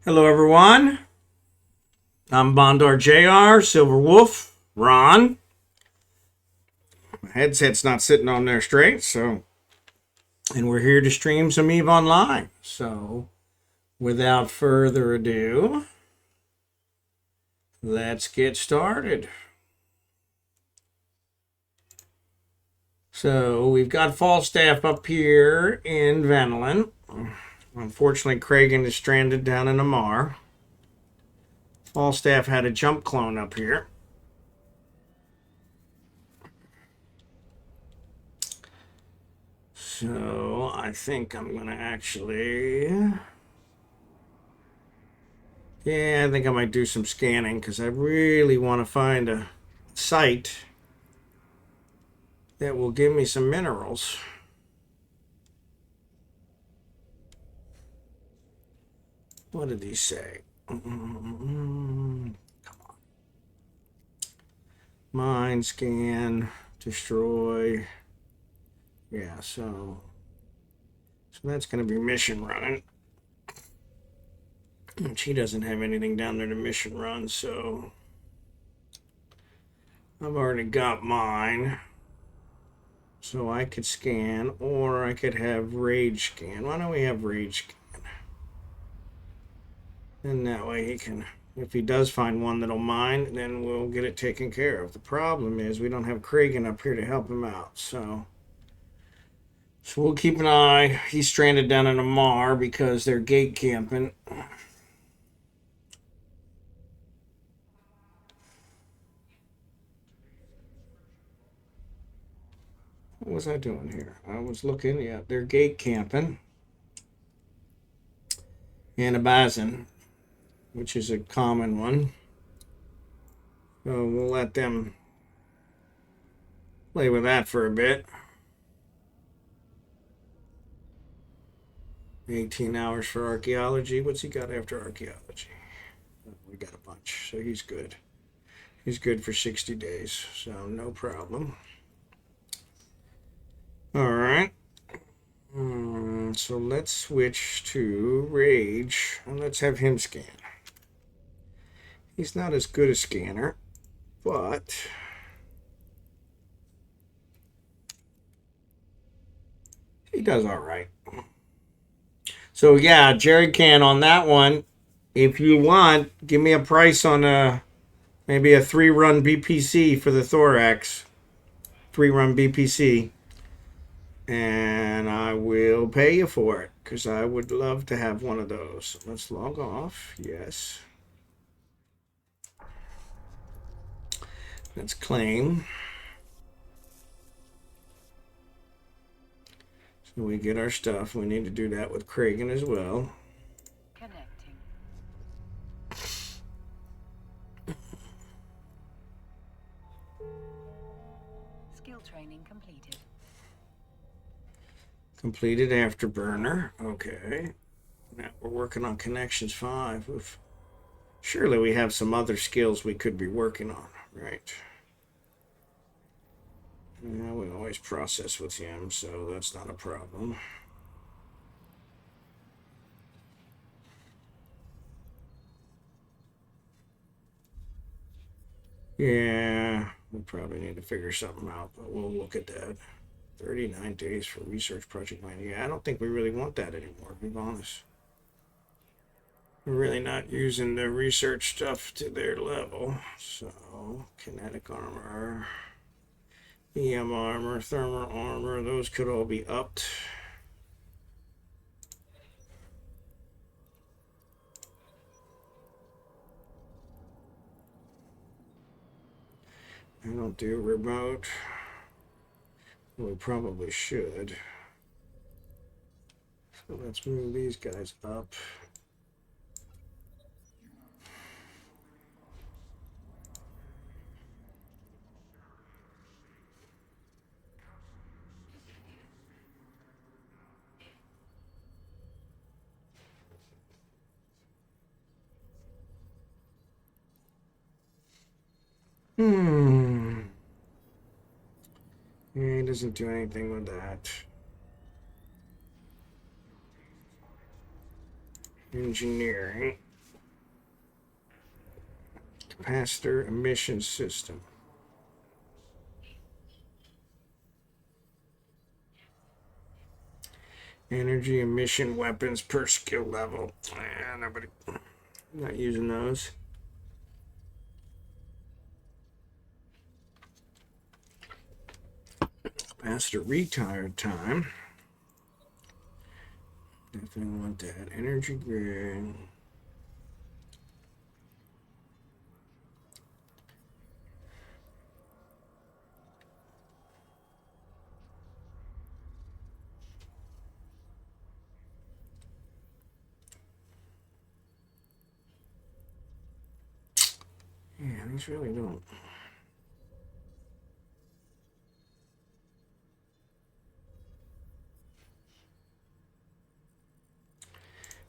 Hello, everyone. I'm Bondar JR, Silverwolf, Ron. My headset's not sitting on there straight, and we're here to stream some eveonline. So, without further ado, let's get started. So, we've got Falstaff up here in Venlin. Unfortunately, Kragen is stranded down in Amarr. Falstaff had a jump clone up here. So I think I'm going to actually... Yeah, I think I might do some scanning because I really want to find a site that will give me some minerals. What did he say? Come on. Mine, scan, destroy. Yeah, so that's going to be mission running. And she doesn't have anything down there to mission run, so I've already got mine. So I could scan, or I could have rage scan. Why don't we have rage scan? And that way he can, if he does find one that'll mine, then we'll get it taken care of. The problem is we don't have Kragen up here to help him out, so we'll keep an eye. He's stranded down in Amarr because they're gate camping. What was I doing here? I was looking, yeah, they're gate camping in Ahbazon, which is a common one. So we'll let them play with that for a bit. 18 hours for archaeology. What's he got after archaeology? We got a bunch, so he's good. He's good for 60 days, so no problem. All right. So let's switch to Rage, and let's have him scan. He's not as good a scanner, but he does all right. So yeah, Jerry can on that one. If you want, give me a price on maybe a 3-run BPC for the thorax. 3-run BPC. And I will pay you for it because I would love to have one of those. Let's log off. Yes. Let's claim. So we get our stuff. We need to do that with Kragen as well. Connecting. Skill training completed. Completed afterburner. Okay. Now we're working on connections 5. Oof. Surely we have some other skills we could be working on, right? Yeah, we always process with him, so that's not a problem. Yeah, we probably need to figure something out, but we'll look at that. 39 days for research project mining. Yeah, I don't think we really want that anymore, to be honest. We're really not using the research stuff to their level. So, kinetic armor, EM armor, thermal armor, those could all be upped. I don't do remote. We probably should. So let's move these guys up. Yeah, he doesn't do anything with that. Engineering. Capacitor emission system. Energy emission weapons per skill level. Nobody. Not using those. Capacitor retire time. Definitely want that. Energy grid. Yeah, these really don't.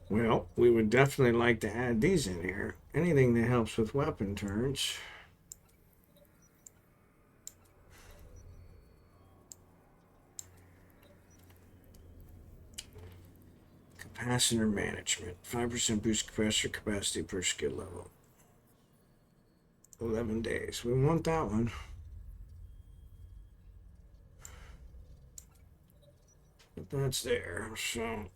Well, we would definitely like to add these in here. Anything that helps with weapon turns. Capacitor management. 5% boost capacitor capacity per skill level. 11 days. We want that one. But that's there. So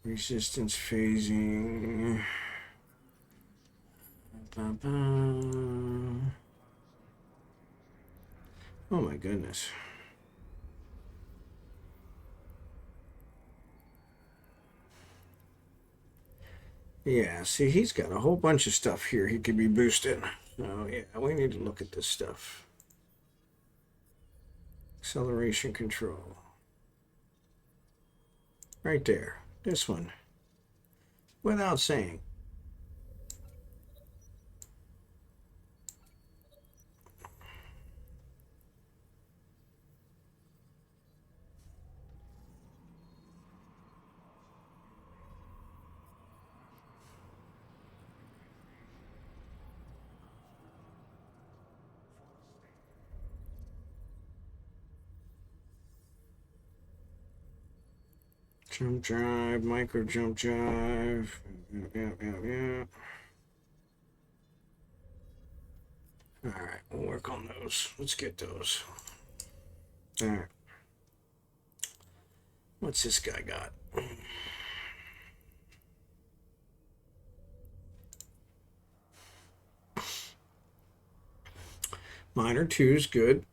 resistance phasing. Oh my goodness. Yeah, see, he's got a whole bunch of stuff here he could be boosting. So, yeah, we need to look at this stuff. Acceleration control. Right there. This one. Without saying. Jump drive, micro jump drive. Yeah. All right, we'll work on those. Let's get those. All right. What's this guy got? Minor 2 is good.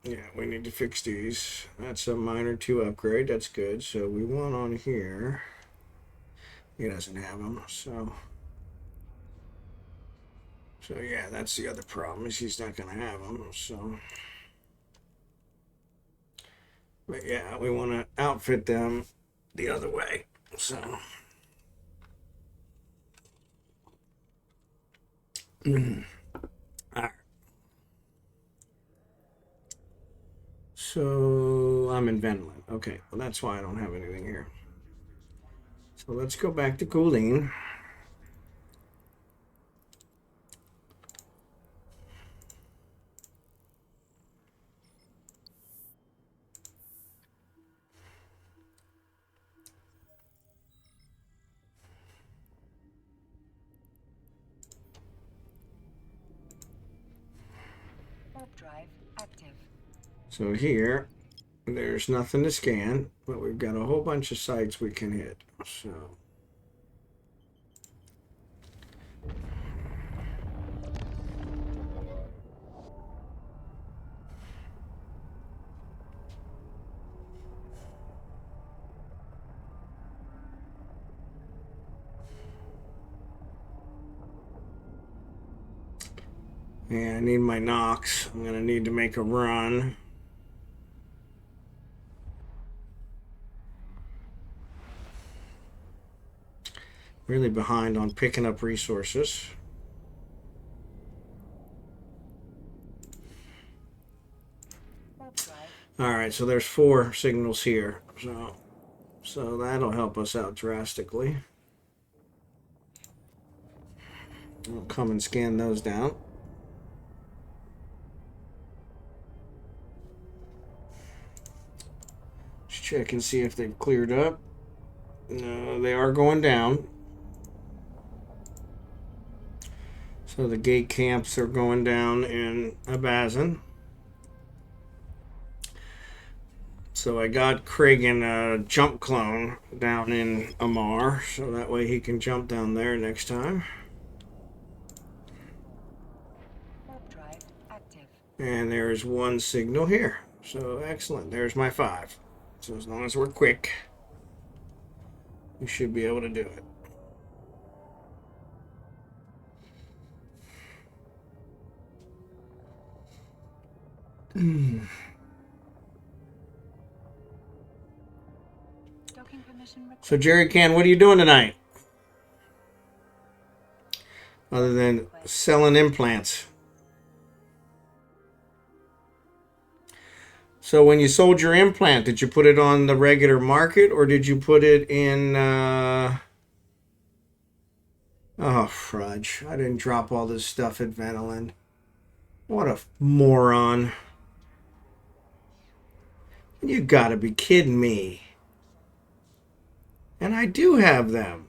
Yeah, we need to fix these. That's a minor 2 upgrade. That's good. So we want on here. He doesn't have them. So yeah, that's the other problem is he's not going to have them. So, but yeah, we want to outfit them the other way. So. All right. So I'm in Venland. Okay, well that's why I don't have anything here. So let's go back to Cooling. Warp drive active. So here, there's nothing to scan, but we've got a whole bunch of sites we can hit. So. Yeah, I need my Nox. I'm going to need to make a run. Really behind on picking up resources. All right, so there's 4 signals here. So that'll help us out drastically. I'll come and scan those down. Check and see if they've cleared up. No, they are going down. So the gate camps are going down in Ahbazon. So I got Kragen a jump clone down in Amarr, so that way he can jump down there next time. Warp drive active. And there's one signal here. So excellent. There's my 5. So as long as we're quick, we should be able to do it. Docking permission required. So Jerry Can, what are you doing tonight? Other than selling implants. So when you sold your implant, did you put it on the regular market or did you put it in oh fudge. I didn't drop all this stuff at Ventolin. What a moron. You gotta be kidding me. And I do have them.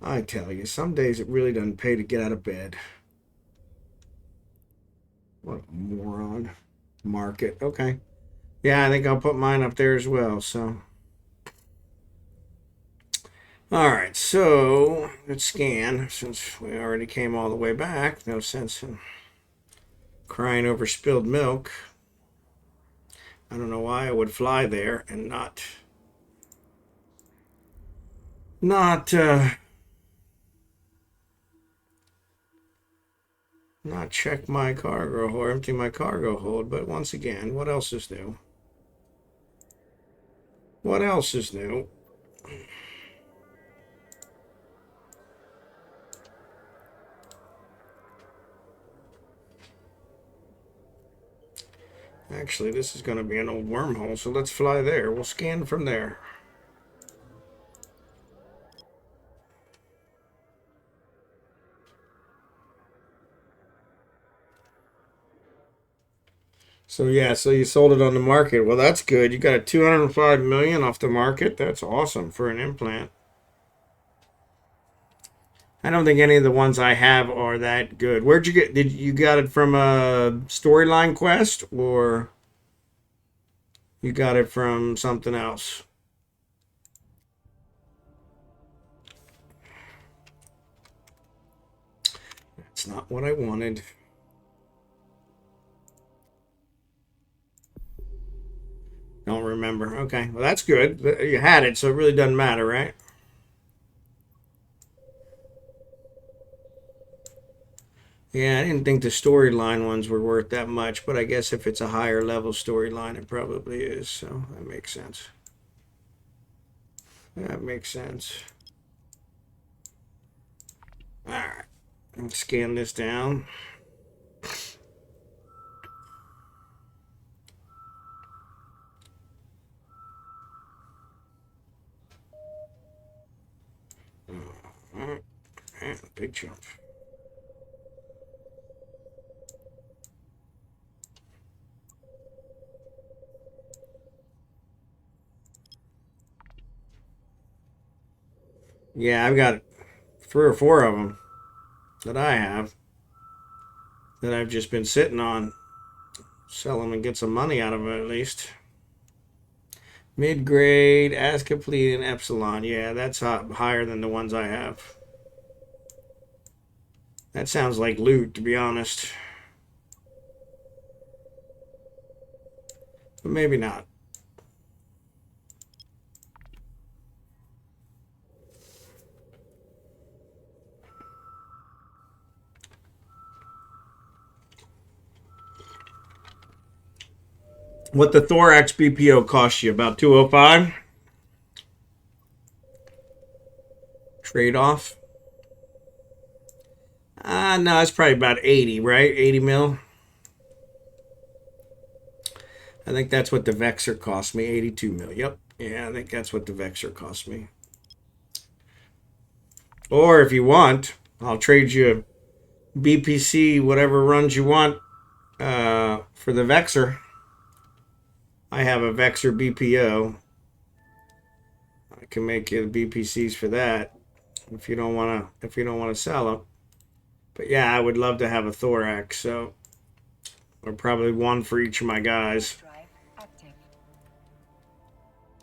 I tell you, some days it really doesn't pay to get out of bed. What a moron. Market. Okay. Yeah, I think I'll put mine up there as well, so. Alright, so let's scan. Since we already came all the way back, no sense in crying over spilled milk. I don't know why I would fly there and not check my cargo or empty my cargo hold. But once again, what else is new? What else is new? Actually, this is going to be an old wormhole, so let's fly there. We'll scan from there. So yeah, so you sold it on the market. Well, that's good. You got a 205 million off the market. That's awesome for an implant. I don't think any of the ones I have are that good. Where'd you get? Did you got it from a storyline quest or you got it from something else? That's not what I wanted. Don't remember. Okay, well that's good. You had it, so it really doesn't matter, right? Yeah, I didn't think the storyline ones were worth that much, but I guess if it's a higher level storyline, it probably is. So that makes sense. That makes sense. All right, let's scan this down. Big jump. Yeah, I've got 3 or 4 of them that I have that I've just been sitting on. Sell them and get some money out of them at least. Mid-grade, as complete, and epsilon. Yeah, that's higher than the ones I have. That sounds like loot, to be honest. But maybe not. What the thorax BPO cost you? About 205? Trade off? No, it's probably about 80, right? 80 mil. I think that's what the Vexer cost me. 82 mil. Yep. Yeah, I think that's what the Vexer cost me. Or if you want, I'll trade you BPC, whatever runs you want, for the Vexer. I have a Vexer BPO. I can make you the BPCs for that if you don't want to sell them. But yeah, I would love to have a thorax. So, or probably one for each of my guys. Drive active.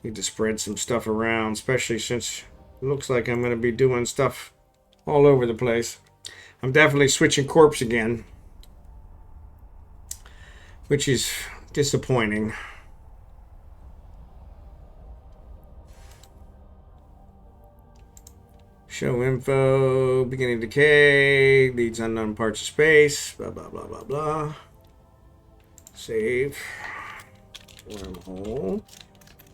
Need to spread some stuff around, especially since it looks like I'm going to be doing stuff all over the place. I'm definitely switching corpse again, which is disappointing. Show info, beginning decay, leads unknown parts of space, blah, blah, blah, blah, blah. Save. Wormhole.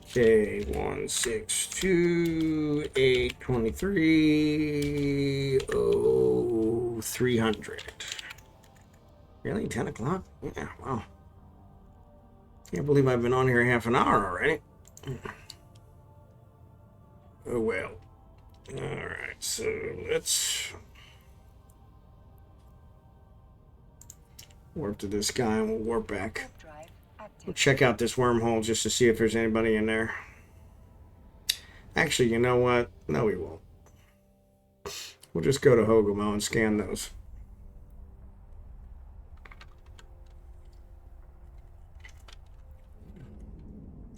K16282300300. Really? 10 o'clock? Yeah, wow. Can't believe I've been on here half an hour already. Oh well. Alright, so let's warp to this guy and we'll warp back. Drive active. We'll check out this wormhole just to see if there's anybody in there. Actually, you know what? No, we won't. We'll just go to Hogamo and scan those.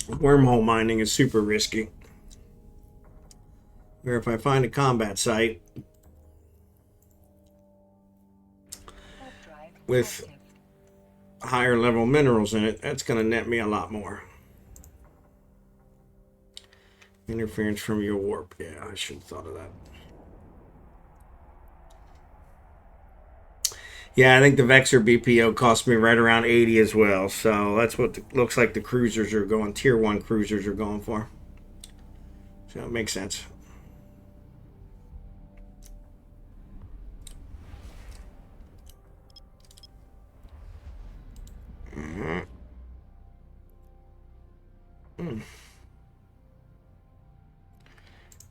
Wormhole mining is super risky. Where if I find a combat site Drive with active. higher level minerals in it, that's going to net me a lot more. Interference from your warp. Yeah, I should have thought of that. Yeah, I think the Vexor BPO cost me right around 80 as well. So that's what looks like the cruisers are going, tier 1 cruisers are going for. So it makes sense. Mm-hmm.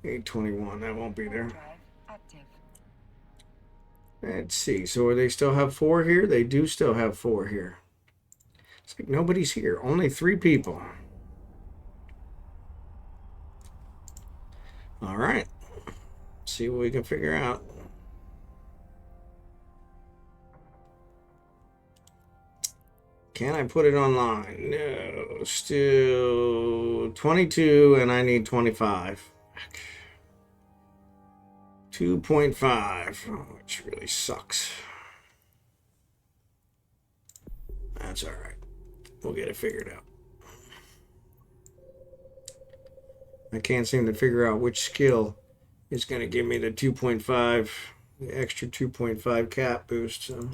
821, that won't be there. Drive active. Let's see. So they still have 4 here? They do still have 4 here. It's like nobody's here. Only 3 people. All right. See what we can figure out. Can I put it online? No. Still 22 and I need 25. 2.5, which really sucks. That's all right. We'll get it figured out. I can't seem to figure out which skill is going to give me the 2.5, the extra 2.5 cap boost. So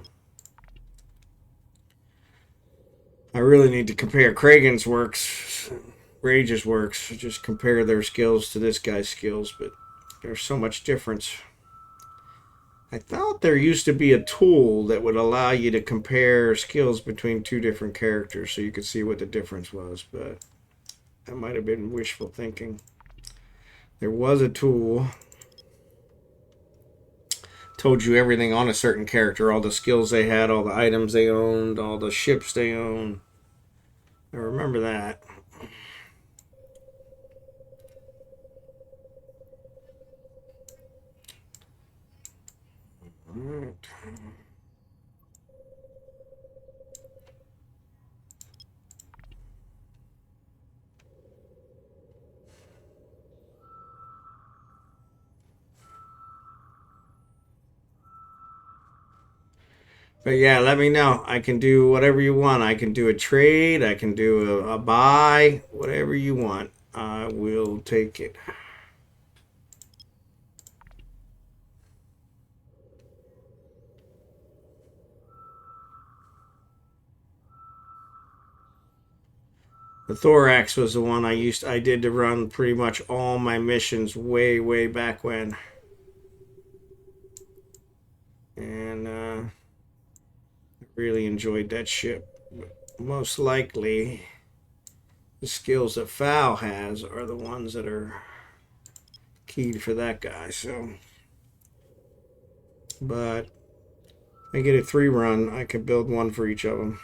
I really need to compare Kragen's works, Rage's works, just compare their skills to this guy's skills, but there's so much difference. I thought there used to be a tool that would allow you to compare skills between 2 different characters so you could see what the difference was, but that might have been wishful thinking. There was a tool. Told you everything on a certain character, all the skills they had, all the items they owned, all the ships they owned. I remember that. All right. But yeah, let me know. I can do whatever you want. I can do a trade. I can do a buy. Whatever you want. I will take it. The Thorax was the one I did to run pretty much all my missions way back when. And really enjoyed that ship. Most likely the skills that Foul has are the ones that are keyed for that guy. So, but I get a 3 run, I can build one for each of them.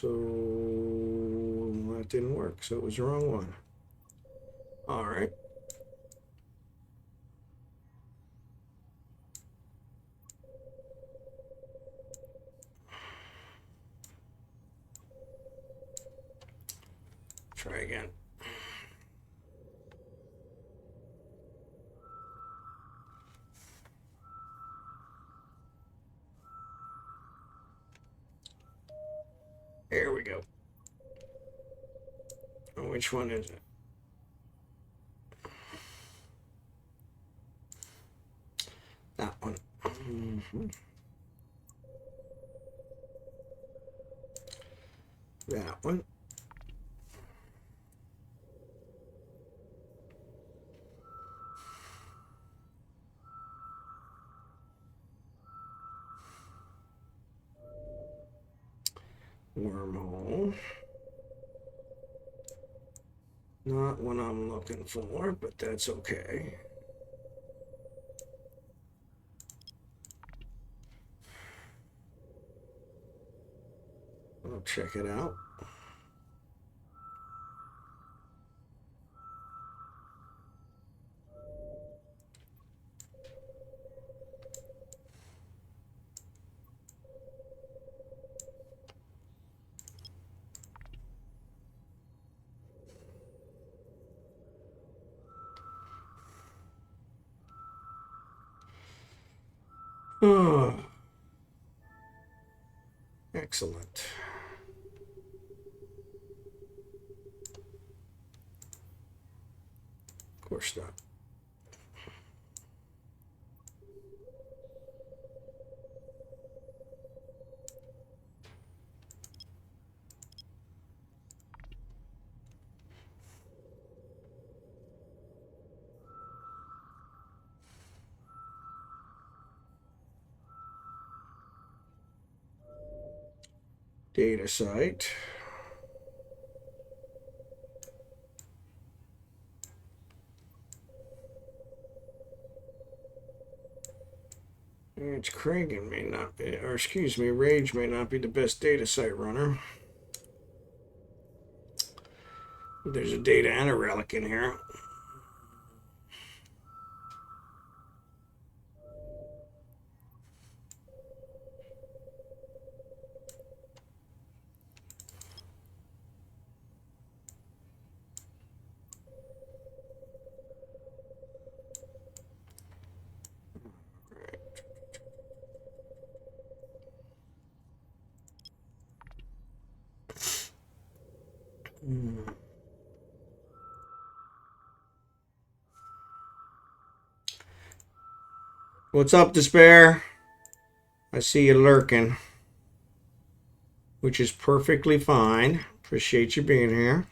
So that didn't work. So it was the wrong one. All right. Try again. There we go. Which one is it? That one. That one. Wormhole. Not what I'm looking for, but that's okay. I'll check it out. Oh, excellent. Of course not. Data site. It's Kragen may not be, or excuse me, Rage may not be the best data site runner. There's a data and a relic in here. What's up, Despair? I see you lurking, which is perfectly fine. Appreciate you being here.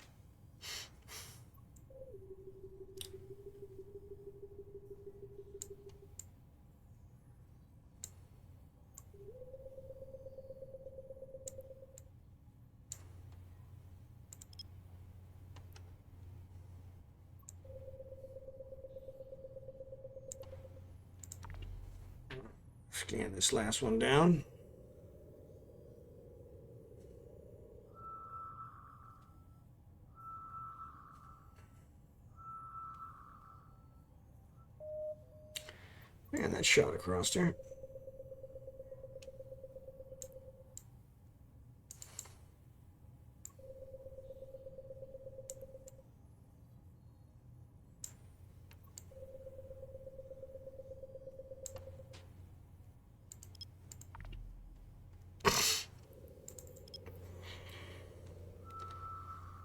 Scan this last one down. Man, that shot across there.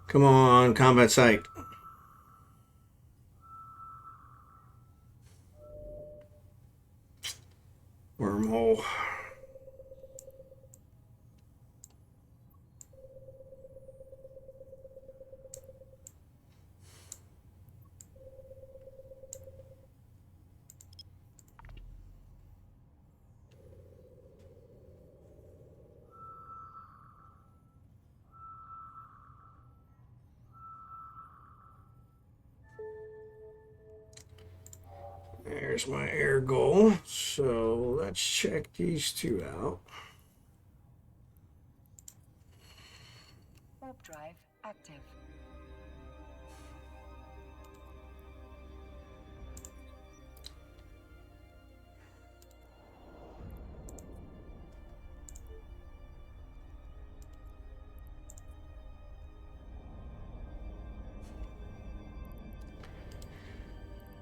Come on, combat site. Wormhole. There's my air goal. So let's check these two out. Warp drive active.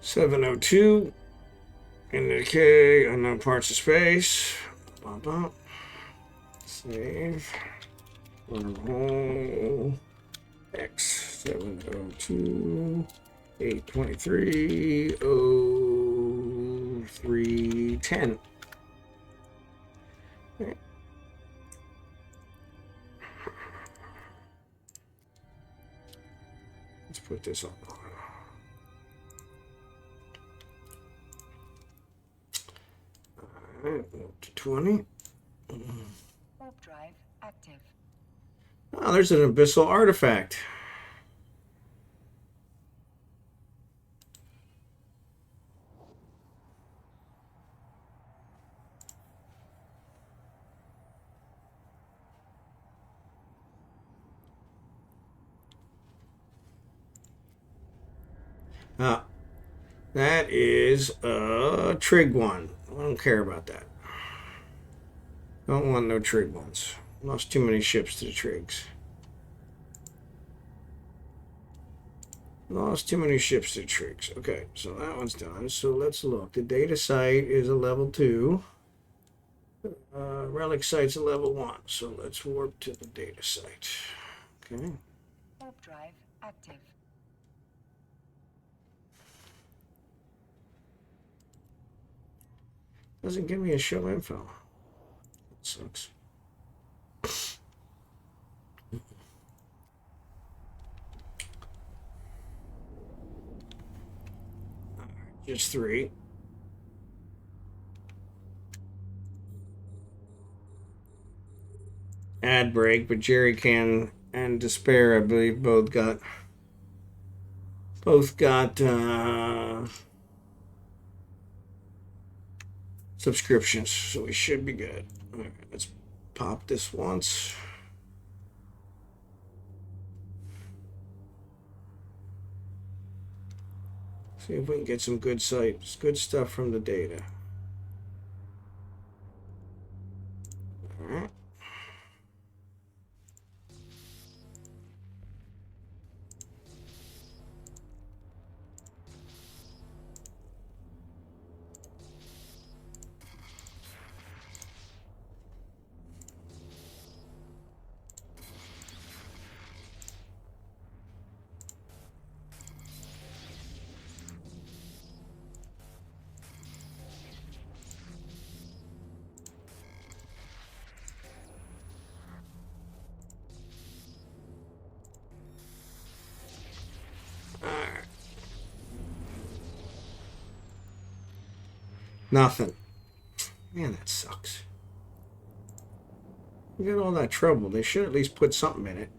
$702. Indicate unknown parts of space. Bump up. Save. Wormhole. X 702 823 0310. Okay. Let's put this on. Alright, up to 20. Warp drive active. Oh, there's an abyssal artifact. That is a trig one. I don't care about that. Don't want no trig ones. Lost too many ships to the trigs. Lost too many ships to trigs. Okay, so that one's done. So let's look. The data site is a level 2. Relic site's a level 1. So let's warp to the data site. Okay. Warp drive active. Doesn't give me a show info. That sucks. Just 3. Ad break, but Jerry Can and Despair, I believe, both got subscriptions, so we should be good. All right, let's pop this once. See if we can get some good sites, good stuff from the data. All right. Nothing. Man, that sucks. You got all that trouble. They should at least put something in it.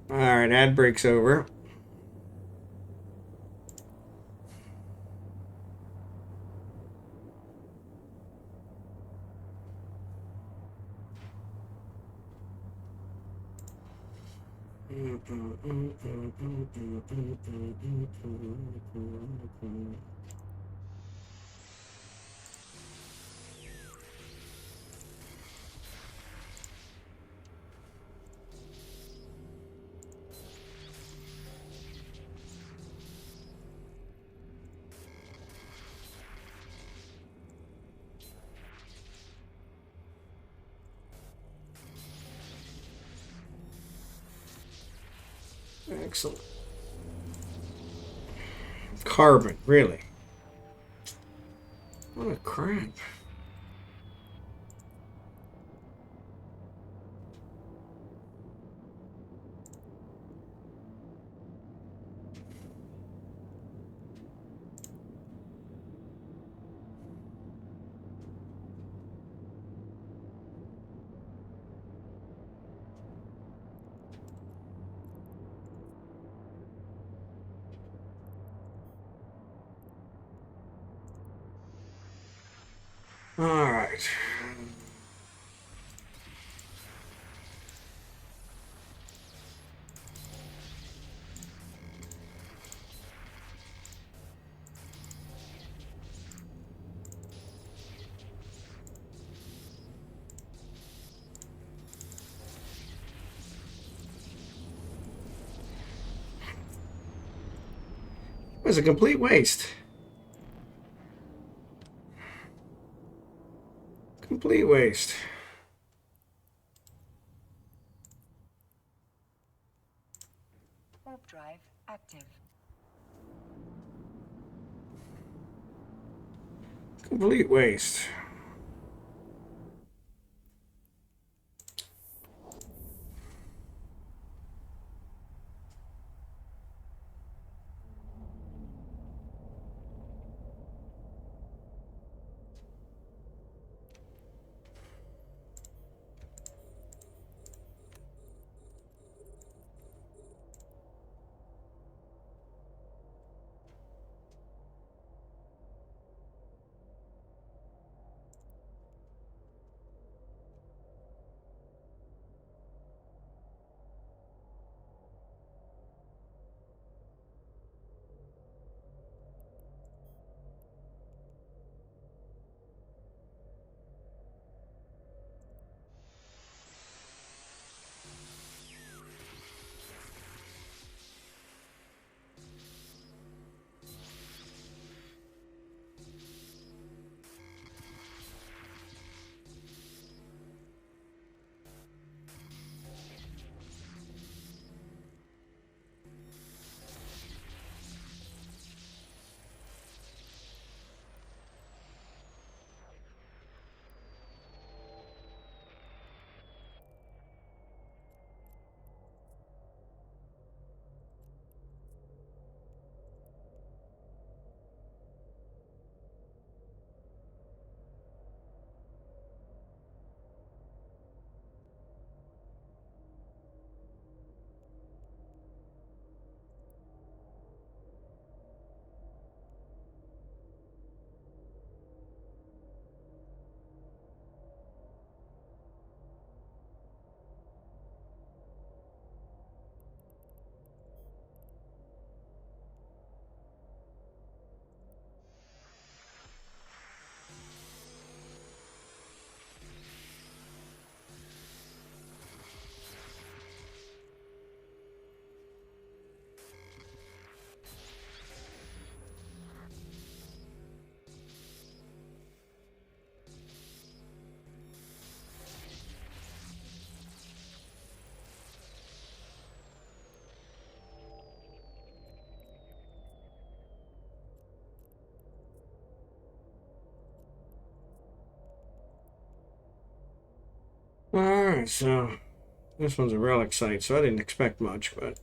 All right, ad break's over. Excellent. Carbon, really? What a crap. All right. It was a complete waste. Complete waste. Warp drive active. Complete waste. All right, so this one's a relic site, so I didn't expect much, but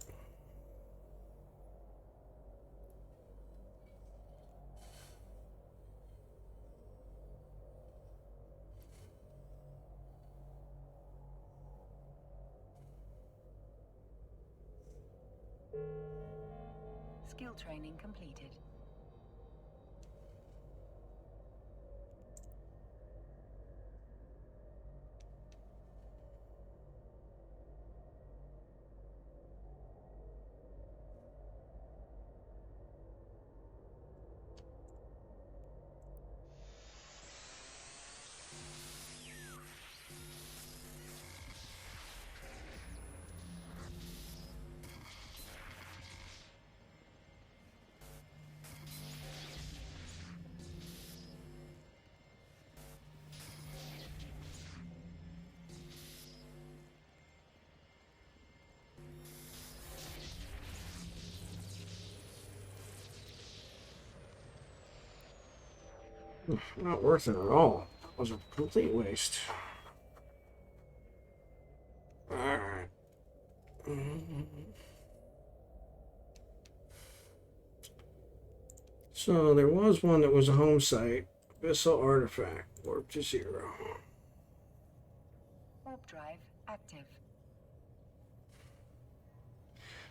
Skill training completed. not worth it at all. That was a complete waste. All right. So there was one that was a home site. Abyssal artifact. Warp to 0. Warp drive active.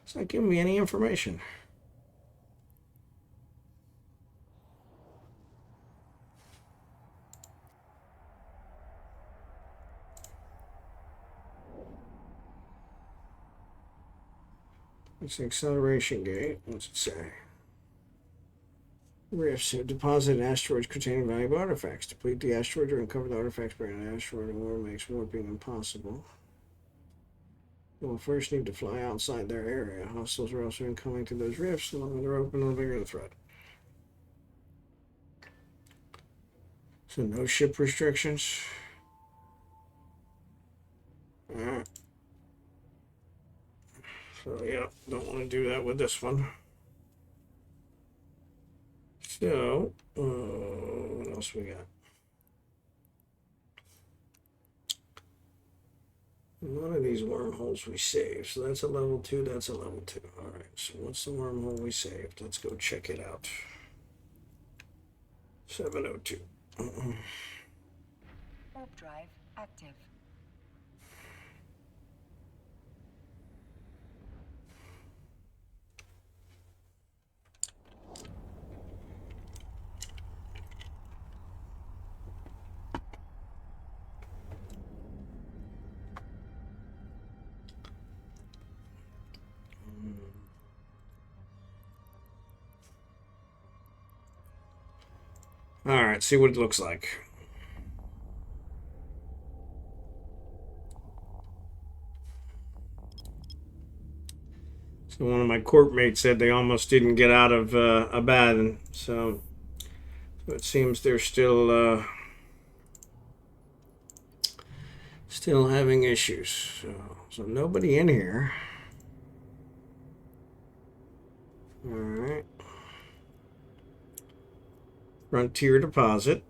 It's not giving me any information. It's an acceleration gate. What's it say? Rifts have deposited asteroids containing valuable artifacts. Deplete the asteroid or uncover the artifacts buried in the asteroid, or makes warping impossible. You will first need to fly outside their area. Hostiles are also incoming to those rifts. The longer they're open, the bigger the threat. So no ship restrictions. Alright. So yeah, don't want to do that with this one. So, what else we got? None of these wormholes we saved. So that's a level 2, that's a level 2. Alright, so what's the wormhole we saved? Let's go check it out. 702. Warp drive active. Alright, see what it looks like. So one of my corp mates said they almost didn't get out of Ahbazon, so it seems they're still having issues. So nobody in here. All right. Frontier deposit.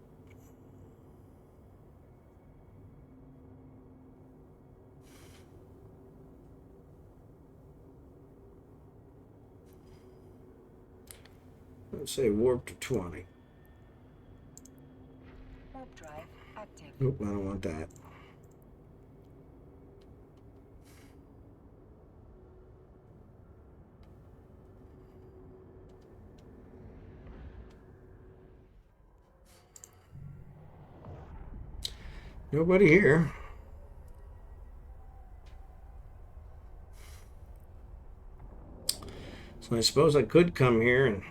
Let's say warp to 20. Warp drive active. Nope, I don't want that. Nobody here. So I suppose I could come here and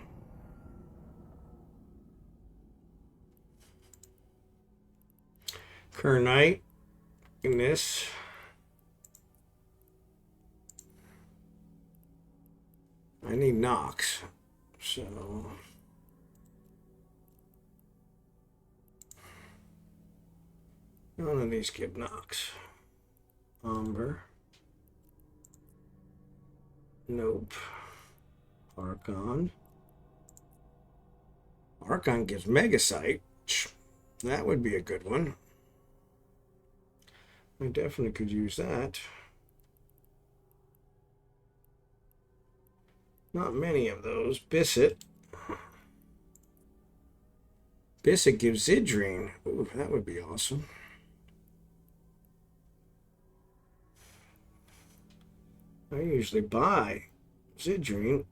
Kernite in this. I need Nox. So none of these give Nox. Amber. Nope. Archon. Archon gives Megasite. That would be a good one. I definitely could use that. Not many of those. Bisset. Bisset gives Zidrine. Ooh, that would be awesome. I usually buy Zidrine.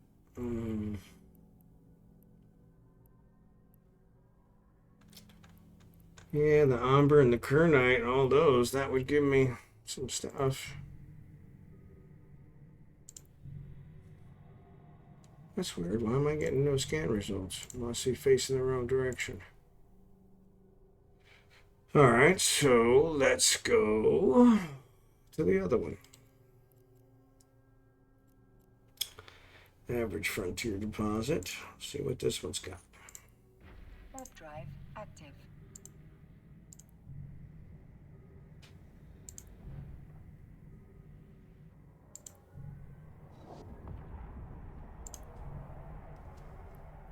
Yeah, the Amber and the Kernite, all those, that would give me some stuff. That's weird. Why am I getting no scan results? Must be facing the wrong direction. Alright, so let's go to the other one. Average frontier deposit. See what this one's got. Warp drive active.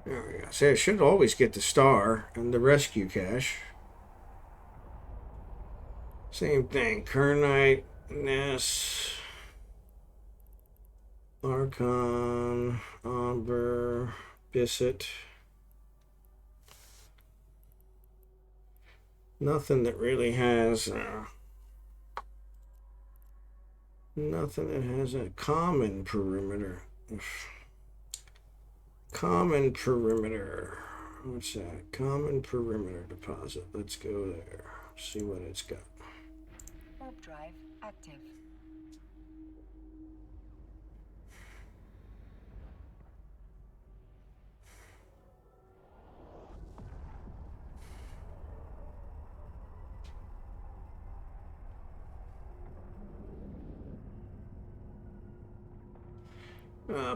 There we go. See, I should always get the star and the rescue cache. Same thing. Kernite, Ness, Archon, Amber, Bisset. Nothing that really has nothing that has a common perimeter. Common perimeter. What's that? Common perimeter deposit. Let's go there. See what it's got. Warp drive active.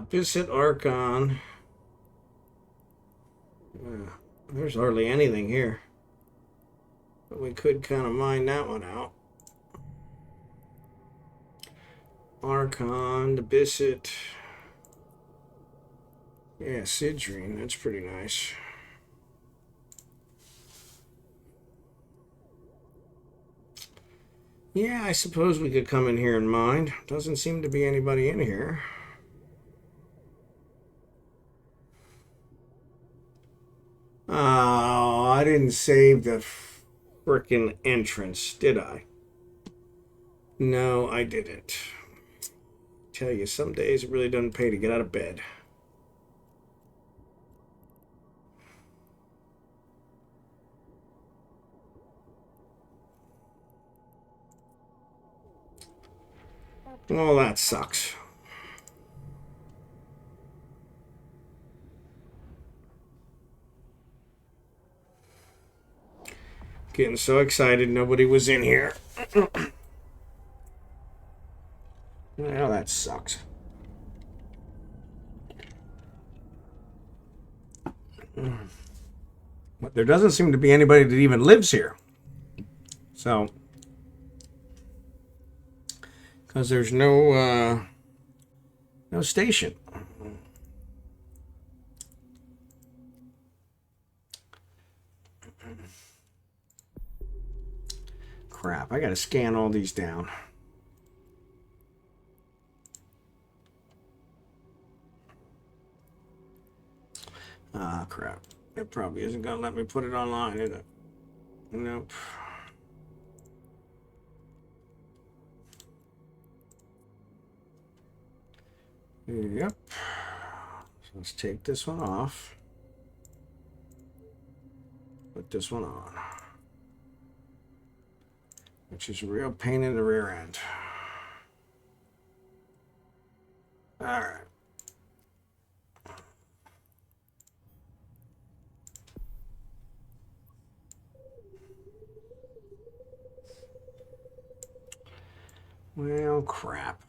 Bisset Archon. There's hardly anything here. But we could kind of mine that one out. Archon, the Bisset. Yeah, Sidrine. That's pretty nice. Yeah, I suppose we could come in here and mine. Doesn't seem to be anybody in here. Oh, I didn't save the frickin' entrance, did I? No, I didn't. Tell you, some days it really doesn't pay to get out of bed. Well, that sucks. Getting so excited nobody was in here. Well, that sucks. But there doesn't seem to be anybody that even lives here. So, because there's no station. Crap, I gotta scan all these down. Ah, crap. It probably isn't gonna let me put it online, is it? Nope. Yep. So let's take this one off. Put this one on. Which is a real pain in the rear end. Alright. Well, crap.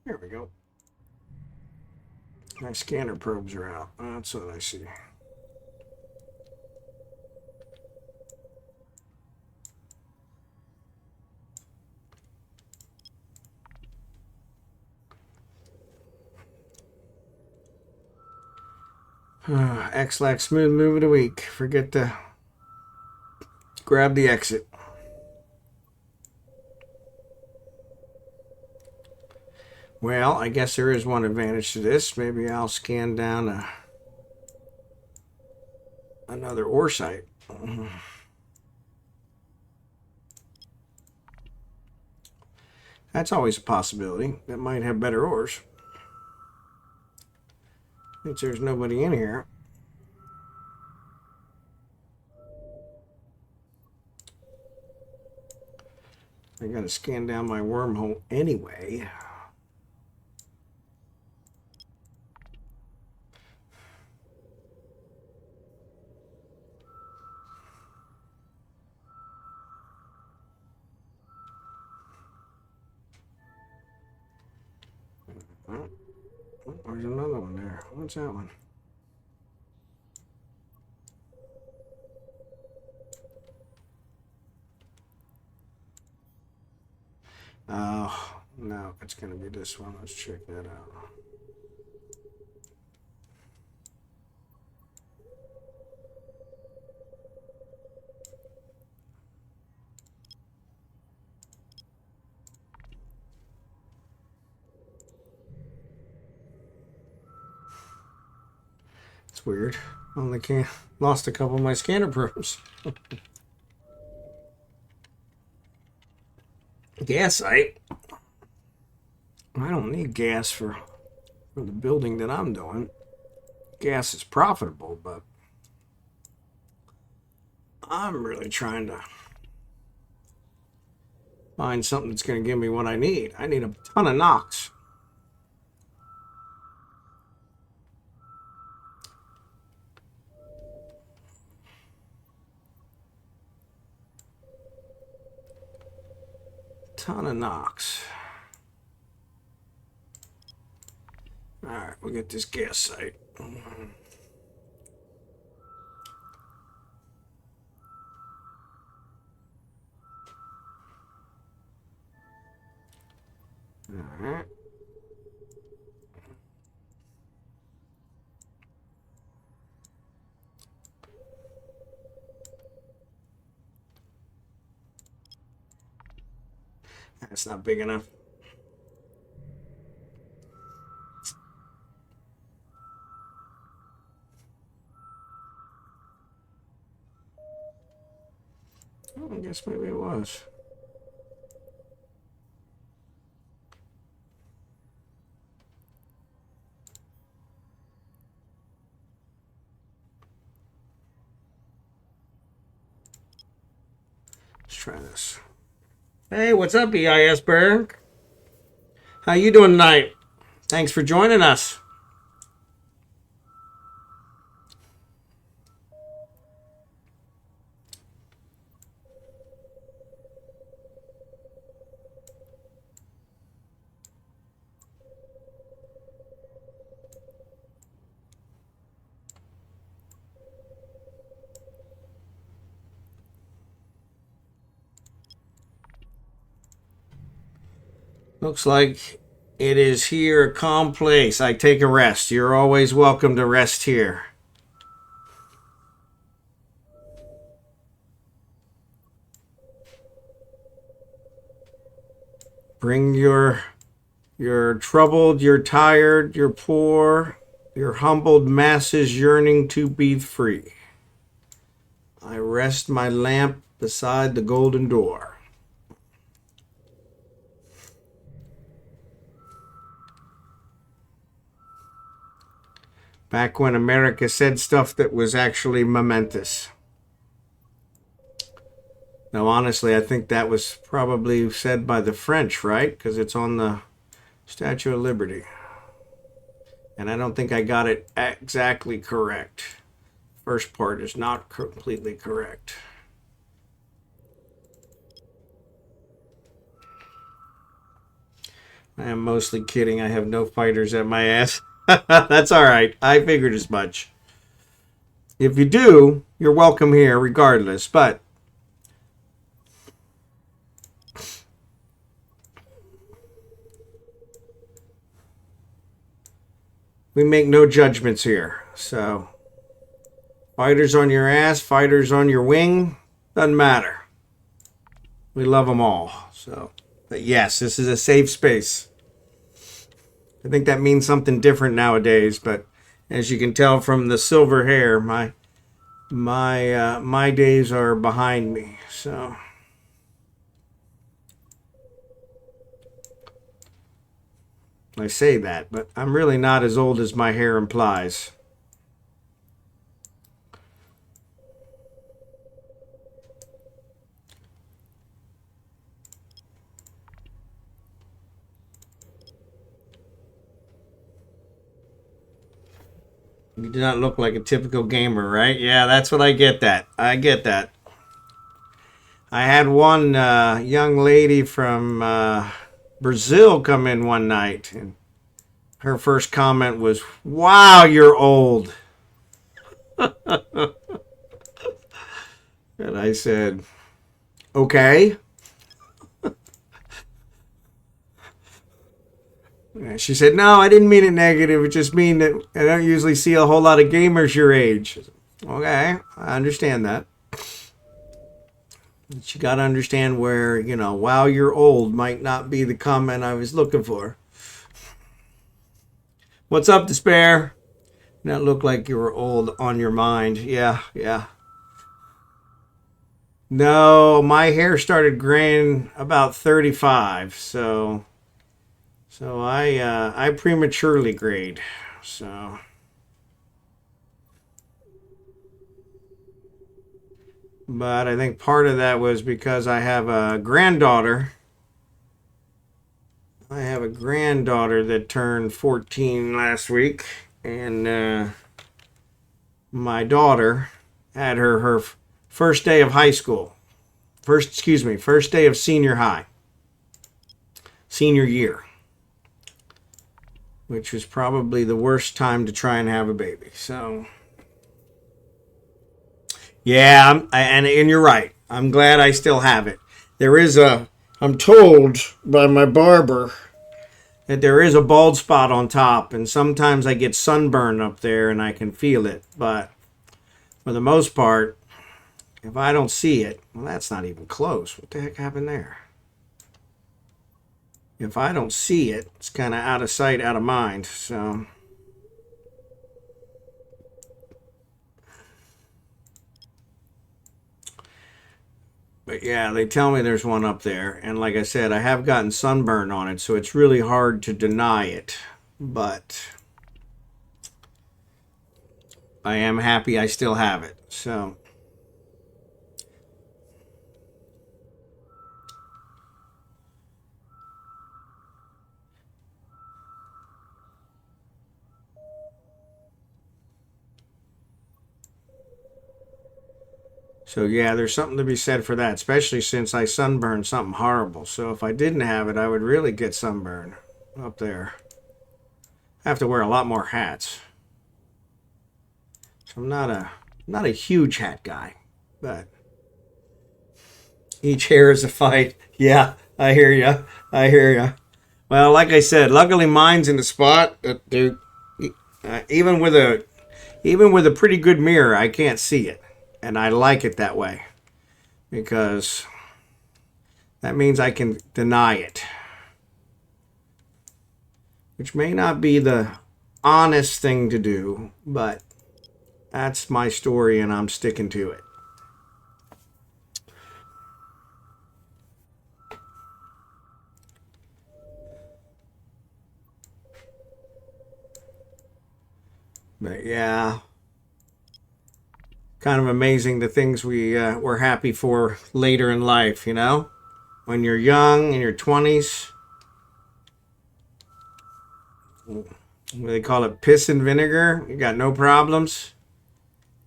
There we go. My scanner probes are out. That's what I see. X-Lax smooth move of the week. Forget to grab the exit. Well, I guess there is one advantage to this. Maybe I'll scan down another ore site. That's always a possibility. That might have better ores. Since there's nobody in here. I gotta scan down my wormhole anyway. Oh, there's another one there. What's that one? Oh, no, it's going to be this one. Let's check that out. It's weird. Only lost a couple of my scanner probes. Gasite. I don't need gas for for the building that I'm doing. Gas is profitable, but I'm really trying to find something that's going to give me what I need. I need a ton of knocks. Ton of knocks. All right, we'll get this gas site. All right. That's not big enough. Oh, I guess maybe it was. Let's try this. Hey, what's up, eisbearg? How you doing tonight? Thanks for joining us. Looks like it is here a calm place. I take a rest. You're always welcome to rest here. Bring your troubled, you're tired, you're poor, your humbled masses yearning to be free. I rest my lamp beside the golden door. Back when America said stuff that was actually momentous. Now, honestly, I think that was probably said by the French, right? Because it's on the Statue of Liberty. And I don't think I got it exactly correct. First part is not completely correct. I am mostly kidding. I have no fighters at my ass. That's all right. I figured as much. If you do, you're welcome here regardless. But we make no judgments here. So fighters on your ass, fighters on your wing, doesn't matter. We love them all. So, but yes, this is a safe space. I think that means something different nowadays, but as you can tell from the silver hair, my days are behind me. So I say that, but I'm really not as old as my hair implies. You do not look like a typical gamer, right? Yeah, that's what I get that. I get that. I had one young lady from Brazil come in one night, and her first comment was, "Wow, you're old." And I said, "Okay." And she said, "No, I didn't mean it negative. It just mean that I don't usually see a whole lot of gamers your age." Okay, I understand that. But you got to understand where, "Wow, you're old" might not be the comment I was looking for. What's up, Despair? That looked like you were old on your mind. Yeah. No, my hair started graying about 35, so So I prematurely grade. So but I think part of that was because I have a granddaughter. I have a granddaughter that turned 14 last week, and my daughter had her first day of high school. First day of senior year, which was probably the worst time to try and have a baby. So, yeah, and you're right. I'm glad I still have it. I'm told by my barber that there is a bald spot on top, and sometimes I get sunburn up there and I can feel it. But for the most part, if I don't see it, well, that's not even close. What the heck happened there? If I don't see it, it's kind of out of sight, out of mind. So, but yeah, they tell me there's one up there. And like I said, I have gotten sunburn on it, so it's really hard to deny it. But I am happy I still have it. So yeah, there's something to be said for that, especially since I sunburned something horrible. So if I didn't have it, I would really get sunburn up there. I have to wear a lot more hats. So I'm not a huge hat guy, but each hair is a fight. Yeah, I hear ya. I hear ya. Well, like I said, luckily mine's in the spot that even with a pretty good mirror, I can't see it, and I like it that way because that means I can deny it, which may not be the honest thing to do, but that's my story and I'm sticking to it. But yeah, kind of amazing the things we're happy for later in life, you know? When you're young, in your 20s, they call it piss and vinegar. You got no problems.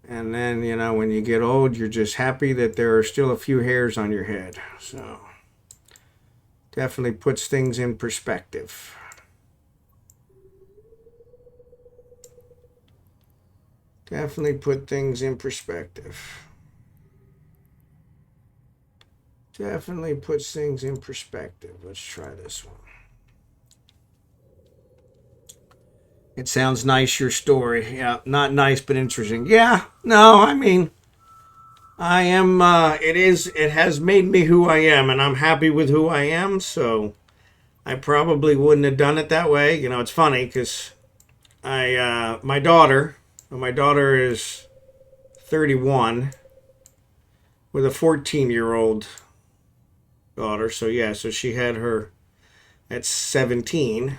And then, when you get old, you're just happy that there are still a few hairs on your head. So, definitely puts things in perspective. Definitely put things in perspective. Definitely puts things in perspective. Let's try this one. It sounds nice, your story. Yeah, not nice, but interesting. Yeah, no, I mean, I am, it has made me who I am, and I'm happy with who I am, so I probably wouldn't have done it that way. It's funny because my daughter is 31 with a 14-year-old daughter. So yeah, so she had her at 17.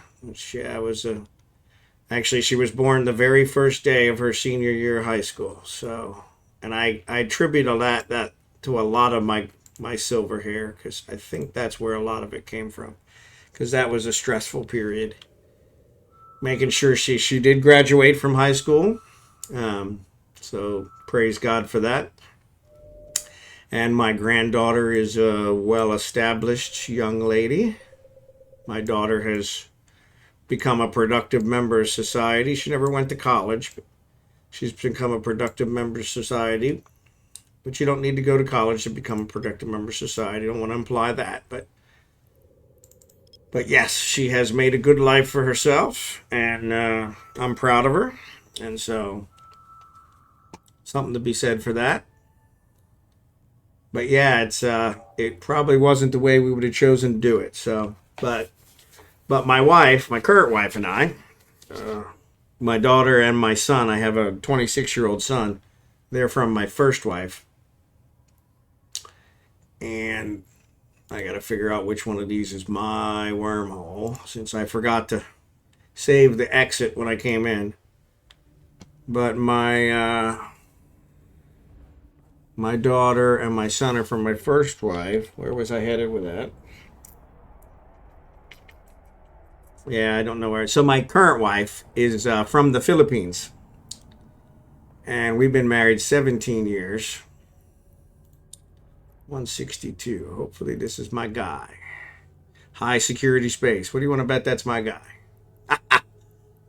Actually, she was born the very first day of her senior year of high school. So, and I attribute that to a lot of my silver hair because I think that's where a lot of it came from. Because that was a stressful period. Making sure she did graduate from high school. So praise God for that. And my granddaughter is a well-established young lady. My daughter has become a productive member of society. She never went to college, but she's become a productive member of society. But you don't need to go to college to become a productive member of society. I don't want to imply that, but yes, she has made a good life for herself, and I'm proud of her. And so, something to be said for that. But yeah, it probably wasn't the way we would have chosen to do it. So, but my current wife, and I, my daughter and my son, I have a 26-year-old son. They're from my first wife, and I got to figure out which one of these is my wormhole, since I forgot to save the exit when I came in. But my daughter and my son are from my first wife. Where was I headed with that? Yeah, I don't know where. So my current wife is from the Philippines. And we've been married 17 years. 162. Hopefully this is my guy. High security space. What do you want to bet that's my guy?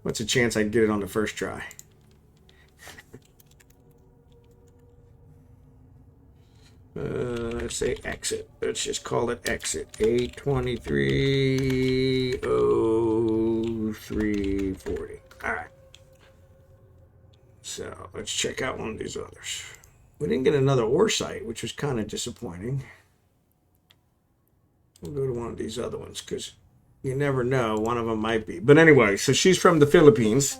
What's the chance I'd get it on the first try? Let's say exit. Let's just call it exit. 8230340. All right. So let's check out one of these others. We didn't get another ore site, which was kind of disappointing. We'll go to one of these other ones because you never know. One of them might be. But anyway, so she's from the Philippines.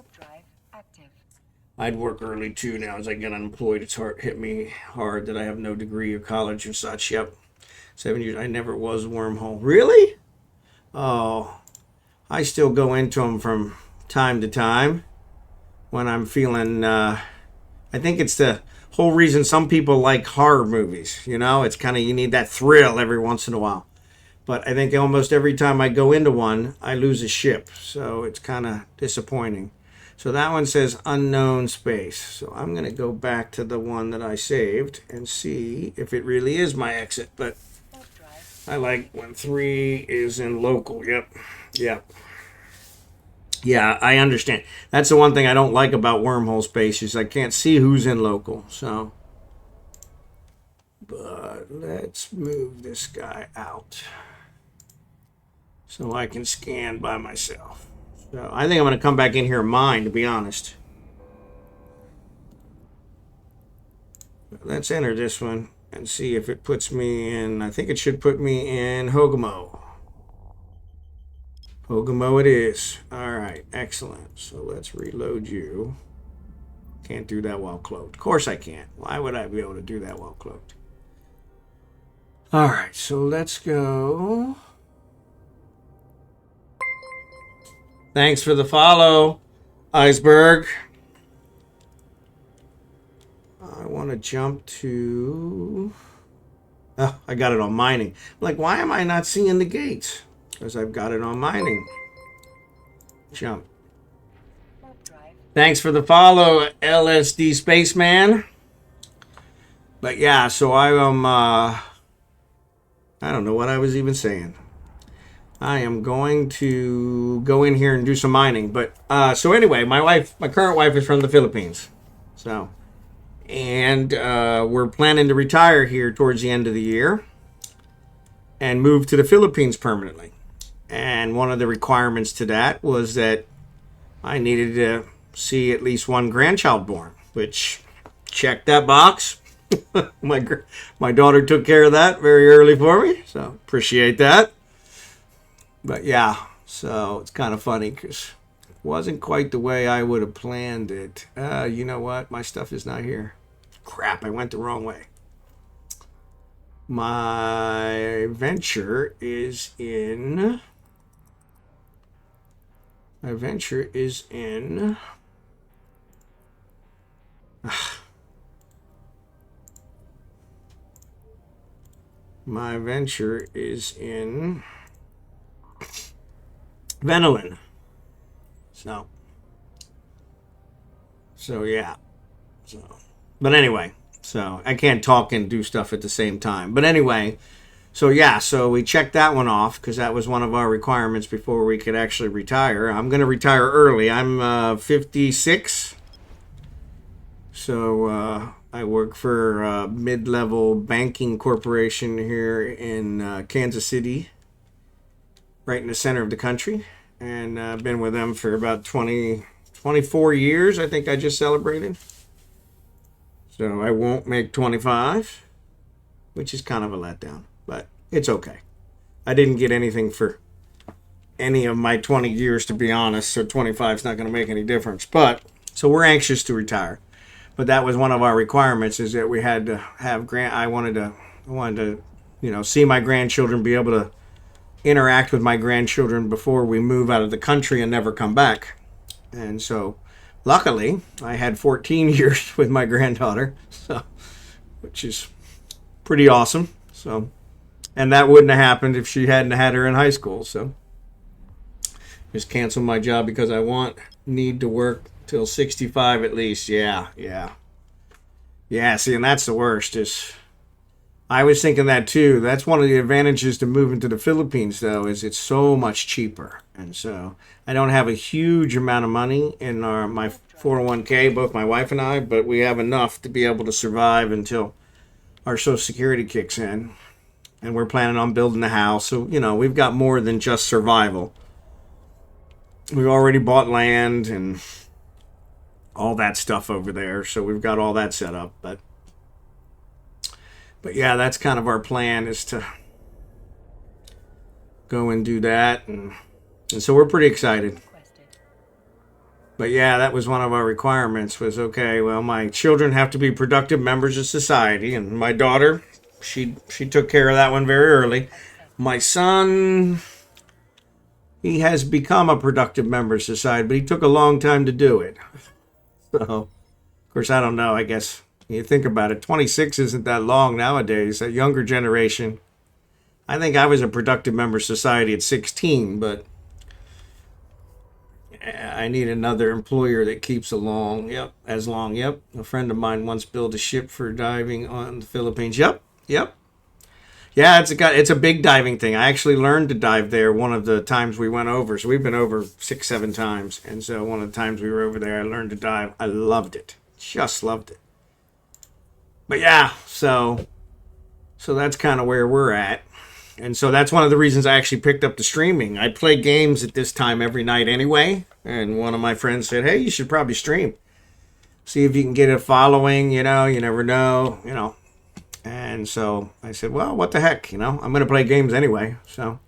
I'd work early too now as I get unemployed. It's hit me hard that I have no degree or college or such. Yep. 7 years. I never was Wormhole. Really? Oh, I still go into them from time to time when I'm feeling, I think it's the whole reason some people like horror movies. You know, it's kind of, you need that thrill every once in a while. But I think almost every time I go into one, I lose a ship. So it's kind of disappointing. So that one says unknown space. So I'm going to go back to the one that I saved and see if it really is my exit. But I like when 3 is in local. Yep. Yep. Yeah, I understand. That's the one thing I don't like about wormhole space is I can't see who's in local. So, but let's move this guy out so I can scan by myself. So I think I'm going to come back in here and mine, to be honest. Let's enter this one and see if it puts me in. I think it should put me in Hogamo. Hogamo it is. All right, excellent. So let's reload you. Can't do that while cloaked. Of course I can't. Why would I be able to do that while cloaked? All right, so let's go. Thanks for the follow, eisbearg. I want to jump to... Oh, I got it on mining. I'm like, why am I not seeing the gates? Because I've got it on mining. Jump. Thanks for the follow, LSD Spaceman. But yeah, so I am... I don't know what I was even saying. I am going to go in here and do some mining. But so anyway, my current wife is from the Philippines. So, and we're planning to retire here towards the end of the year and move to the Philippines permanently. And one of the requirements to that was that I needed to see at least one grandchild born, which checked that box. my daughter took care of that very early for me, so appreciate that. But yeah, so it's kind of funny because it wasn't quite the way I would have planned it. You know what? My stuff is not here. Crap, I went the wrong way. My venture is in... My venture is in... My venture is in... Venolin. So yeah. But anyway, so I can't talk and do stuff at the same time. But anyway, so yeah, so we checked that one off because that was one of our requirements before we could actually retire. I'm going to retire early. I'm 56. So I work for a mid-level banking corporation here in Kansas City, right in the center of the country. And I've been with them for about 24 years, I think I just celebrated. So I won't make 25, which is kind of a letdown, but it's okay. I didn't get anything for any of my 20 years, to be honest, so 25 is not going to make any difference. But, so we're anxious to retire. But that was one of our requirements, is that we had to have I wanted to see my grandchildren, be able to interact with my grandchildren before we move out of the country and never come back. And so, luckily, I had 14 years with my granddaughter, so which is pretty awesome. So, and that wouldn't have happened if she hadn't had her in high school. So, just canceled my job because I need to work till 65 at least. Yeah. See, and that's the worst. I was thinking that too. That's one of the advantages to moving to the Philippines, though, is it's so much cheaper. And so I don't have a huge amount of money in my 401k, both my wife and I, but we have enough to be able to survive until our Social Security kicks in. And we're planning on building a house. So, we've got more than just survival. We've already bought land and all that stuff over there. So we've got all that set up. But yeah, that's kind of our plan, is to go and do that. And so we're pretty excited. But yeah, that was one of our requirements was, okay, well, my children have to be productive members of society. And my daughter, she took care of that one very early. My son, he has become a productive member of society, but he took a long time to do it. So, of course, I don't know. I guess you think about it, 26 isn't that long nowadays. That younger generation, I think I was a productive member of society at 16, but I need another employer that keeps along. As long. A friend of mine once built a ship for diving on the Philippines. Yep. Yeah, it's a big diving thing. I actually learned to dive there one of the times we went over. So we've been over 6-7 times. And so one of the times we were over there, I learned to dive. I loved it. Just loved it. But yeah, so that's kind of where we're at. And so that's one of the reasons I actually picked up the streaming. I play games at this time every night anyway. And one of my friends said, hey, you should probably stream. See if you can get a following, you never know. And so I said, well, what the heck, I'm going to play games anyway. So,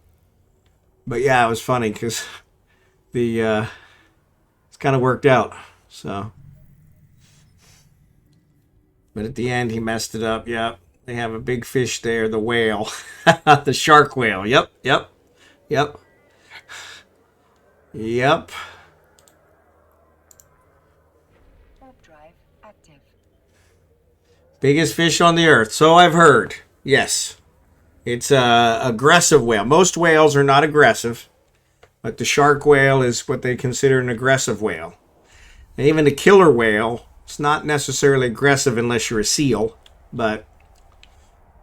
but yeah, it was funny because it's kind of worked out. So, but at the end, he messed it up. Yep. They have a big fish there, the whale, the shark whale. Yep. Drive active. Biggest fish on the earth. So I've heard. Yes. It's a aggressive whale. Most whales are not aggressive, but the shark whale is what they consider an aggressive whale. And even the killer whale, it's not necessarily aggressive unless you're a seal, but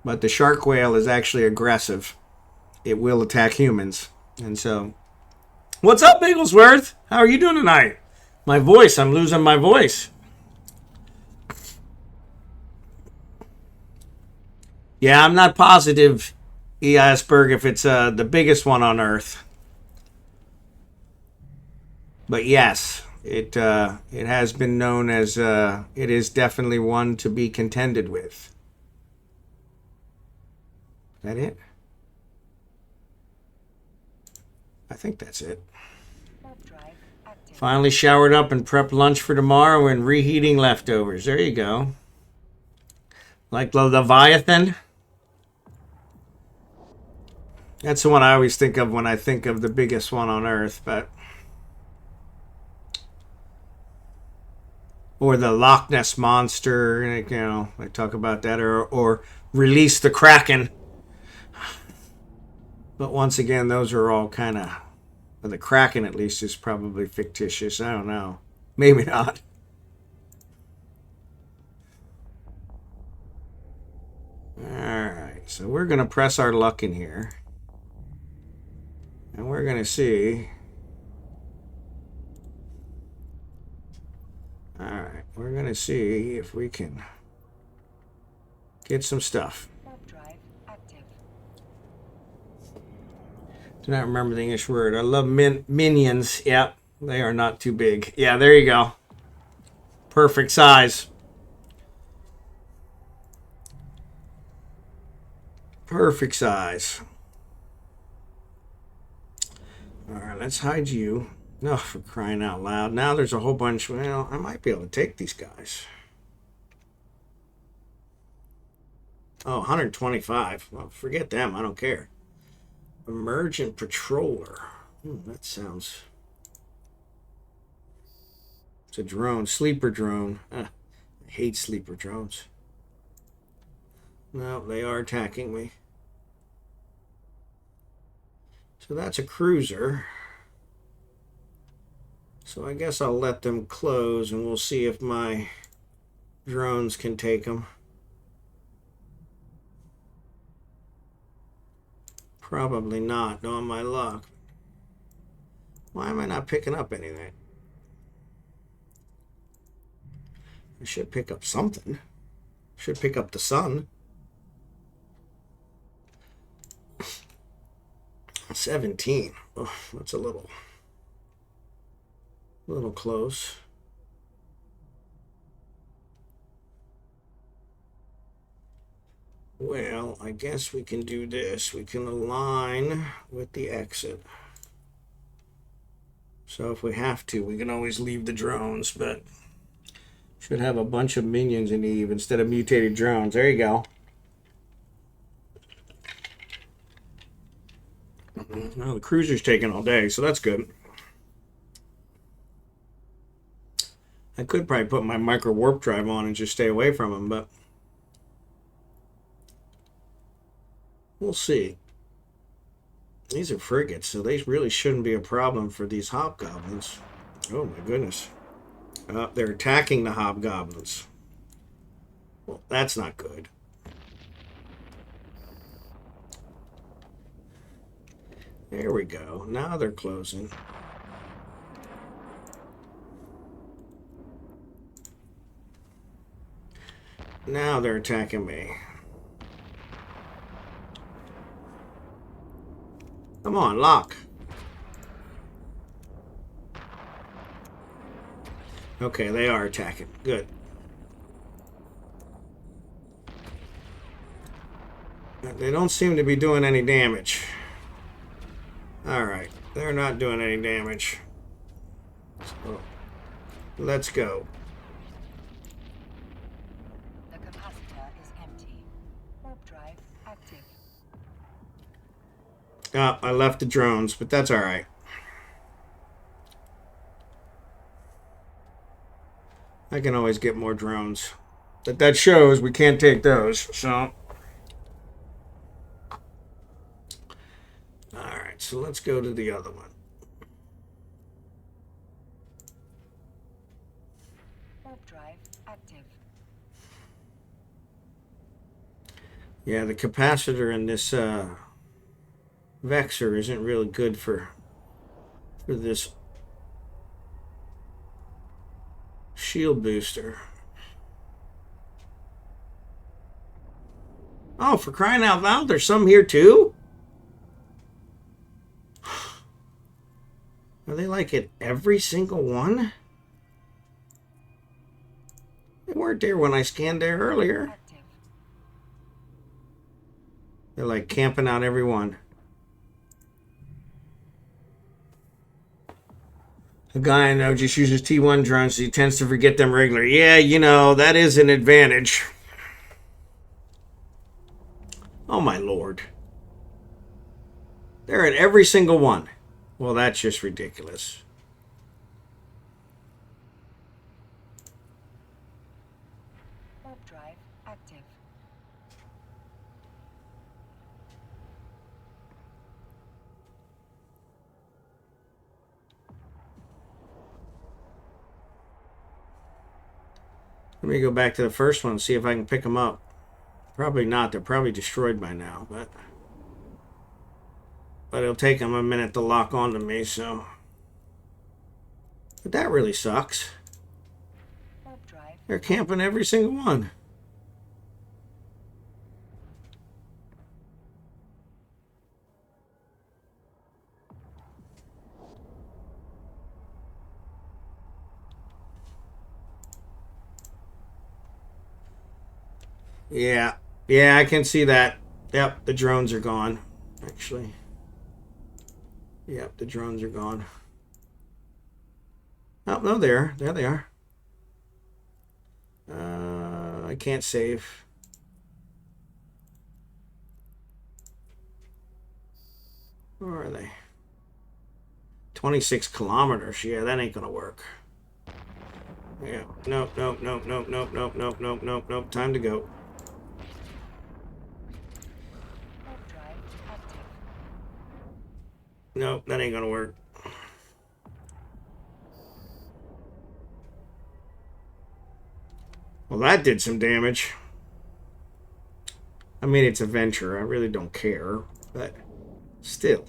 the shark whale is actually aggressive. It will attack humans. And so, what's up, Bigglesworth? How are you doing tonight? I'm losing my voice. Yeah, I'm not positive, eisbearg, if it's the biggest one on Earth. But yes, it has been known as it is definitely one to be contended with. Is that it? I think that's it. Finally showered up and prepped lunch for tomorrow and reheating leftovers. There you go. Like the Leviathan. That's the one I always think of when I think of the biggest one on Earth, or the Loch Ness Monster, I talk about that, or release the Kraken. But once again, those are all kind of, the Kraken at least is probably fictitious. I don't know. Maybe not. Alright, so we're going to press our luck in here. And we're going to see. Alright, we're going to see if we can get some stuff. Do not remember the English word. I love minions. Yep, they are not too big. Yeah, there you go. Perfect size. Perfect size. Alright, let's hide you. No, for crying out loud. Now there's a whole bunch. Well, I might be able to take these guys. Oh, 125. Well, forget them. I don't care. Emergent Patroller. That sounds... It's a drone. Sleeper drone. I hate sleeper drones. No, they are attacking me. So that's a cruiser. So I guess I'll let them close and we'll see if my drones can take them. Probably not, knowing my luck. Why am I not picking up anything? I should pick up something. Should pick up the sun. 17. Oh, that's a little close. Well, I guess we can do this. We can align with the exit. So if we have to, we can always leave the drones, but should have a bunch of minions in Eve instead of mutated drones. There you go. Well, the cruiser's taking all day, so that's good. I could probably put my micro warp drive on and just stay away from them, but we'll see. These are frigates, so they really shouldn't be a problem for these hobgoblins. Oh my goodness. They're attacking the hobgoblins. Well, that's not good. There we go. Now they're closing. Now they're attacking me. Come on, lock. Okay, they are attacking. Good. They don't seem to be doing any damage. Alright, they're not doing any damage. So, let's go. The capacitor is empty. Warp drive active. I left the drones, but that's alright. I can always get more drones. But that shows we can't take those, so... Alright, so let's go to the other one. Warp drive active. Yeah, the capacitor in this Vexor isn't really good for this shield booster. Oh, for crying out loud, there's some here too? Are they like at every single one? They weren't there when I scanned there earlier. Active. They're like camping out every one. A guy I know just uses T1 drones, so he tends to forget them regularly. Yeah, you know, that is an advantage. Oh my lord. They're at every single one. Well, that's just ridiculous. Warp drive active. Let me go back to the first one and see if I can pick them up. Probably not. They're probably destroyed by now, but it'll take them a minute to lock onto me, so. But that really sucks. Warp drive. They're camping every single one. Yeah. Yeah, I can see that. Yep, the drones are gone, actually. Yep, the drones are gone. Oh, no, there they are. I can't save. Where are they? 26 kilometers. Yeah, that ain't gonna work. Yeah. Nope, nope, nope, nope, nope, nope, nope, nope, nope, nope. Time to go. Warp drive active. Nope, that ain't gonna work. Well, that did some damage. I mean, it's a venture. I really don't care, but still.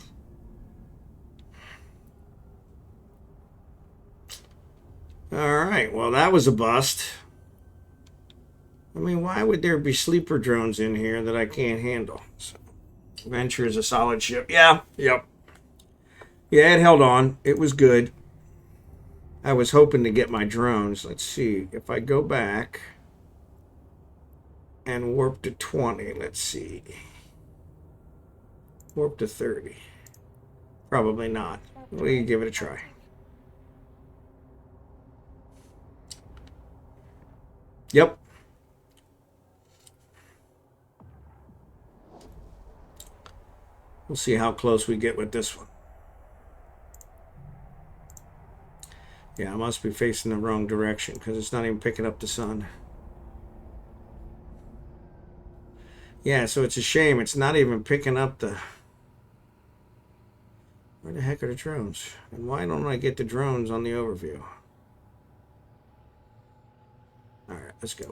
Alright, well, that was a bust. I mean, why would there be sleeper drones in here that I can't handle? So, Venture is a solid ship. Yeah, yep. Yeah, it held on. It was good. I was hoping to get my drones. Let's see. If I go back and warp to 20, let's see. Warp to 30. Probably not. We can give it a try. Yep. We'll see how close we get with this one. Yeah, I must be facing the wrong direction because it's not even picking up the sun. Yeah, so it's a shame. It's not even picking up the... Where the heck are the drones? And why don't I get the drones on the overview? Alright, let's go.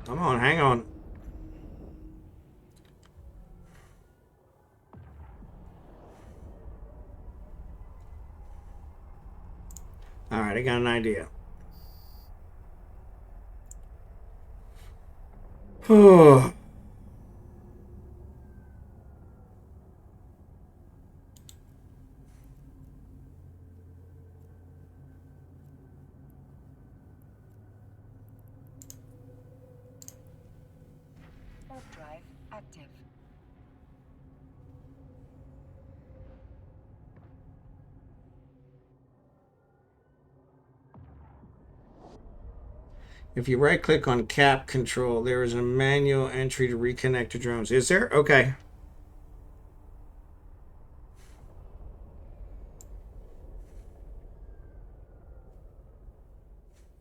Come on, hang on. Alright, I got an idea. Oh. Warp drive active. If you right click on cap control, there is a manual entry to reconnect to drones. Is there? Okay.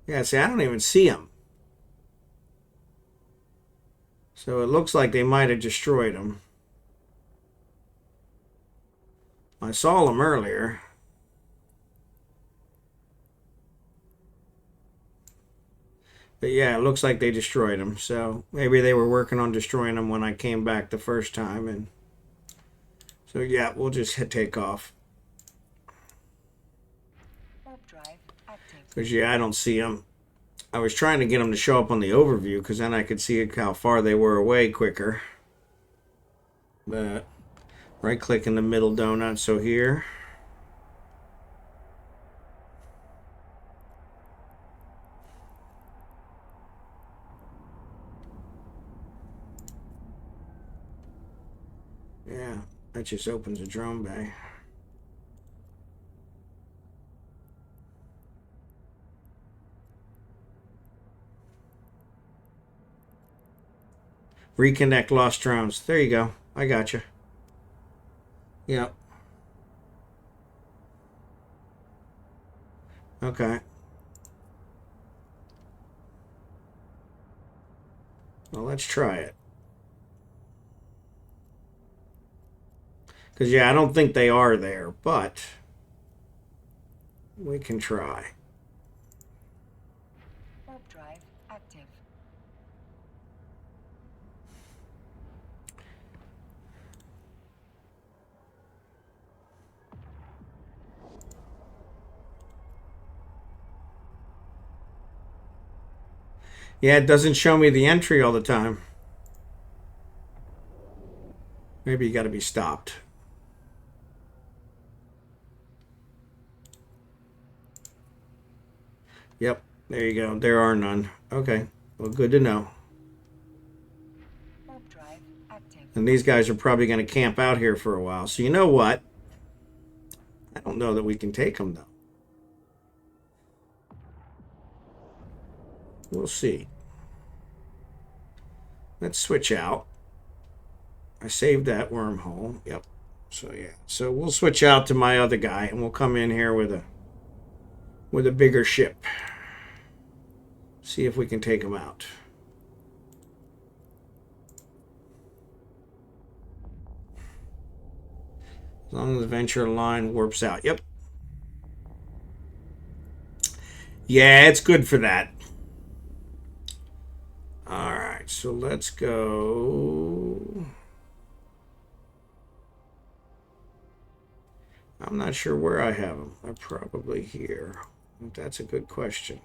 Yeah, see, I don't even see them. So it looks like they might have destroyed them. I saw them earlier. But yeah, it looks like they destroyed them. So maybe they were working on destroying them when I came back the first time. And so yeah, we'll just hit take off. Warp drive active. Because yeah, I don't see them. I was trying to get them to show up on the overview because then I could see how far they were away quicker. But right click in the middle donut. So here. Yeah, that just opens a drone bay. Reconnect lost drones. There you go. I got you. Yep. Okay. Well, let's try it. Because, yeah, I don't think they are there, but we can try. Warp drive active. Yeah, it doesn't show me the entry all the time. Maybe you got to be stopped. Yep, there you go. There are none. Okay, well, good to know. Warp drive active. And these guys are probably going to camp out here for a while. So you know what? I don't know that we can take them, though. We'll see. Let's switch out. I saved that wormhole. Yep. So yeah. So we'll switch out to my other guy, and we'll come in here with a bigger ship. See if we can take him out. As long as the venture line warps out. Yep. Yeah, it's good for that. All right, so let's go. I'm not sure where I have them. I'm probably here. That's a good question.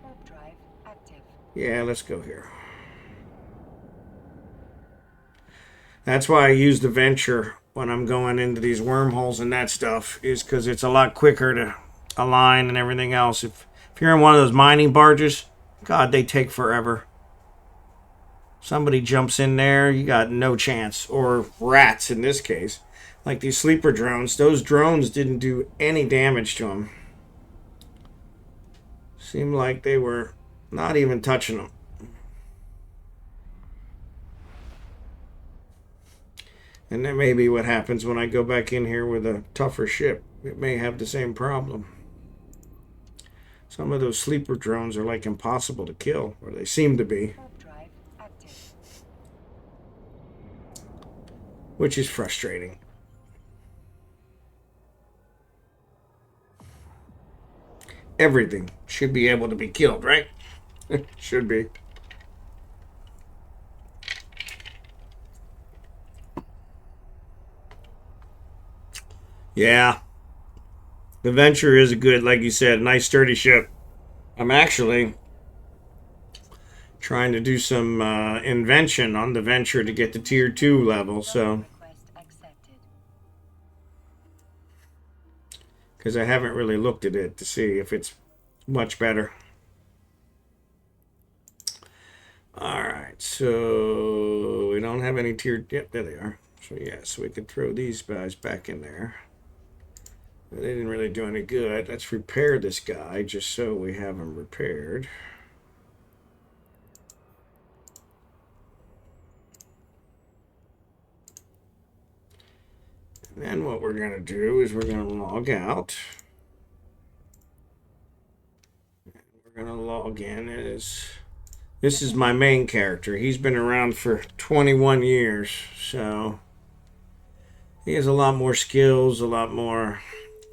Warp drive active. Yeah, let's go here. That's why I use the venture when I'm going into these wormholes and that stuff, is because it's a lot quicker to align and everything else. If you're in one of those mining barges, God, they take forever. Somebody jumps in there, you got no chance. Or rats in this case. Like these sleeper drones, those drones didn't do any damage to them. Seemed like they were not even touching them. And that may be what happens when I go back in here with a tougher ship. It may have the same problem. Some of those sleeper drones are like impossible to kill, or they seem to be. Warp drive active. Which is frustrating. Everything should be able to be killed, right? Should be. Yeah. The Venture is a good, like you said, nice sturdy ship. I'm actually trying to do some invention on the Venture to get to tier 2 level, so. Request accepted. Because I haven't really looked at it to see if it's much better. Alright, so we don't have any tier. Yep, there they are. So yeah, so we could throw these guys back in there. They didn't really do any good. Let's repair this guy just so we have him repaired. And then what we're going to do is we're going to log out. And we're going to log in as... This is my main character. He's been around for 21 years, so he has a lot more skills, a lot more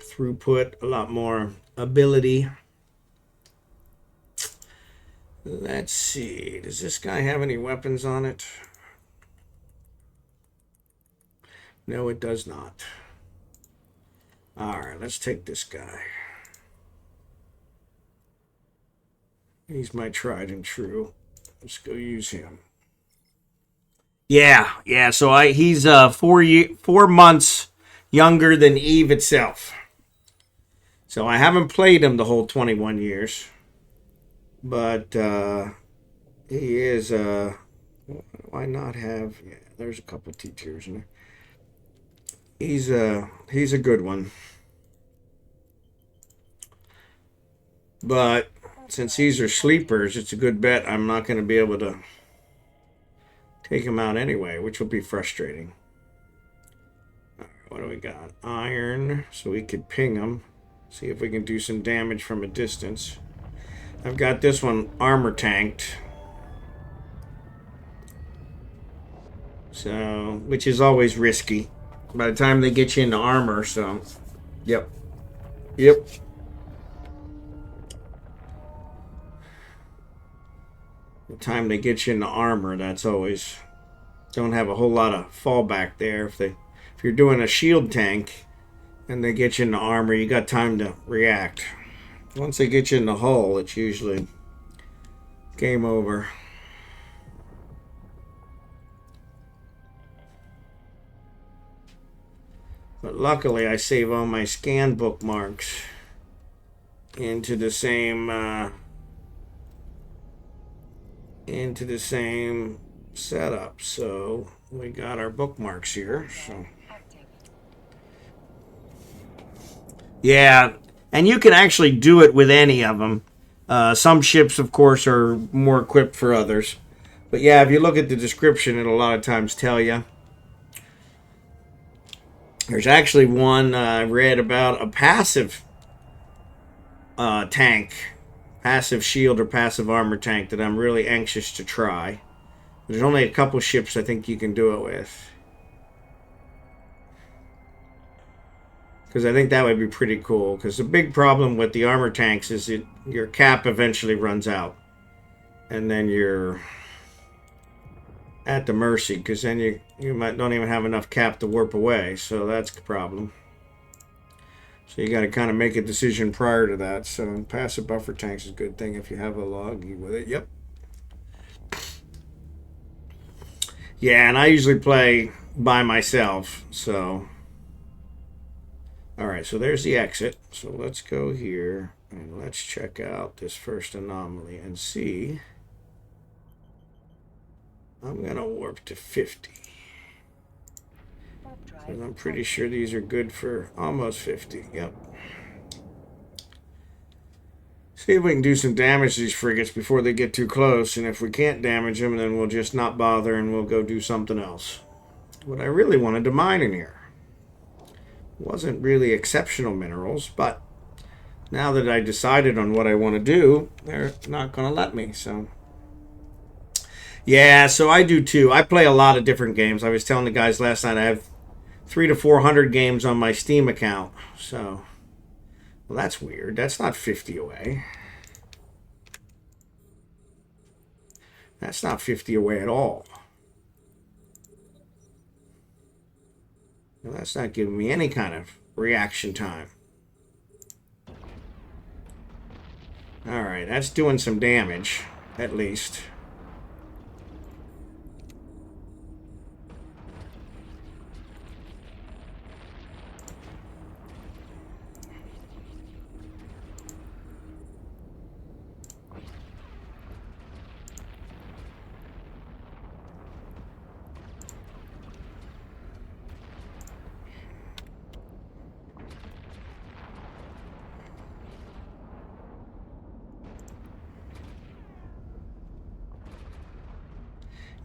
throughput, a lot more ability. Let's see. Does this guy have any weapons on it? No, it does not. All right, let's take this guy. He's my tried and true. Let's go use him. Yeah. So he's 4 months younger than Eve itself. So I haven't played him the whole 21 years, but he is. Why not have? Yeah, there's a couple T tiers in there. He's a good one, but since these are sleepers, it's a good bet I'm not going to be able to take him out anyway, which will be frustrating. All right, what do we got? Iron, so we could ping him, see if we can do some damage from a distance. I've got this one armor tanked, so which is always risky by the time they get you into armor. So, yep. The time they get you into armor, that's always don't have a whole lot of fallback there. If you're doing a shield tank and they get you into armor, you got time to react. Once they get you in the hull, it's usually game over. But luckily, I save all my scan bookmarks into the same setup. So we got our bookmarks here. So yeah, and you can actually do it with any of them. Some ships, of course, are more equipped for others. But yeah, if you look at the description, it'll a lot of times tell you. There's actually one I read about a passive tank, passive shield or passive armor tank that I'm really anxious to try. There's only a couple ships I think you can do it with. Because I think that would be pretty cool. Because the big problem with the armor tanks is your cap eventually runs out. And then you're at the mercy. Because then you don't even have enough cap to warp away. So that's the problem. So you got to kind of make a decision prior to that. So passive buffer tanks is a good thing if you have a log with it. Yep. Yeah, and I usually play by myself. So... Alright, so there's the exit. So let's go here and let's check out this first anomaly and see. I'm going to warp to 50. Because I'm pretty sure these are good for almost 50. Yep. See if we can do some damage to these frigates before they get too close. And if we can't damage them, then we'll just not bother and we'll go do something else. What I really wanted to mine in here wasn't really exceptional minerals, but now that I decided on what I want to do, they're not going to let me. So yeah, so I do too. I play a lot of different games. I was telling the guys last night I have 300 to 400 games on my Steam account. So, well, that's weird. That's not 50 away. That's not 50 away at all. Well, that's not giving me any kind of reaction time. Alright, that's doing some damage, at least.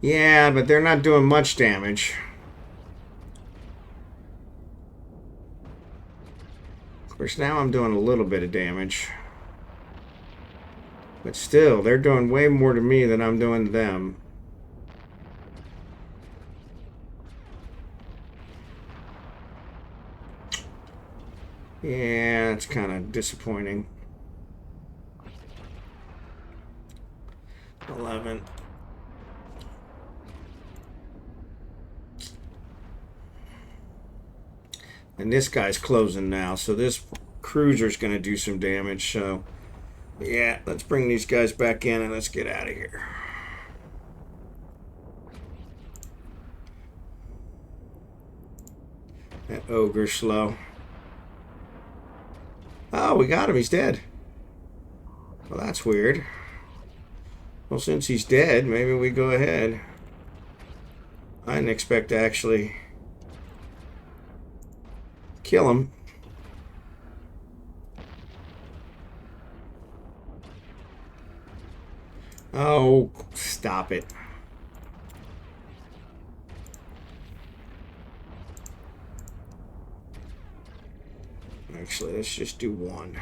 Yeah, but they're not doing much damage. Of course, now I'm doing a little bit of damage. But still, they're doing way more to me than I'm doing to them. Yeah, it's kind of disappointing. 11. And this guy's closing now, so this cruiser's going to do some damage. So, yeah, let's bring these guys back in and let's get out of here. That ogre's slow. Oh, we got him. He's dead. Well, that's weird. Well, since he's dead, maybe we go ahead. I didn't expect to actually kill him. Oh, stop it. Actually, let's just do one.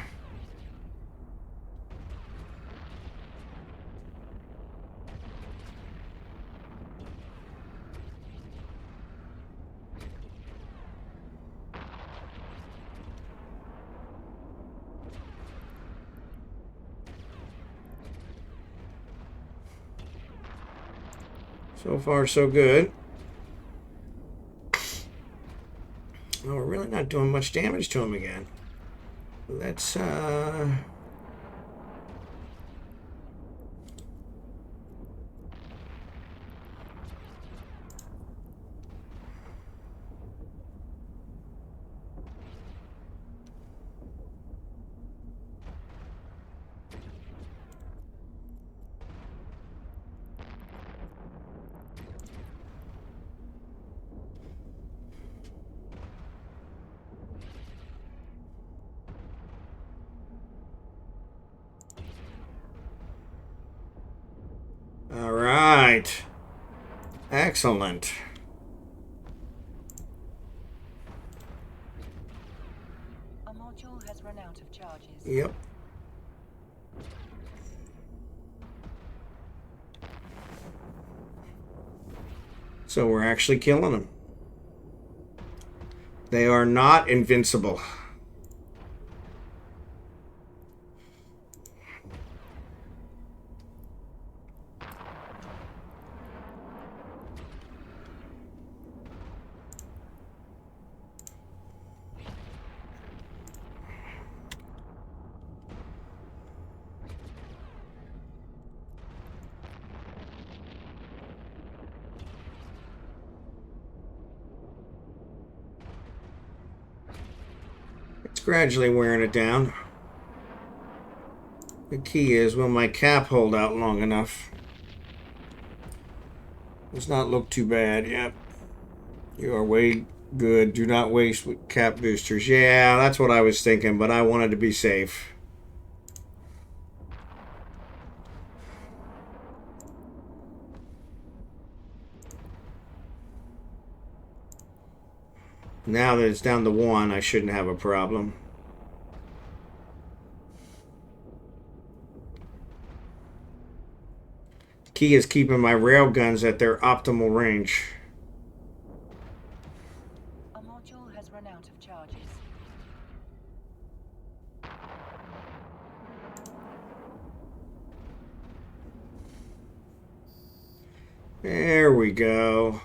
So far, so good. Oh, we're really not doing much damage to him again. Let's, right. Excellent. A module has run out of charges. Yep. So we're actually killing them. They are not invincible. It's gradually wearing it down. The key is, will my cap hold out long enough? Does not look too bad. Yep. You are way good. Do not waste with cap boosters. Yeah, that's what I was thinking, but I wanted to be safe. Now that it's down to 1, I shouldn't have a problem. Key is keeping my rail guns at their optimal range. A module has run out of charges. There we go.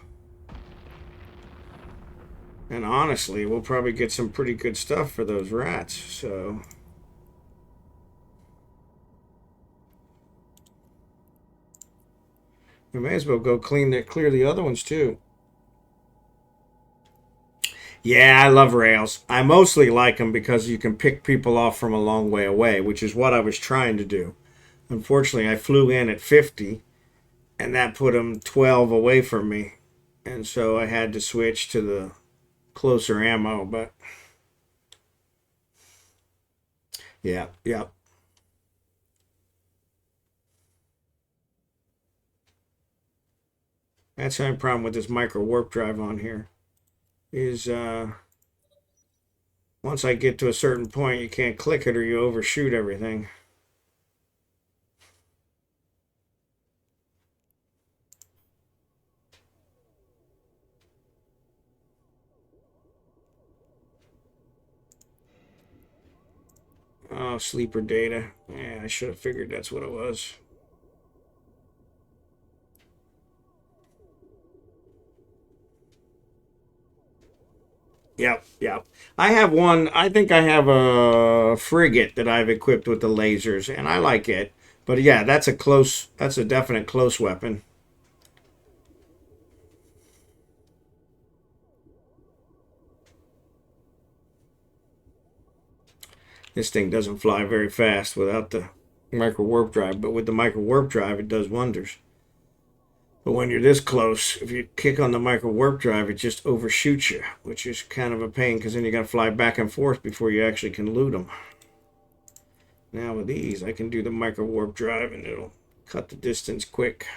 And honestly, we'll probably get some pretty good stuff for those rats, so... we may as well go clear the other ones, too. Yeah, I love rails. I mostly like them because you can pick people off from a long way away, which is what I was trying to do. Unfortunately, I flew in at 50, and that put them 12 away from me. And so I had to switch to the closer ammo, but... yeah. That's the only problem with this micro warp drive on here. Is once I get to a certain point, you can't click it or you overshoot everything. Oh, sleeper data. Yeah, I should have figured that's what it was. Yep. I have one, I think I have a frigate that I've equipped with the lasers, and I like it. But yeah, that's a definite close weapon. This thing doesn't fly very fast without the micro warp drive, but with the micro warp drive, it does wonders. But when you're this close, if you kick on the micro warp drive, it just overshoots you, which is kind of a pain because then you got to fly back and forth before you actually can loot them. Now with these, I can do the micro warp drive and it'll cut the distance quick.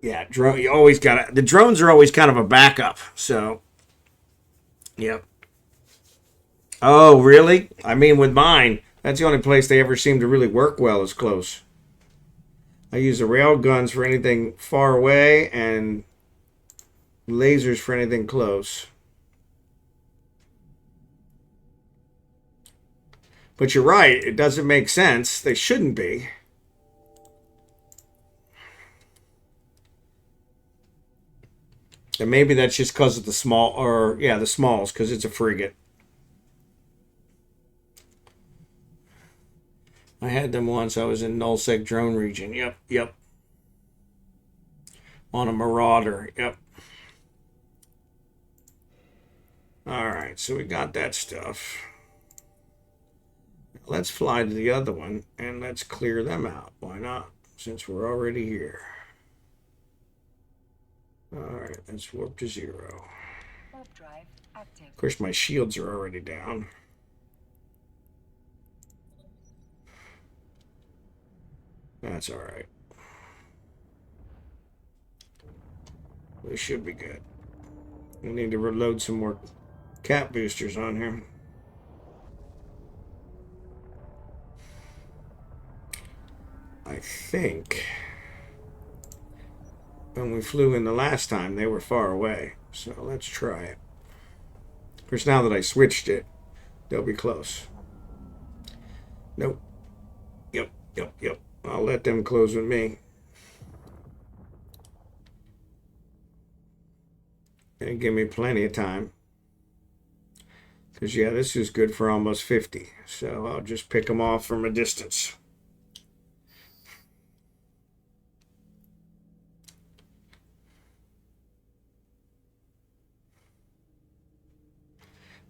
Yeah, drone. You always got the drones are always kind of a backup. So, yep. Oh, really? I mean, with mine, that's the only place they ever seem to really work well is close. I use the rail guns for anything far away and lasers for anything close. But you're right, it doesn't make sense. They shouldn't be. And maybe that's just because of the small, or yeah, the smalls, because it's a frigate. I had them once. I was in nullsec drone region. Yep. On a Marauder. Yep. Alright, so we got that stuff. Let's fly to the other one, and let's clear them out. Why not? Since we're already here. Alright, let's warp to 0. Warp drive active. Of course, my shields are already down. That's alright. We should be good. We need to reload some more cap boosters on here. I think when we flew in the last time, they were far away. So let's try it. Of course, now that I switched it, they'll be close. Nope. Yep. I'll let them close with me. And give me plenty of time. Because, yeah, this is good for almost 50. So I'll just pick them off from a distance.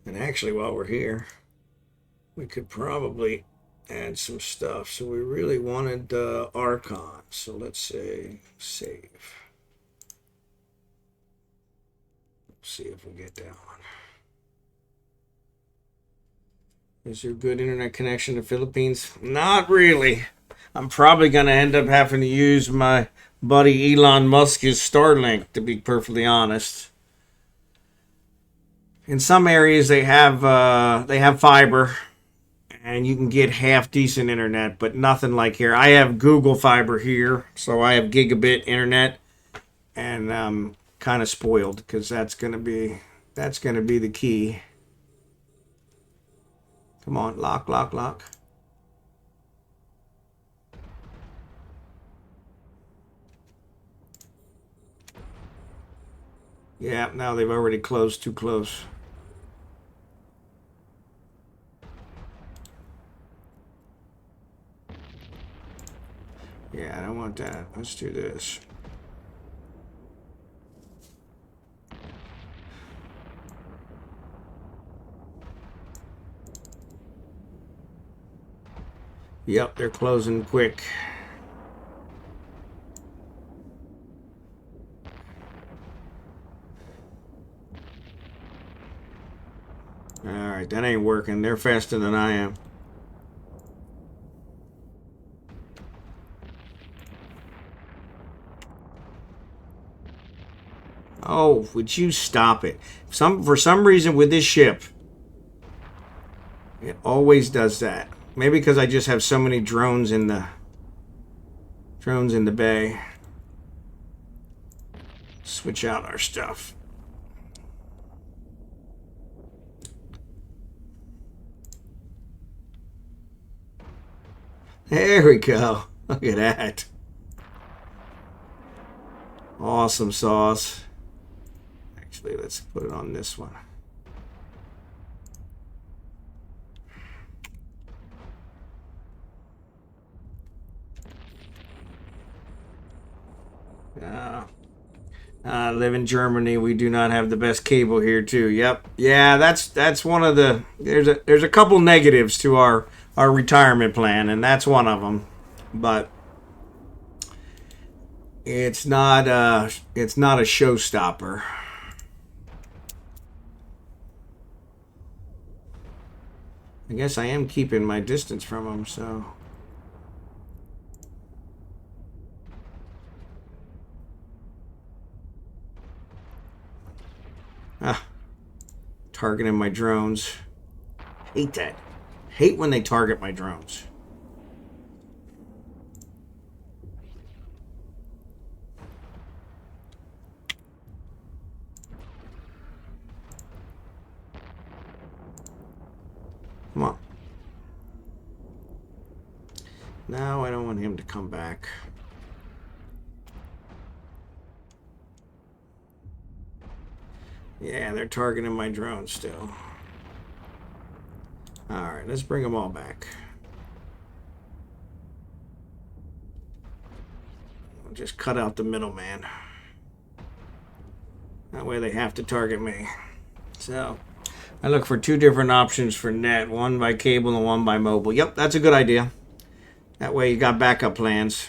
And actually, while we're here, we could probably add some stuff. So we really wanted Archon. So let's say save. Let's see if we get that one. Is there good internet connection to Philippines? Not really. I'm probably going to end up having to use my buddy Elon Musk's Starlink, to be perfectly honest. In some areas they have fiber, and you can get half decent internet, but nothing like here. I have Google Fiber here, so I have gigabit internet, and I'm kind of spoiled because that's gonna be the key. Come on, lock. Yeah, now they've already closed too close. Yeah, I don't want that. Let's do this. Yep, they're closing quick. Alright, that ain't working. They're faster than I am. Oh, would you stop it? For some reason with this ship, it always does that. Maybe because I just have so many drones in the bay. Switch out our stuff. There we go. Look at that. Awesome sauce. Actually, let's put it on this one. I live in Germany. We do not have the best cable here, too. Yep. Yeah, that's one of the... There's a couple negatives to our retirement plan, and that's one of them. But it's not a showstopper. I guess I am keeping my distance from them, so... Targeting my drones. Hate that. Hate when they target my drones. Come on. Now I don't want him to come back. Yeah, they're targeting my drone still. Alright, let's bring them all back. I'll just cut out the middleman. That way they have to target me. So, I look for two different options for net. One by cable and one by mobile. Yep, that's a good idea. That way you got backup plans.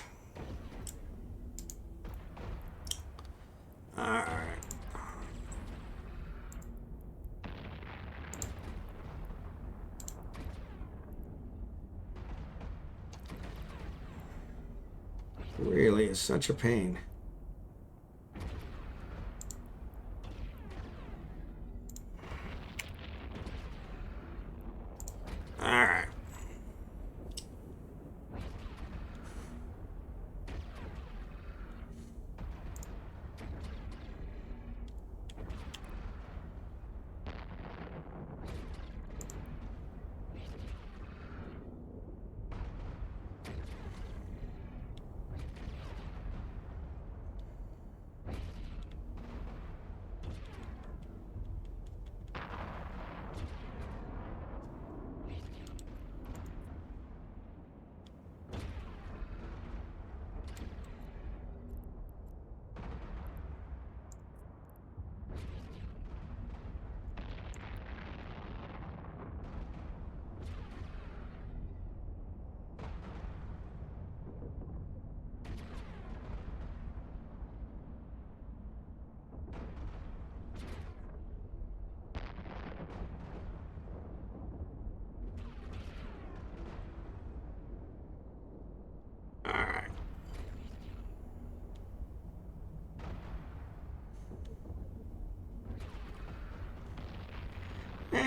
Alright. Really is such a pain.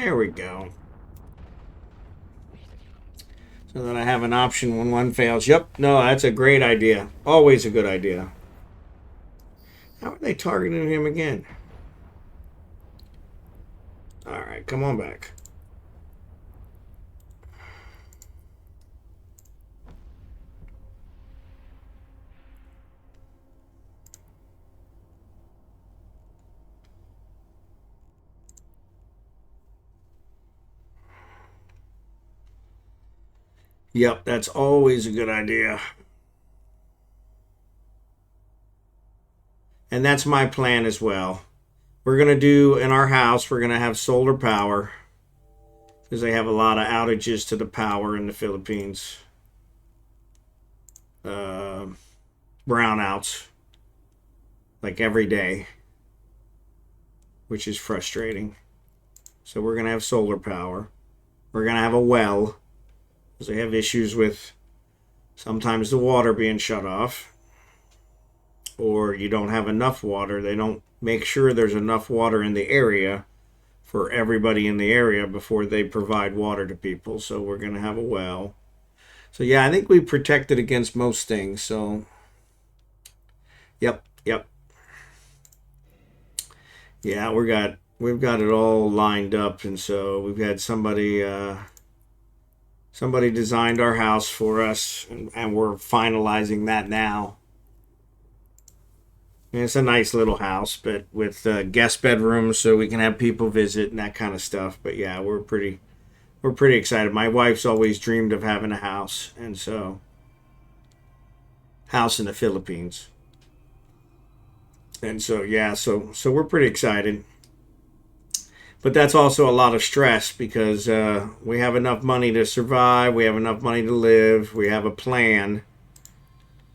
There we go. So then I have an option when one fails. Yep, no, that's a great idea. Always a good idea. How are they targeting him again? Alright, come on back. Yep, that's always a good idea. And that's my plan as well. We're going to do, in our house, we're going to have solar power. Because they have a lot of outages to the power in the Philippines. Brownouts. Like every day. Which is frustrating. So we're going to have solar power. We're going to have a well. Because they have issues with sometimes the water being shut off. Or you don't have enough water. They don't make sure there's enough water in the area for everybody in the area before they provide water to people. So we're going to have a well. So yeah, I think we protected against most things. So yep. Yeah, we've got it all lined up, and so we've had somebody designed our house for us, and we're finalizing that now. And it's a nice little house, but with guest bedrooms, so we can have people visit and that kind of stuff. But yeah, we're pretty excited. My wife's always dreamed of having a house, and so house in the Philippines. And so yeah, so we're pretty excited. But that's also a lot of stress because we have enough money to survive, we have enough money to live, we have a plan.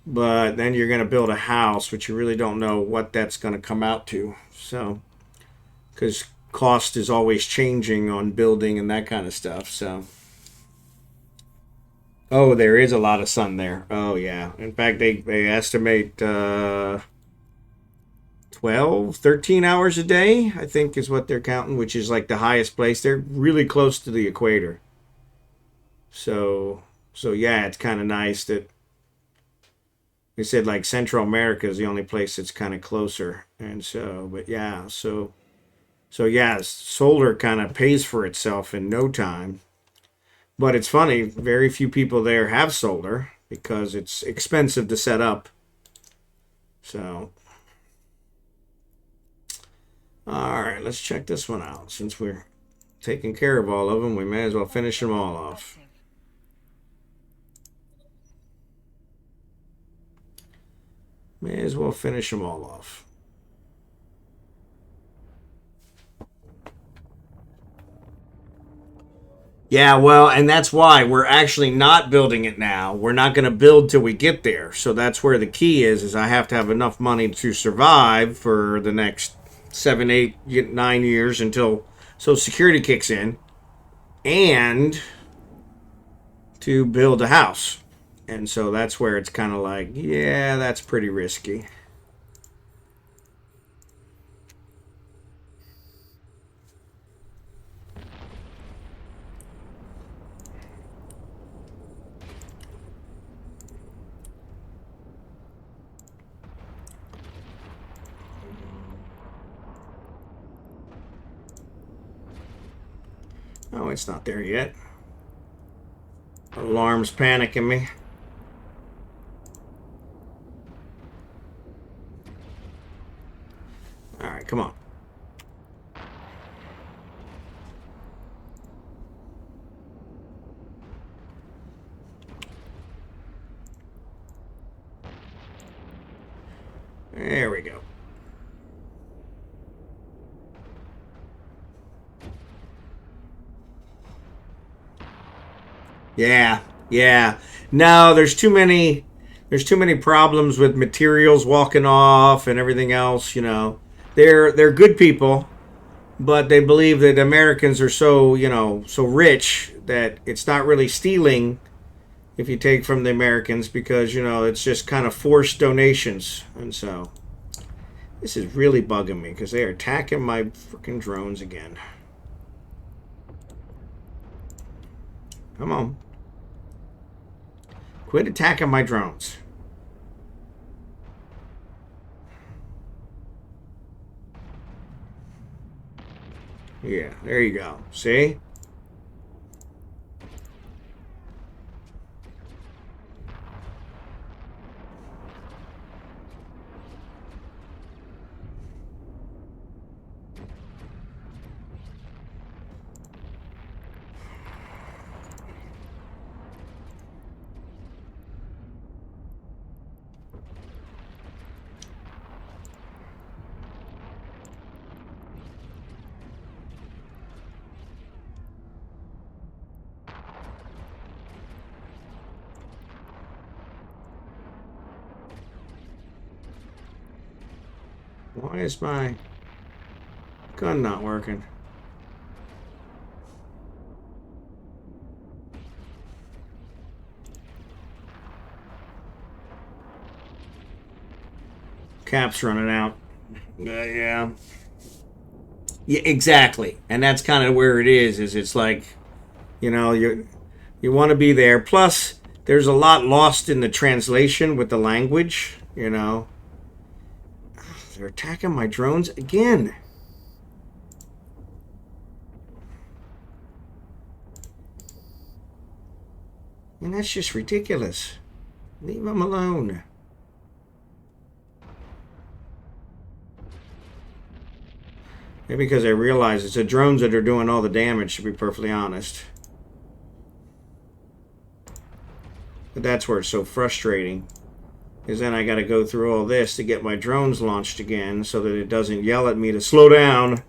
But then you're going to build a house, which you really don't know what that's going to come out to. So, because cost is always changing on building and that kind of stuff. So, oh, there is a lot of sun there. Oh, yeah. In fact, they estimate 12, 13 hours a day, I think is what they're counting, which is like the highest place. They're really close to the equator. So yeah, it's kind of nice that they said like Central America is the only place that's kind of closer. And so, but yeah, so yeah, solar kind of pays for itself in no time. But it's funny, very few people there have solar because it's expensive to set up. So, all right, let's check this one out. Since we're taking care of all of them, we may as well finish them all off. May as well finish them all off. Yeah, well, and that's why we're actually not building it now. We're not going to build till we get there. So that's where the key is I have to have enough money to survive for the next 7, 8, 9 years until Social Security kicks in, and to build a house. And so that's where it's kind of like, yeah, that's pretty risky. Oh, it's not there yet. Alarm's panicking me. All right, come on. There we go. Yeah. No, there's too many problems with materials walking off and everything else, you know. They're good people, but they believe that Americans are so, you know, so rich that it's not really stealing if you take from the Americans because, you know, it's just kind of forced donations. And so this is really bugging me because they are attacking my freaking drones again. Come on. Quit attacking my drones. Yeah, there you go. See? Why is my gun not working? Cap's running out. Yeah. Yeah, exactly. And that's kind of where it is it's like, you want to be there. Plus, there's a lot lost in the translation with the language. They're attacking my drones again. And that's just ridiculous. Leave them alone. Maybe because I realize it's the drones that are doing all the damage, to be perfectly honest. But that's where it's so frustrating. Because then I got to go through all this to get my drones launched again so that it doesn't yell at me to slow down.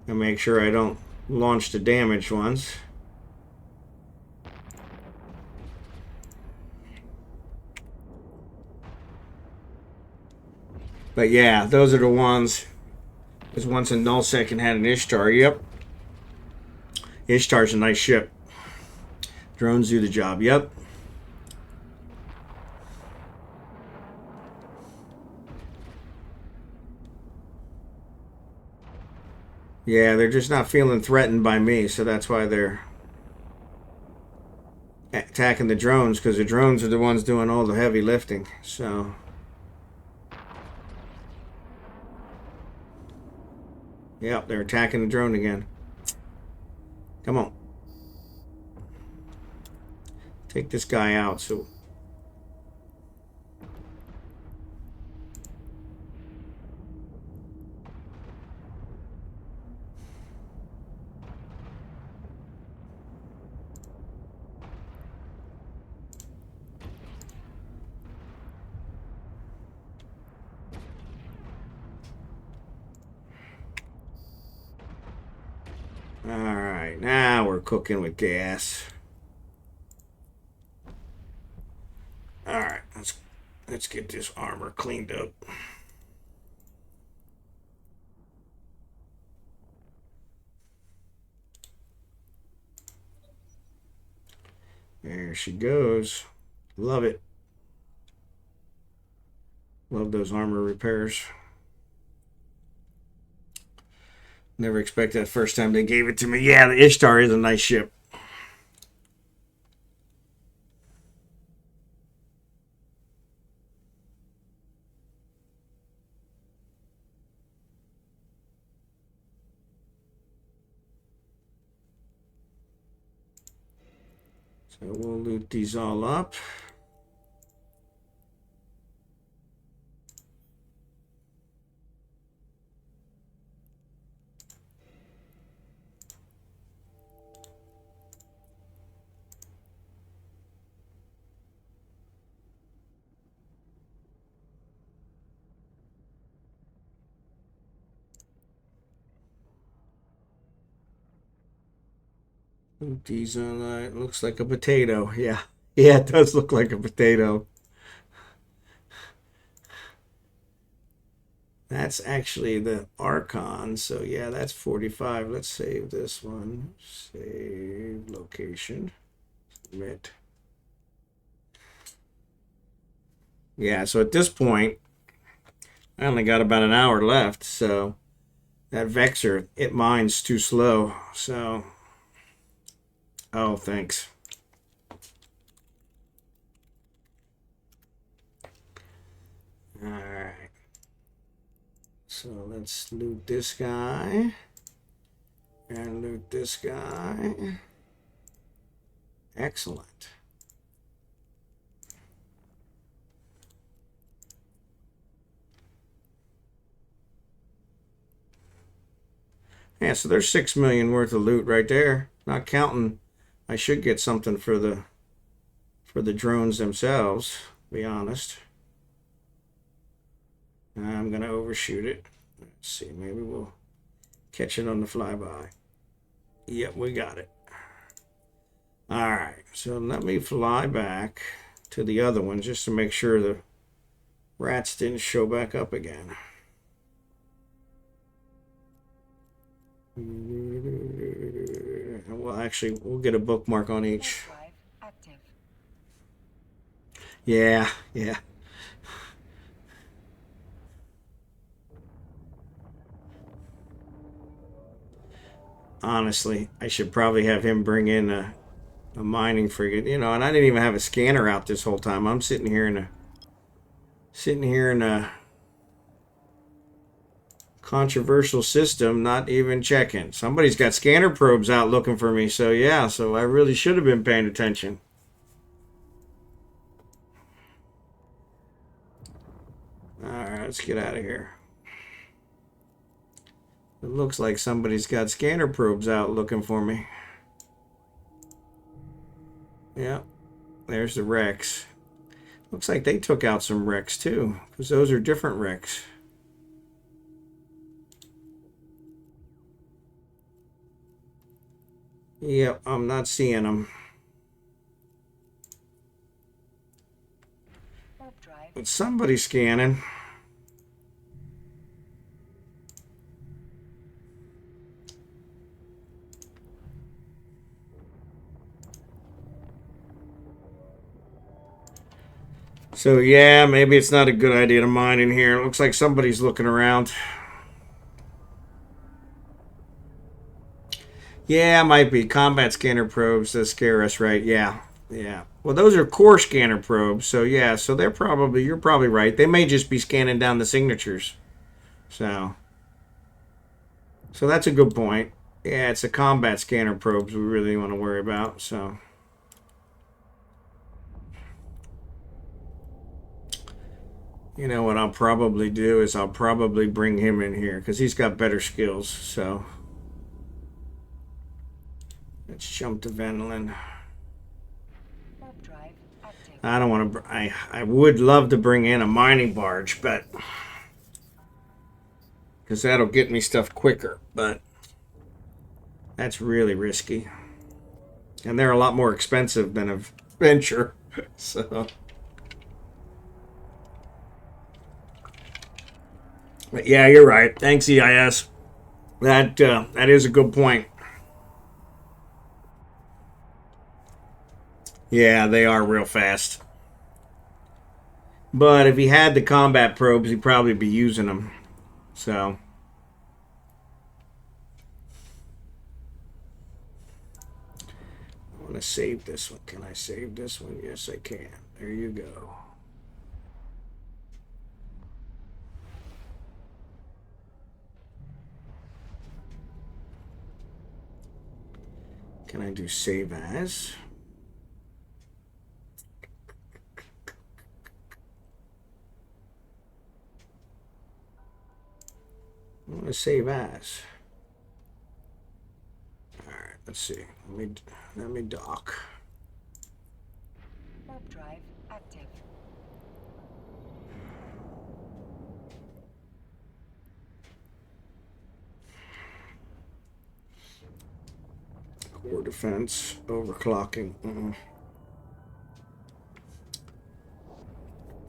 And make sure I don't launch the damaged ones. But yeah, those are the ones. Because once a nullsec had an Ishtar, yep. Ishtar's a nice ship. Drones do the job, yep. Yeah, they're just not feeling threatened by me, so that's why they're attacking the drones, because the drones are the ones doing all the heavy lifting, so... Yep, they're attacking the drone again. Come on. Take this guy out, so... Alright, now we're cooking with gas. Alright, let's get this armor cleaned up. There she goes. Love it. Love those armor repairs. Never expected that first time they gave it to me. Yeah, the Ishtar is a nice ship. So we'll loot these all up. These are it looks like a potato. Yeah. Yeah, it does look like a potato. That's actually the Archon. So yeah, that's 45. Let's save this one. Save location. Submit. Yeah, so at this point, I only got about an hour left, so That Vexer, it mines too slow. So, oh, thanks. All right. So let's loot this guy. And loot this guy. Excellent. Yeah, so there's 6 million worth of loot right there. Not counting, I should get something for the drones themselves, to be honest. I'm gonna overshoot it. Let's see, maybe we'll catch it on the flyby. Yep, we got it. All right, so let me fly back to the other one just to make sure the rats didn't show back up again. Well, actually, we'll get a bookmark on each. Yeah. Honestly, I should probably have him bring in a mining frigate, you know, and I didn't even have a scanner out this whole time. I'm sitting here in a controversial system, not even checking. Somebody's got scanner probes out looking for me, so yeah, so I really should have been paying attention. All right, let's get out of here. It looks like somebody's got scanner probes out looking for me. Yeah, there's the wrecks. Looks like they took out some wrecks too, because those are different wrecks. Yep, I'm not seeing them. But somebody's scanning. So yeah, maybe it's not a good idea to mine in here. It looks like somebody's looking around. Yeah, might be. Combat scanner probes that scare us, right? Yeah. Well, those are core scanner probes, so yeah, so you're probably right. They may just be scanning down the signatures. So that's a good point. Yeah, it's the combat scanner probes we really want to worry about, so. You know what I'll probably do is I'll probably bring him in here because he's got better skills, so. Let's jump to Venlin. I don't want to. I would love to bring in a mining barge, but because that'll get me stuff quicker. But that's really risky, and they're a lot more expensive than a venture. So, but yeah, you're right. Thanks, EIS. That is a good point. Yeah, they are real fast. But if he had the combat probes, he'd probably be using them. So. I want to save this one. Can I save this one? Yes, I can. There you go. Can I do save as? I want to save as. All right, let's see. Let me dock. Warp drive active. Core defense, overclocking.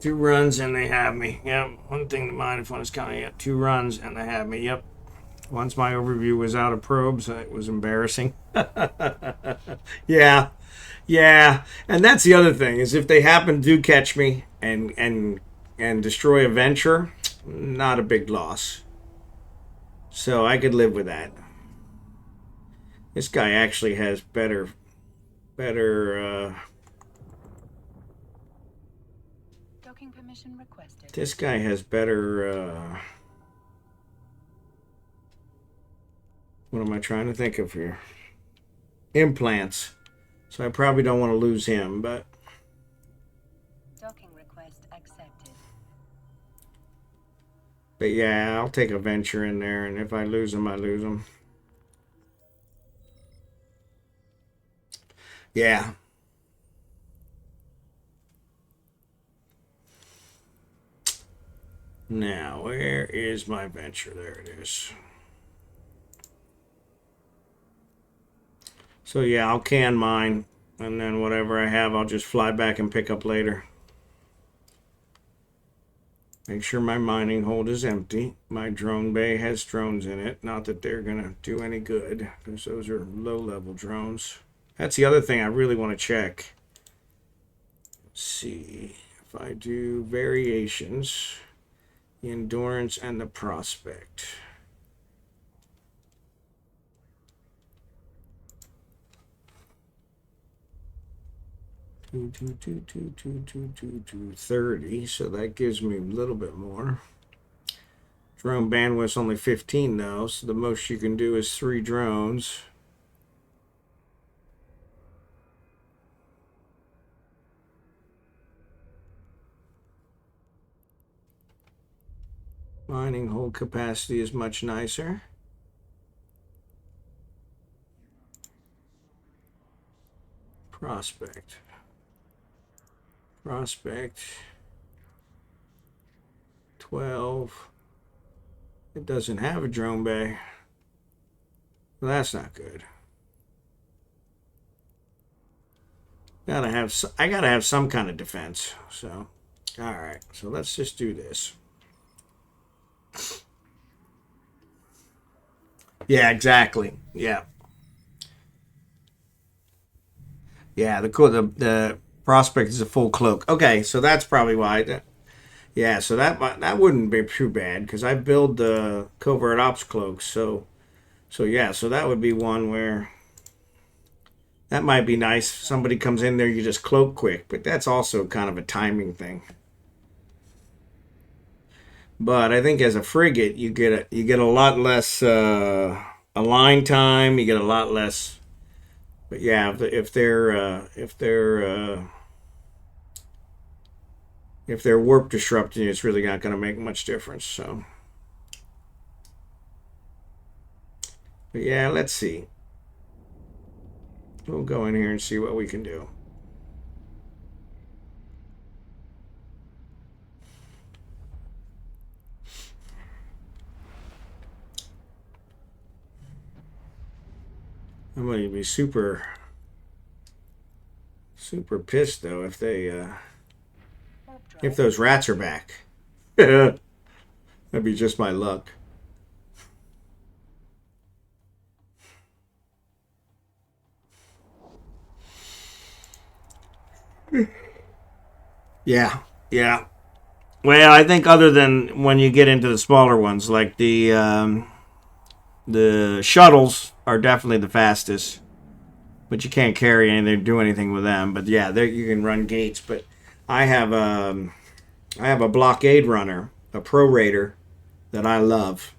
2 runs and they have me. Yep. One thing to mind if one is counting. Yep. 2 runs and they have me. Yep. Once my overview was out of probes, it was embarrassing. Yeah. And that's the other thing is if they happen to catch me and destroy a venture, not a big loss. So I could live with that. This guy actually has better Docking permission requested. this guy has better what am I trying to think of here? Implants. So I probably don't want to lose him, but Docking request accepted. but yeah, I'll take a venture in there, and if I lose him, I lose him. Yeah. Now, where is my venture? There it is. So yeah, I'll can mine, and then whatever I have, I'll just fly back and pick up later. Make sure my mining hold is empty. My drone bay has drones in it. Not that they're going to do any good, because those are low-level drones. That's the other thing I really want to check. Let's see if I do variations, the endurance and the prospect. Two, 30, so that gives me a little bit more. Drone bandwidth's only 15 though, so the most you can do is 3 drones. Mining hold capacity is much nicer. Prospect. Prospect. 12. It doesn't have a drone bay. Well, that's not good. I gotta have some kind of defense. So, all right. So let's just do this. Yeah, exactly. Yeah. Yeah, the prospect is a full cloak. Okay, so that's probably why. Yeah, so that wouldn't be too bad because I build the covert ops cloaks. So yeah, so that would be one where that might be nice. Somebody comes in there, you just cloak quick, but that's also kind of a timing thing. But I think as a frigate, you get a lot less align time. You get a lot less. But yeah, if they're warp disrupting, it's really not going to make much difference. So, but yeah, let's see. We'll go in here and see what we can do. I'm going to be super pissed though if those rats are back. That'd be just my luck. Yeah, yeah. Well, I think other than when you get into the smaller ones, like the shuttles are definitely the fastest, but you can't carry anything, do anything with them. But yeah, you can run gates. But I have a blockade runner, a pro raider that I love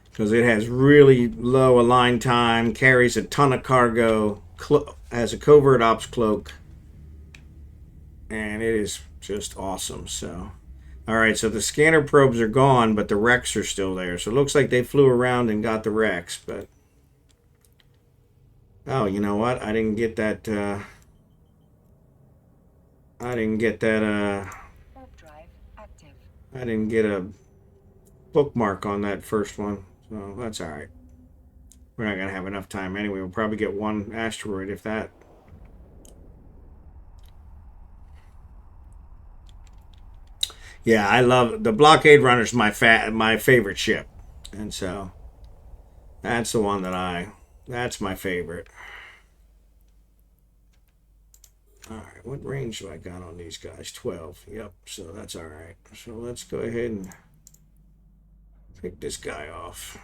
because it has really low align time, carries a ton of cargo, has a covert ops cloak, and it is just awesome. So, all right, so the scanner probes are gone, but the wrecks are still there. So it looks like they flew around and got the wrecks, but oh, you know what? I didn't get that. I didn't get that. Warp drive active. I didn't get a bookmark on that first one, so that's all right. We're not gonna have enough time anyway. We'll probably get one asteroid if that. Yeah, I love the blockade runner's my favorite ship, and so that's the one that's my favorite. All right, what range do I got on these guys? 12. Yep, so that's all right. So let's go ahead and Take this guy off.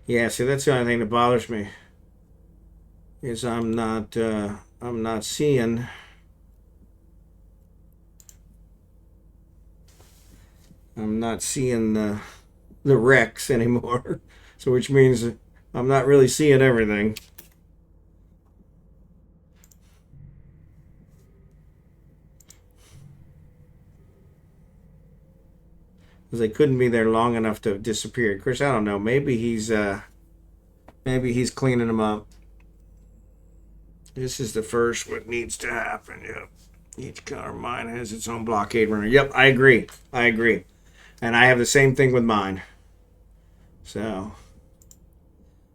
Yeah, see, that's the only thing that bothers me is I'm not seeing the wrecks anymore. So which means I'm not really seeing everything. Because they couldn't be there long enough to disappear. Of course, I don't know. Maybe he's cleaning them up. This is the first what needs to happen. Yep. Each color mine has its own blockade runner. Yep, I agree. And I have the same thing with mine. So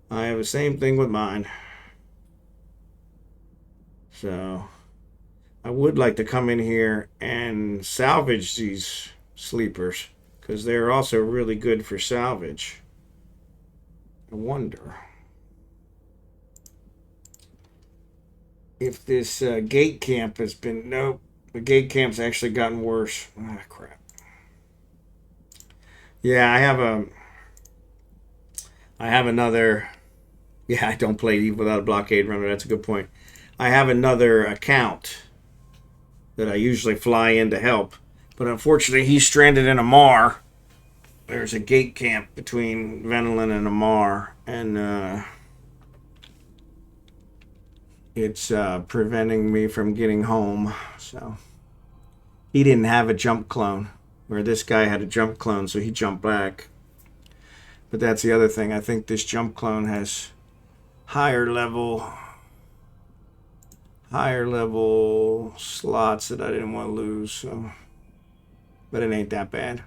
I have the same thing with mine. So I would like to come in here and salvage these sleepers because they're also really good for salvage. I wonder if this gate camp has been... Nope, the gate camp's actually gotten worse. Ah, crap. Yeah, I have another... Yeah, I don't play Eve without a blockade runner. That's a good point. I have another account that I usually fly in to help. But unfortunately, he's stranded in Amarr. There's a gate camp between Venelin and Amarr. And it's preventing me from getting home. So he didn't have a jump clone. Where this guy had a jump clone, so he jumped back. But that's the other thing. I think this jump clone has higher level slots that I didn't want to lose. So, but it ain't that bad.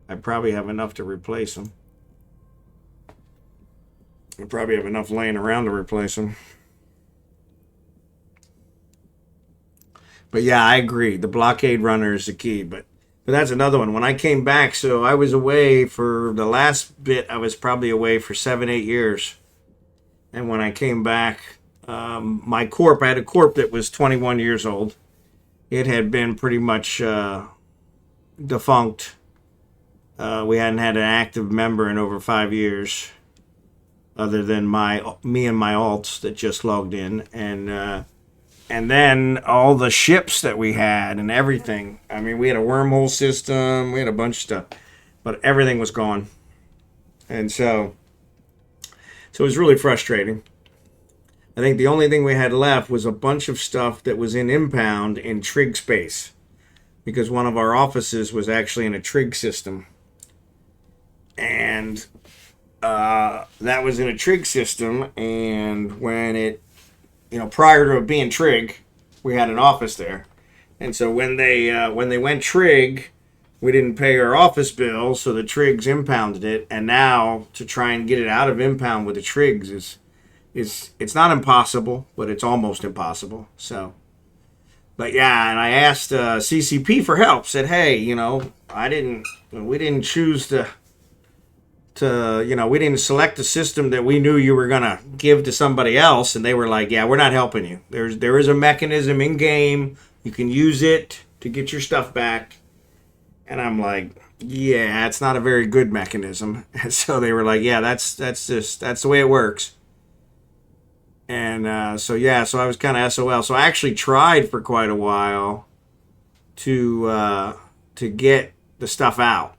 I probably have enough to replace them. I probably have enough laying around to replace them. But yeah, I agree. The blockade runner is the key. But that's another one. When I came back, so I was away for the last bit. I was probably away for 7-8 years. And when I came back, my corp, I had a corp that was 21 years old. It had been pretty much defunct. We hadn't had an active member in over 5 years, other than me and my alts that just logged in, and then all the ships that we had and everything. I mean, we had a wormhole system, we had a bunch of stuff, but everything was gone, and so it was really frustrating. I think the only thing we had left was a bunch of stuff that was in impound in trig space, because one of our offices was actually in a trig system. And that was in a trig system, and when it, prior to it being trig, we had an office there. And so when they went trig, we didn't pay our office bill, so the trigs impounded it. And now to try and get it out of impound with the trigs is it's not impossible, but it's almost impossible. So, but yeah, and I asked CCP for help. Said, hey, we didn't choose to we didn't select a system that we knew you were going to give to somebody else. And they were like, yeah, we're not helping you. There is a mechanism in game. You can use it to get your stuff back. And I'm like, yeah, it's not a very good mechanism. And so they were like, yeah, that's the way it works. And so I was kind of SOL. So I actually tried for quite a while to get the stuff out,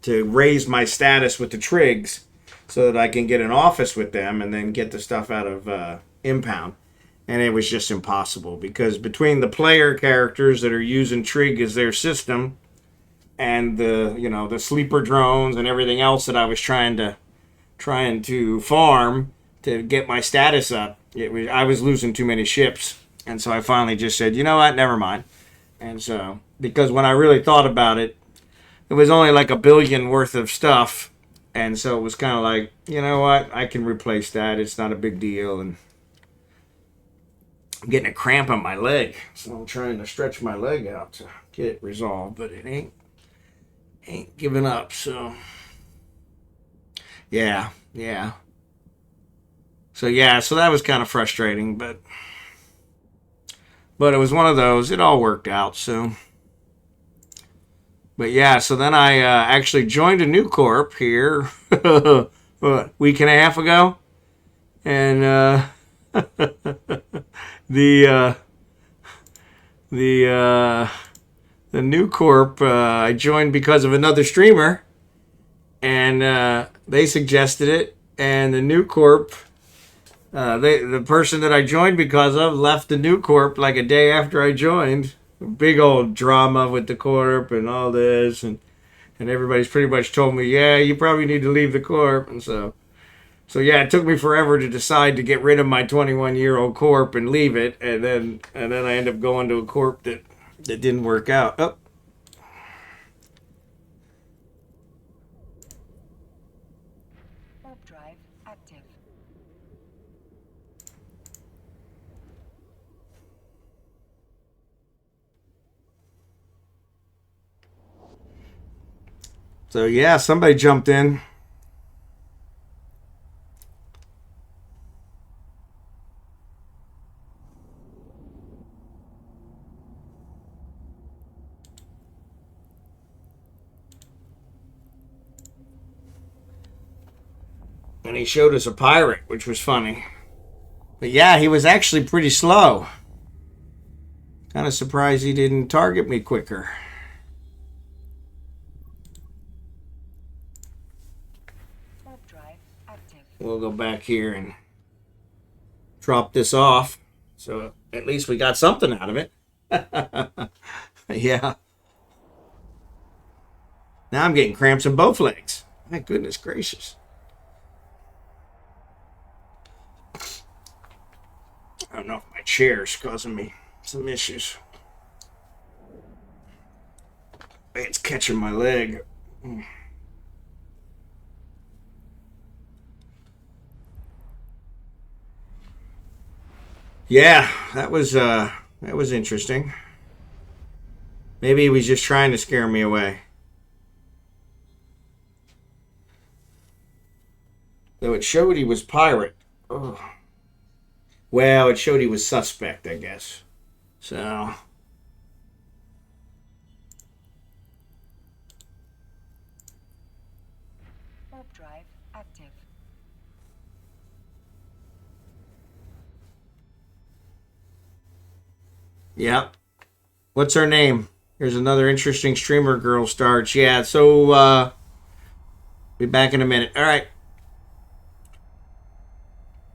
to raise my status with the trigs so that I can get an office with them and then get the stuff out of impound. And it was just impossible, because between the player characters that are using trig as their system and the sleeper drones and everything else that I was trying to farm to get my status up, I was losing too many ships. And so I finally just said, you know what, never mind. And so, because when I really thought about it, it was only like $1 billion worth of stuff. And so it was kind of like, you know what, I can replace that. It's not a big deal. And I'm getting a cramp on my leg. So I'm trying to stretch my leg out to get it resolved. But it ain't giving up. So yeah, yeah. So yeah, so that was kind of frustrating, but it was one of those. It all worked out. So, but yeah, so then I actually joined a new corp here, what, a week and a half ago, and the uh, the the new corp I joined because of another streamer, and they suggested it, and the new corp. The person that I joined because of left the new corp like a day after I joined. Big old drama with the corp and all this, and everybody's pretty much told me, yeah, you probably need to leave the corp, and so yeah, it took me forever to decide to get rid of my 21-year-old corp and leave it, and then I ended up going to a corp that didn't work out. Oh, Warp drive active. so yeah, somebody jumped in. And he showed us a pirate, which was funny. But yeah, he was actually pretty slow. Kind of surprised he didn't target me quicker. Warp drive active. We'll go back here and drop this off. So at least we got something out of it. Yeah. Now I'm getting cramps in both legs. My goodness gracious. I don't know if my chair's causing me some issues. It's catching my leg. Yeah, that was interesting. Maybe he was just trying to scare me away. Though it showed he was pirate. Oh. Well, it showed he was suspect, I guess. So, Warp drive active. yep. What's her name? Here's another interesting streamer girl starts. Yeah, so be back in a minute. All right.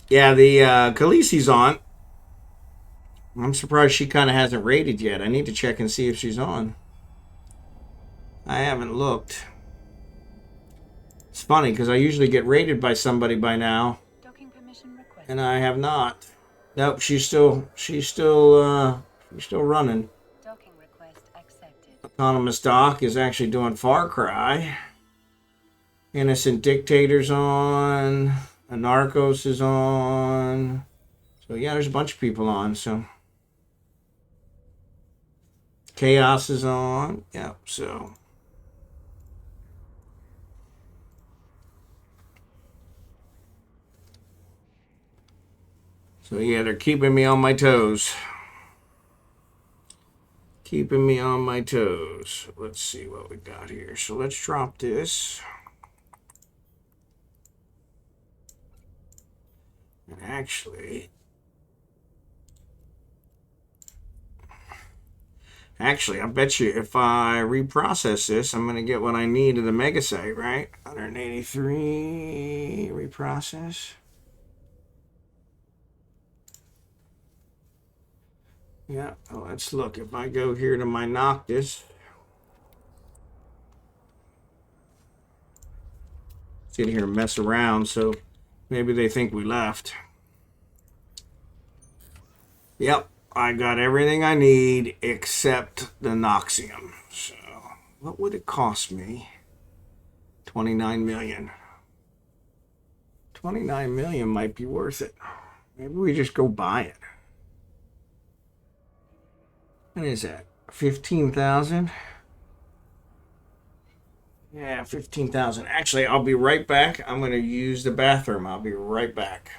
Yeah, the Khaleesi's on. I'm surprised she kind of hasn't rated yet. I need to check and see if she's on. I haven't looked. It's funny because I usually get rated by somebody by now, Docking permission requested. and I have not. Nope, she's still running. Docking request accepted. Autonomous Doc is actually doing Far Cry. Innocent Dictator's on. Anarchos is on. So yeah, there's a bunch of people on. So Chaos is on. Yep. So yeah, they're keeping me on my toes. Keeping me on my toes. Let's see what we got here. So let's drop this. And actually, I bet you if I reprocess this, I'm going to get what I need in the mega site, right? 183 reprocess. Yeah, well, let's look. If I go here to my Noctis, sit here and mess around, so maybe they think we left. Yep, I got everything I need except the Noxium. So, what would it cost me? 29 million. 29 million might be worth it. Maybe we just go buy it. What is that? 15,000? Yeah, 15,000. Actually, I'll be right back. I'm going to use the bathroom. I'll be right back.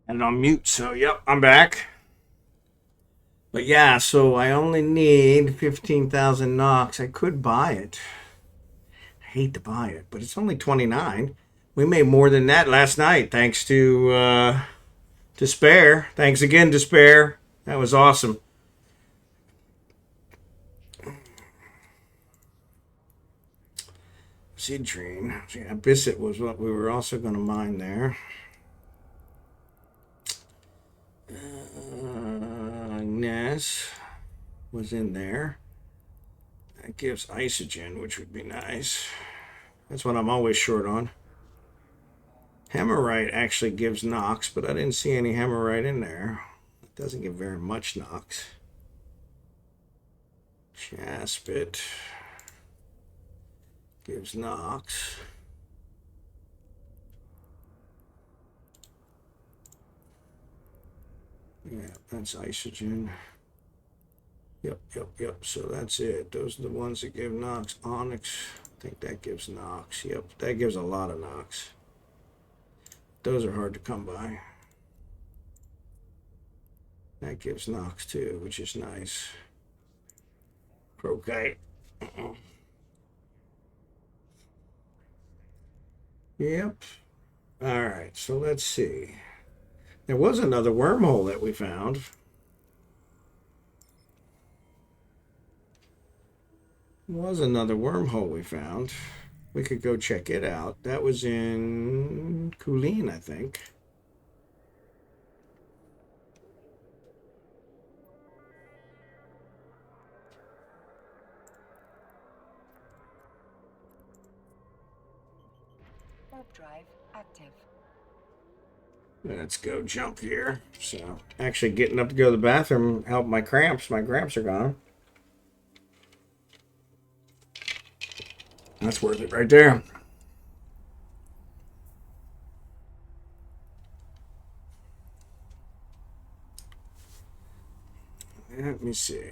And on mute. So, yep, I'm back. But yeah, so I only need 15,000 knocks. I could buy it. I hate to buy it, but it's only 29. We made more than that last night thanks to Despair. Thanks again, Despair. That was awesome. Sidrine. Yeah, Bisset was what we were also going to mine there. Ness was in there. That gives isogen, which would be nice. That's what I'm always short on. Hemorrhite actually gives Nox, but I didn't see any Hemorrhite in there. It doesn't give very much Nox. Chaspit gives Nox. Yeah, that's isogen. Yep. So that's it. Those are the ones that give Nox. Onyx, I think that gives Nox. Yep, that gives a lot of Nox. Those are hard to come by. That gives Nox too, which is nice. Crocite. Yep. All right, so let's see. There was another wormhole that we found. Was another wormhole we found. We could go check it out. That was in Kulin, I think. Warp drive active. Let's go jump here. So, actually getting up to go to the bathroom helped my cramps. My cramps are gone. That's worth it right there. Let me see.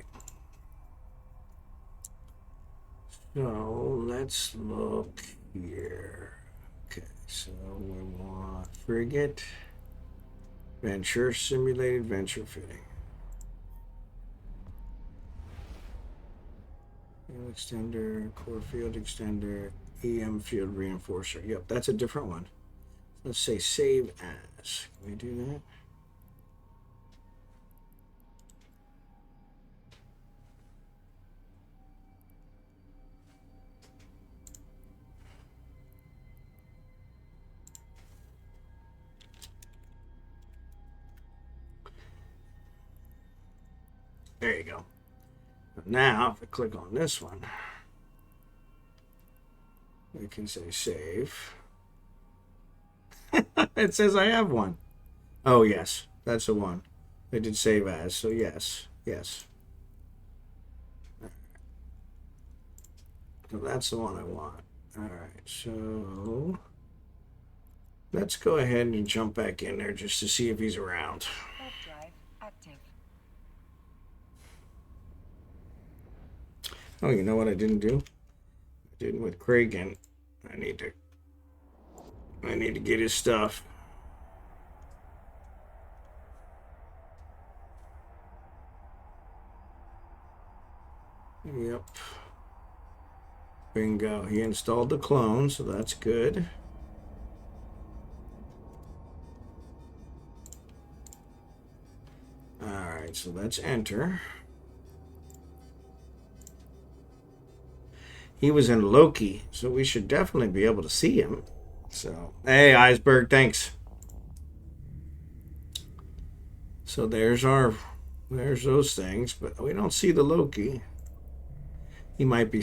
So, let's look here. Okay, so we want frigate, venture, simulated venture fitting. Field extender, core field extender, EM field reinforcer. Yep, that's a different one. Let's say save as. Can we do that? There you go. Now, if I click on this one, we can say save. It says I have one. Oh, yes, that's the one. I did save as, so yes. So that's the one I want. All right, so Let's go ahead and jump back in there just to see if he's around. Warp drive active. Oh, you know what I didn't do? I did with Kragen. I need to get his stuff. Yep. Bingo. He installed the clone, so that's good. Alright, so let's enter. He was in Loki, so we should definitely be able to see him. So, hey, eisbearg, thanks. So there's those things, but we don't see the Loki. He might be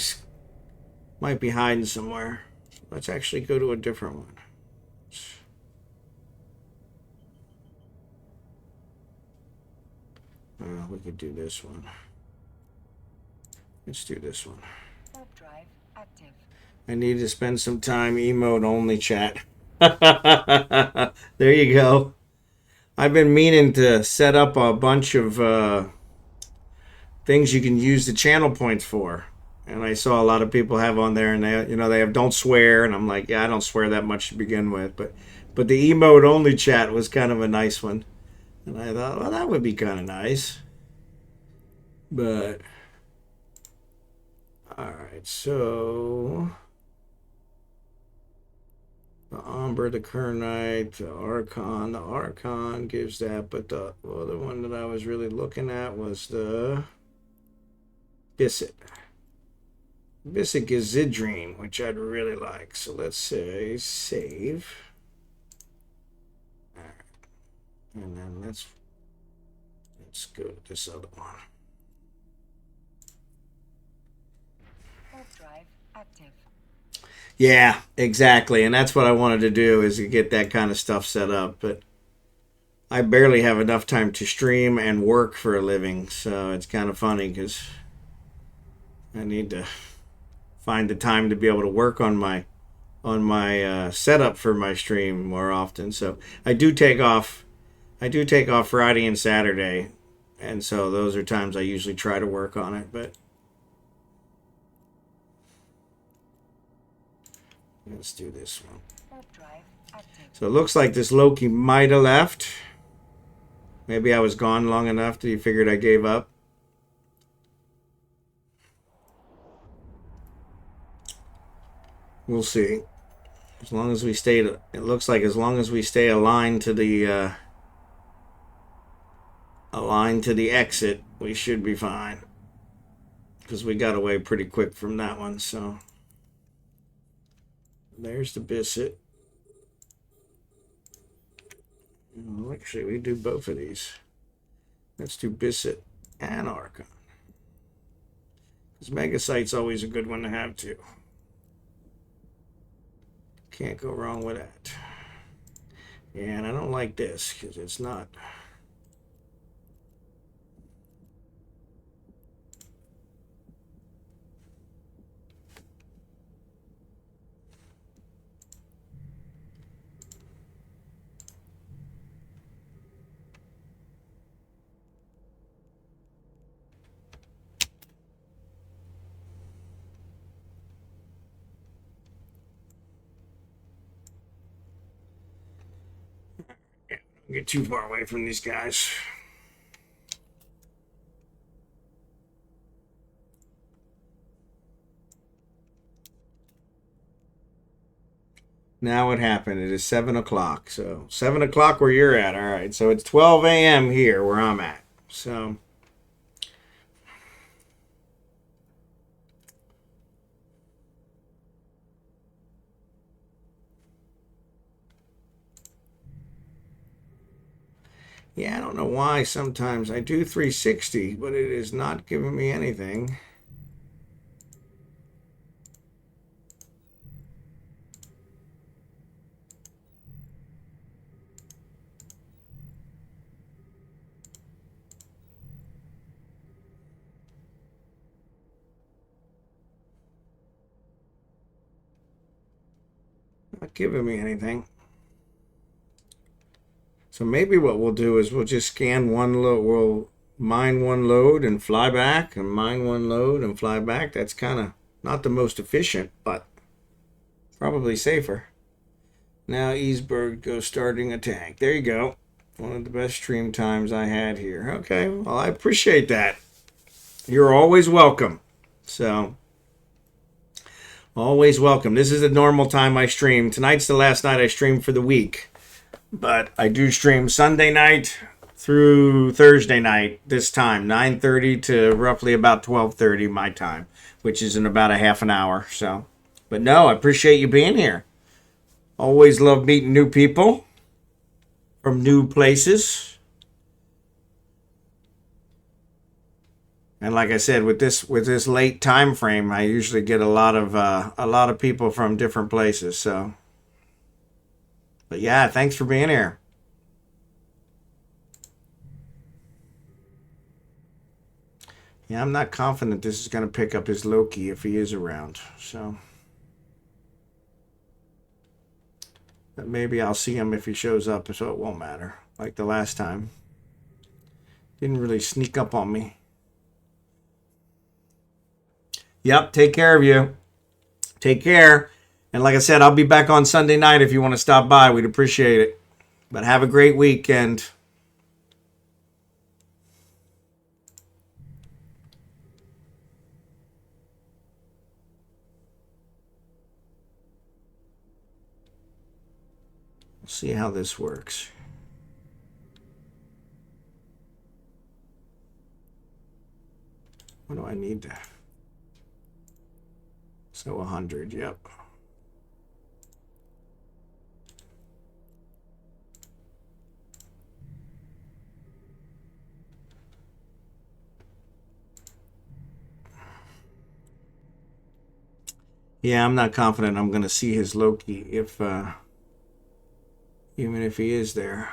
hiding somewhere. Let's actually go to a different one. We could do this one. Let's do this one. Warp drive active. I need to spend some time emote only chat. There you go. I've been meaning to set up a bunch of things you can use the channel points for. And I saw a lot of people have on there, and they have don't swear, and I'm like, yeah, I don't swear that much to begin with, but the emote only chat was kind of a nice one, and I thought, well, that would be kind of nice. But all right, so the Amber, the Kernite, the Archon. The Archon gives that, but the other one that I was really looking at was the Bisset. Bisset Gazidrine, which I'd really like. So let's say save. All right. And then let's go to this other one. Warp drive active. Yeah, exactly. And that's what I wanted to do, is to get that kind of stuff set up. But I barely have enough time to stream and work for a living. So it's kind of funny because I need to find the time to be able to work on my setup for my stream more often. So I do take off Friday and Saturday, and so those are times I usually try to work on it. But let's do this one. Warp drive active. So it looks like this Loki might have left. Maybe I was gone long enough that he figured I gave up. We'll see. As long as we stay, it looks like as long as we stay aligned to the exit, we should be fine. Because we got away pretty quick from that one. So there's the Bisset. Well, actually, we do both of these. Let's do Bisset and Archon. Because Megasite's always a good one to have too. Can't go wrong with that. Yeah, and I don't like this because it's not. Don't get too far away from these guys. Now what happened? It is 7 o'clock. So 7 o'clock where you're at. All right. So it's 12 a.m. here where I'm at. So yeah, I don't know why sometimes I do 360, but it is not giving me anything. Not giving me anything. So maybe what we'll do is we'll just scan one load. We'll mine one load and fly back, and mine one load and fly back. That's kind of not the most efficient, but probably safer. Now eisbearg goes starting attack. There you go. One of the best stream times I had here. Okay, well, I appreciate that. You're always welcome. So, always welcome. This is the normal time I stream. Tonight's the last night I stream for the week. But I do stream Sunday night through Thursday night this time, 9:30 to roughly about 12:30 my time, which is in about a half an hour. So, but no, I appreciate you being here. Always love meeting new people from new places. And like I said, with this late time frame, I usually get a lot of people from different places. So, but yeah, thanks for being here. Yeah, I'm not confident this is going to pick up his Loki if he is around. So, but maybe I'll see him if he shows up, so it won't matter. Like the last time, didn't really sneak up on me. Yep, take care of you. Take care. And like I said, I'll be back on Sunday night if you want to stop by. We'd appreciate it. But have a great weekend. We'll see how this works. What do I need to? So 100, yep. Yeah, I'm not confident I'm going to see his Loki if, even if he is there.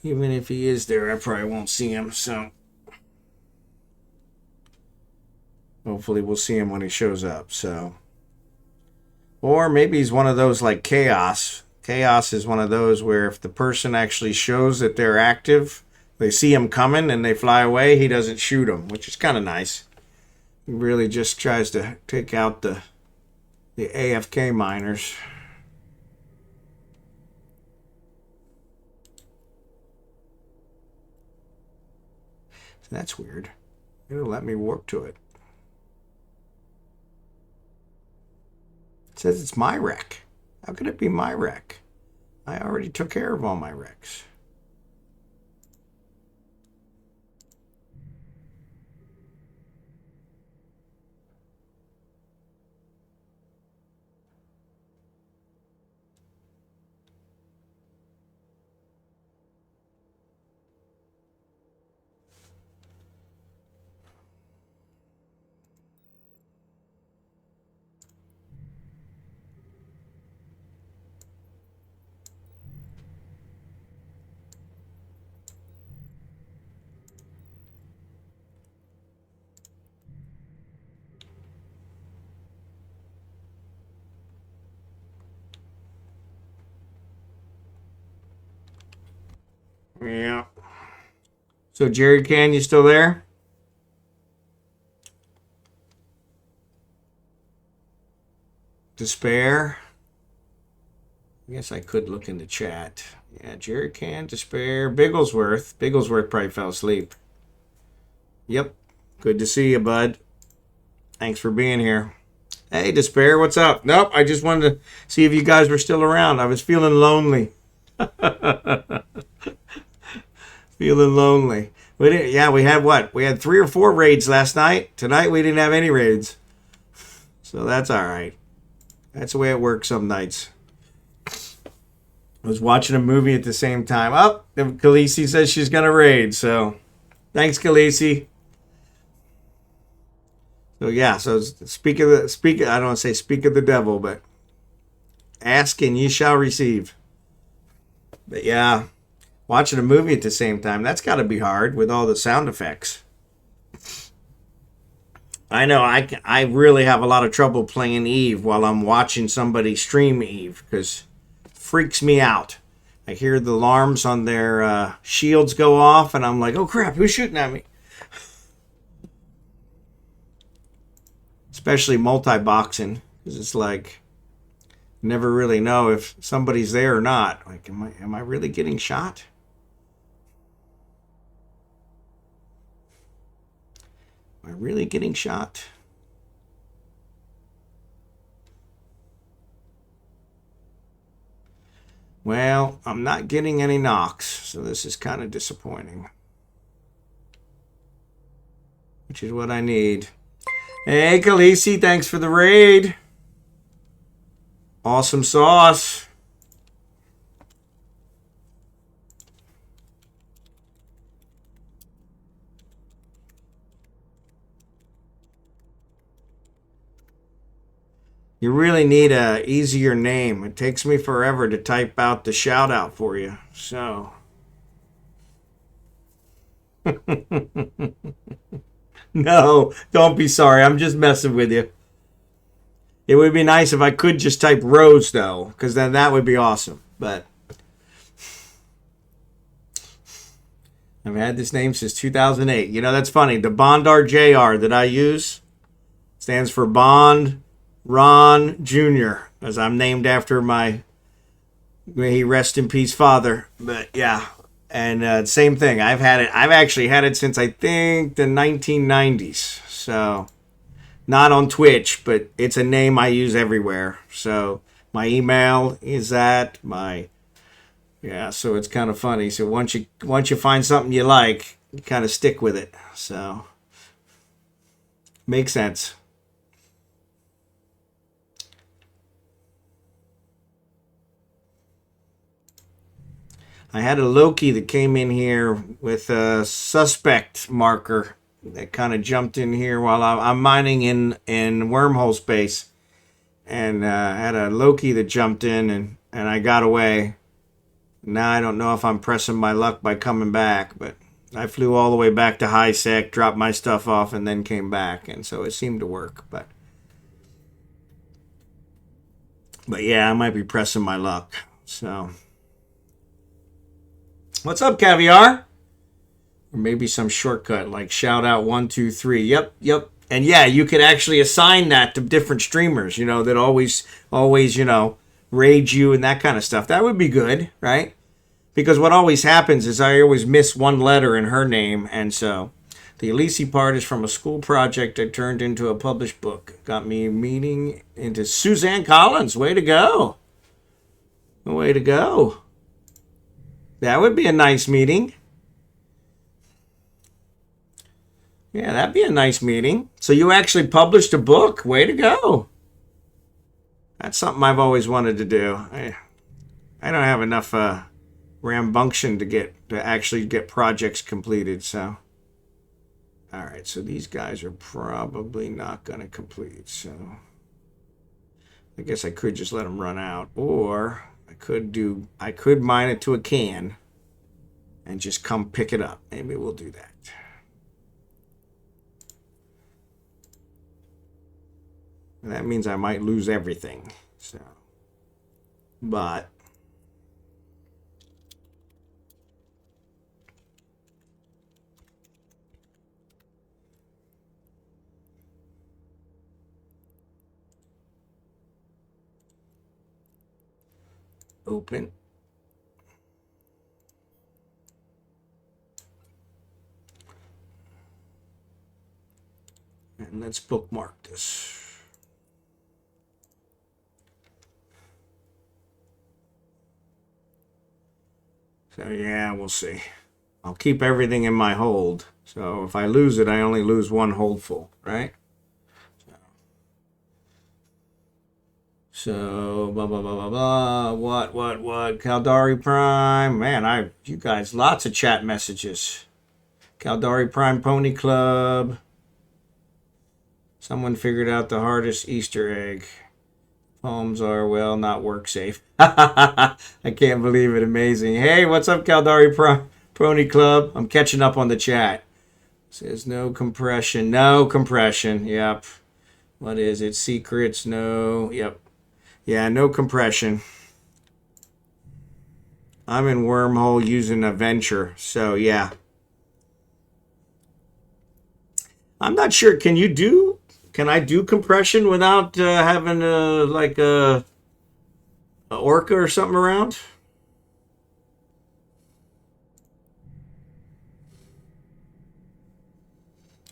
Even if he is there, I probably won't see him, so hopefully we'll see him when he shows up, so. Or maybe he's one of those like Chaos. Chaos is one of those where if the person actually shows that they're active, they see him coming and they fly away, he doesn't shoot them, which is kind of nice. He really just tries to take out the AFK miners. That's weird. It'll let me warp to it. It says it's my wreck. How could it be my wreck? I already took care of all my wrecks. Yeah. So Jerry Can, you still there? Despair. I guess I could look in the chat. Yeah, Jerry Can, Despair, Bigglesworth. Bigglesworth probably fell asleep. Yep. Good to see you, bud. Thanks for being here. Hey, Despair, what's up? Nope, I just wanted to see if you guys were still around. I was feeling lonely. Feeling lonely. We had what? We had 3 or 4 raids last night. Tonight we didn't have any raids. So that's all right. That's the way it works some nights. I was watching a movie at the same time. Oh, Khaleesi says she's going to raid. So thanks, Khaleesi. So yeah, so speak of I don't want to say speak of the devil, but ask and ye shall receive. But yeah, Watching a movie at the same time, that's got to be hard with all the sound effects. I know I really have a lot of trouble playing Eve while I'm watching somebody stream Eve because it freaks me out. I hear the alarms on their shields go off, and I'm like, oh crap, who's shooting at me? Especially multi-boxing, because it's like, you never really know if somebody's there or not. Like, am I really getting shot? Am I really getting shot? Well, I'm not getting any knocks, so this is kind of disappointing. Which is what I need. Hey, Khaleesi, thanks for the raid. Awesome sauce. You really need a easier name. It takes me forever to type out the shout out for you. So. No, don't be sorry. I'm just messing with you. It would be nice if I could just type Rose, though, because then that would be awesome. But I've had this name since 2008. You know, that's funny. The Bondar JR that I use stands for Bond Ron Jr., as I'm named after my, may he rest in peace, father. But yeah, and same thing. I've actually had it since I think the 1990s. So not on Twitch, but it's a name I use everywhere. So my email is at my, yeah. So it's kind of funny. So once you find something you like, you kind of stick with it. So makes sense. I had a Loki that came in here with a suspect marker that kind of jumped in here while I'm mining in wormhole space, and had a Loki that jumped in and I got away. Now I don't know if I'm pressing my luck by coming back, but I flew all the way back to high sec, dropped my stuff off, and then came back, and so it seemed to work. But yeah, I might be pressing my luck. So. What's up, Caviar? Or maybe some shortcut like shout out 123. Yep. And yeah, you could actually assign that to different streamers, you know, that always, you know, raid you and that kind of stuff. That would be good, right? Because what always happens is I always miss one letter in her name, and so the Elisi part is from a school project I turned into a published book. Got me meeting into Suzanne Collins. Way to go. Way to go. That would be a nice meeting. Yeah, that'd be a nice meeting. So you actually published a book. Way to go. That's something I've always wanted to do. I don't have enough rambunction to actually get projects completed. So, all right. So these guys are probably not going to complete. So I guess I could just let them run out, or I could mine it to a can and just come pick it up. Maybe we'll do that. And that means I might lose everything. So, but open. And let's bookmark this. So yeah, we'll see. I'll keep everything in my hold. So if I lose it, I only lose one hold full, right? So blah blah blah blah blah. What? Caldariprim. Man, you guys, lots of chat messages. Caldariprimeponyclub. Someone figured out the hardest Easter egg. Homes are, well, not work safe. I can't believe it. Amazing. Hey, what's up, caldariprimeponyclub? I'm catching up on the chat. Says no compression. No compression. Yep. What is it? Secrets? No. Yep. Yeah, no compression. I'm in Wormhole using a venture. So, yeah. I'm not sure. Can I do compression without having like a orca or something around?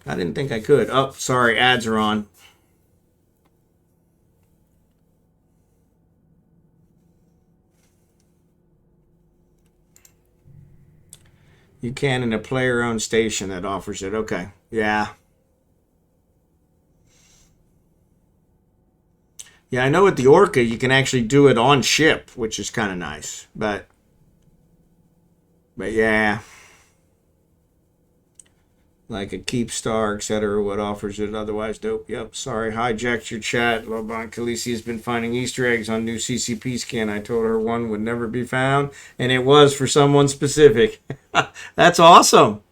I didn't think I could. Oh, sorry. Ads are on. You can in a player-owned station that offers it. Okay. Yeah. Yeah, I know with the Orca, you can actually do it on ship, which is kind of nice. But yeah. Like a Keepstar, etc. What offers it otherwise dope. Yep, sorry, hijacked your chat. KhaleesiEalesi has been finding Easter eggs on new CCP skin. I told her one would never be found, and it was for someone specific. That's awesome.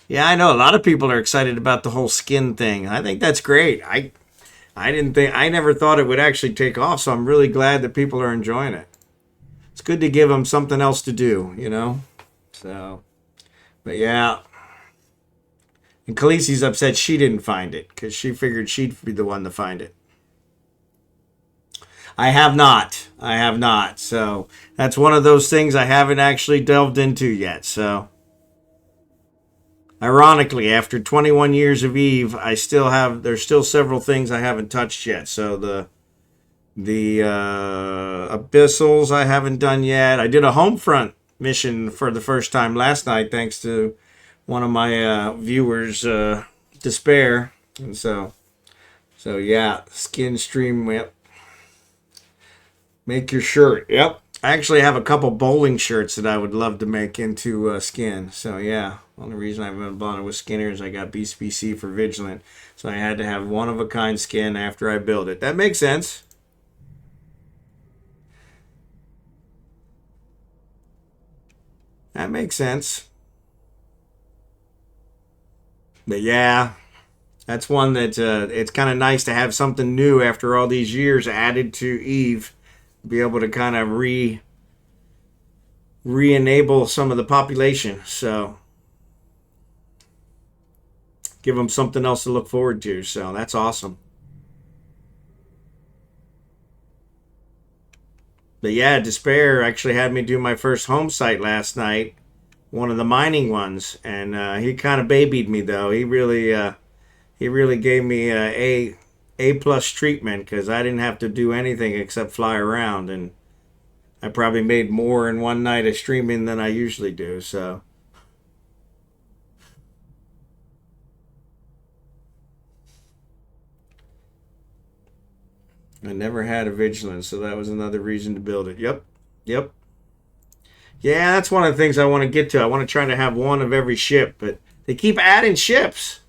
Yeah, I know a lot of people are excited about the whole skin thing. I think that's great. I never thought it would actually take off, so I'm really glad that people are enjoying it. It's good to give them something else to do, you know? So, but yeah. And Khaleesi's upset she didn't find it because she figured she'd be the one to find it. I have not. I have not. So that's one of those things I haven't actually delved into yet. So ironically, after 21 years of Eve, there's still several things I haven't touched yet. So the abyssals I haven't done yet. I did a Homefront mission for the first time last night thanks to one of my viewers, Despair. And so yeah, skin stream. Yep. Make your shirt. Yep. I actually have a couple bowling shirts that I would love to make into skin. So yeah, only reason I haven't bought it with Skinner is I got BCBC for Vigilant, so I had to have one of a kind skin after I build it. That makes sense. That makes sense. But yeah, that's one that it's kind of nice to have something new after all these years added to Eve. Be able to kind of re-enable some of the population. So give them something else to look forward to. So that's awesome. But yeah, Despair actually had me do my first home site last night, one of the mining ones, and he kind of babied me though. He really gave me a plus treatment because I didn't have to do anything except fly around, and I probably made more in one night of streaming than I usually do. So I never had a vigilance, so that was another reason to build it. Yep. Yeah, that's one of the things I want to get to. I want to try to have one of every ship, but they keep adding ships.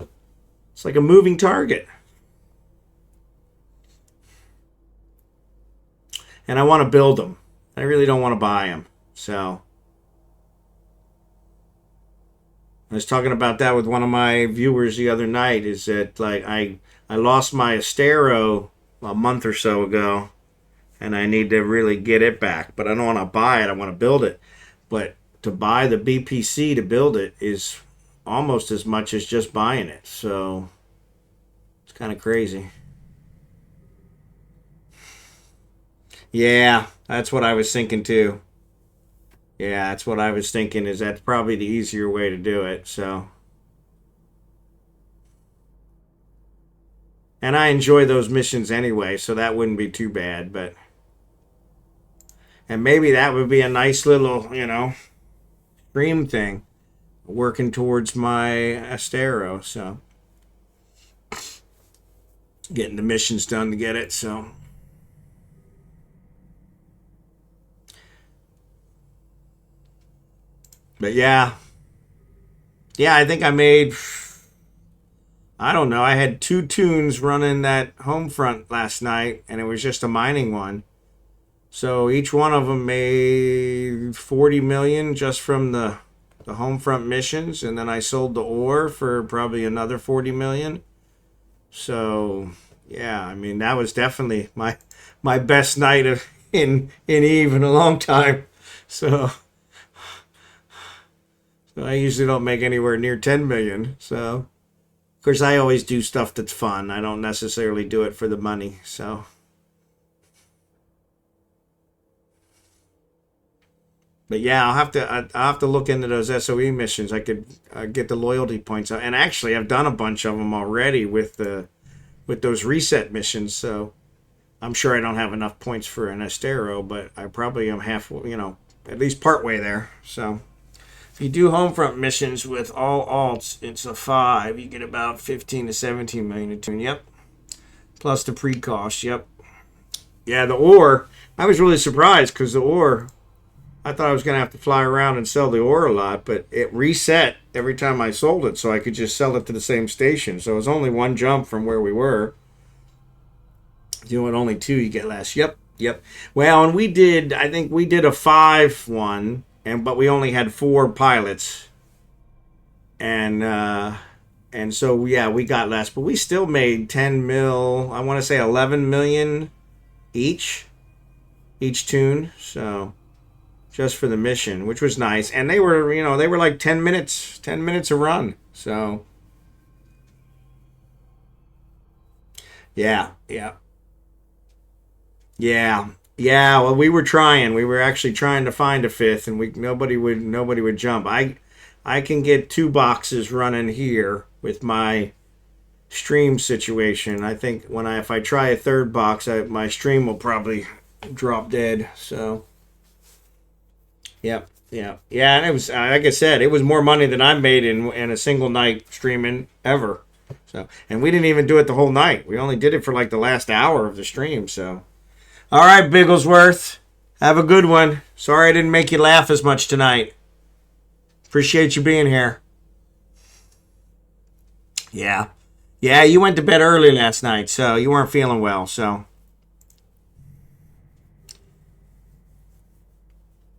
It's like a moving target. And I want to build them. I really don't want to buy them. So I was talking about that with one of my viewers the other night. Is that like I lost my Astero a month or so ago, and I need to really get it back. But I don't want to buy it. I want to build it. But to buy the BPC to build it is almost as much as just buying it. So it's kind of crazy. Yeah, that's what I was thinking too. Yeah, that's what I was thinking is that's probably the easier way to do it. So, and I enjoy those missions anyway, so that wouldn't be too bad, but and maybe that would be a nice little, stream thing working towards my Astero, so getting the missions done to get it, so but yeah, I think I don't know. I had 2 tunes running that home front last night, and it was just a mining one. So each one of them made 40 million just from the home front missions, and then I sold the ore for probably another 40 million. So yeah, I mean that was definitely my best night in Eve in a long time. So I usually don't make anywhere near 10 million. So of course I always do stuff that's fun. I don't necessarily do it for the money. So but yeah, I'll have to look into those SOE missions. I could get the loyalty points out, and actually I've done a bunch of them already with those reset missions. So I'm sure I don't have enough points for an Estero, but I probably am at least partway there. So if you do homefront missions with all alts, it's a 5. You get about 15 to 17 million a tune. Yep. Plus the pre-cost. Yep. Yeah, the ore. I was really surprised because the ore, I thought I was going to have to fly around and sell the ore a lot, but it reset every time I sold it, so I could just sell it to the same station. So it was only one jump from where we were. Doing only 2, you get less. Yep. Well, and I think we did a 5 one, but we only had 4 pilots, and so yeah, we got less, but we still made 10 mil. I want to say 11 million each tune. So just for the mission, which was nice, and they were like 10 minutes a run. So yeah. Well, we were trying. We were actually trying to find a 5th, and nobody would jump. I can get 2 boxes running here with my stream situation. I think if I try a 3rd box, my stream will probably drop dead. So yeah. And it was like I said, it was more money than I made in a single night streaming ever. So, and we didn't even do it the whole night. We only did it for like the last hour of the stream. So. All right, Bigglesworth. Have a good one. Sorry I didn't make you laugh as much tonight. Appreciate you being here. Yeah, you went to bed early last night, so you weren't feeling well, so.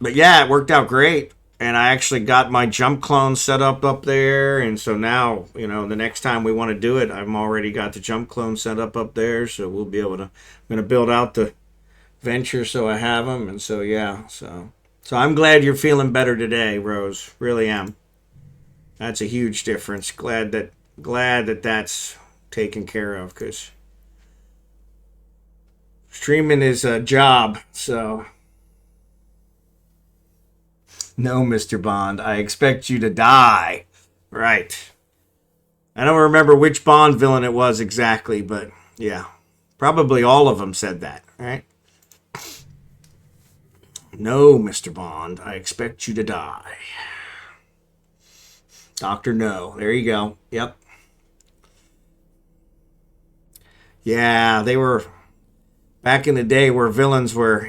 But yeah, it worked out great. And I actually got my jump clone set up there. And so now, the next time we want to do it, I've already got the jump clone set up there. So we'll be able to, I'm going to build out the venture so I have them, and so yeah, so I'm glad you're feeling better today, Rose. Really am. That's a huge difference. Glad that that's taken care of, because streaming is a job. So no, Mr. Bond, I expect you to die. Right. I don't remember which Bond villain it was exactly, but yeah, probably all of them said that, right? No, Mr. Bond, I expect you to die. Dr. No. There you go. Yep. Yeah, they were back in the day where villains were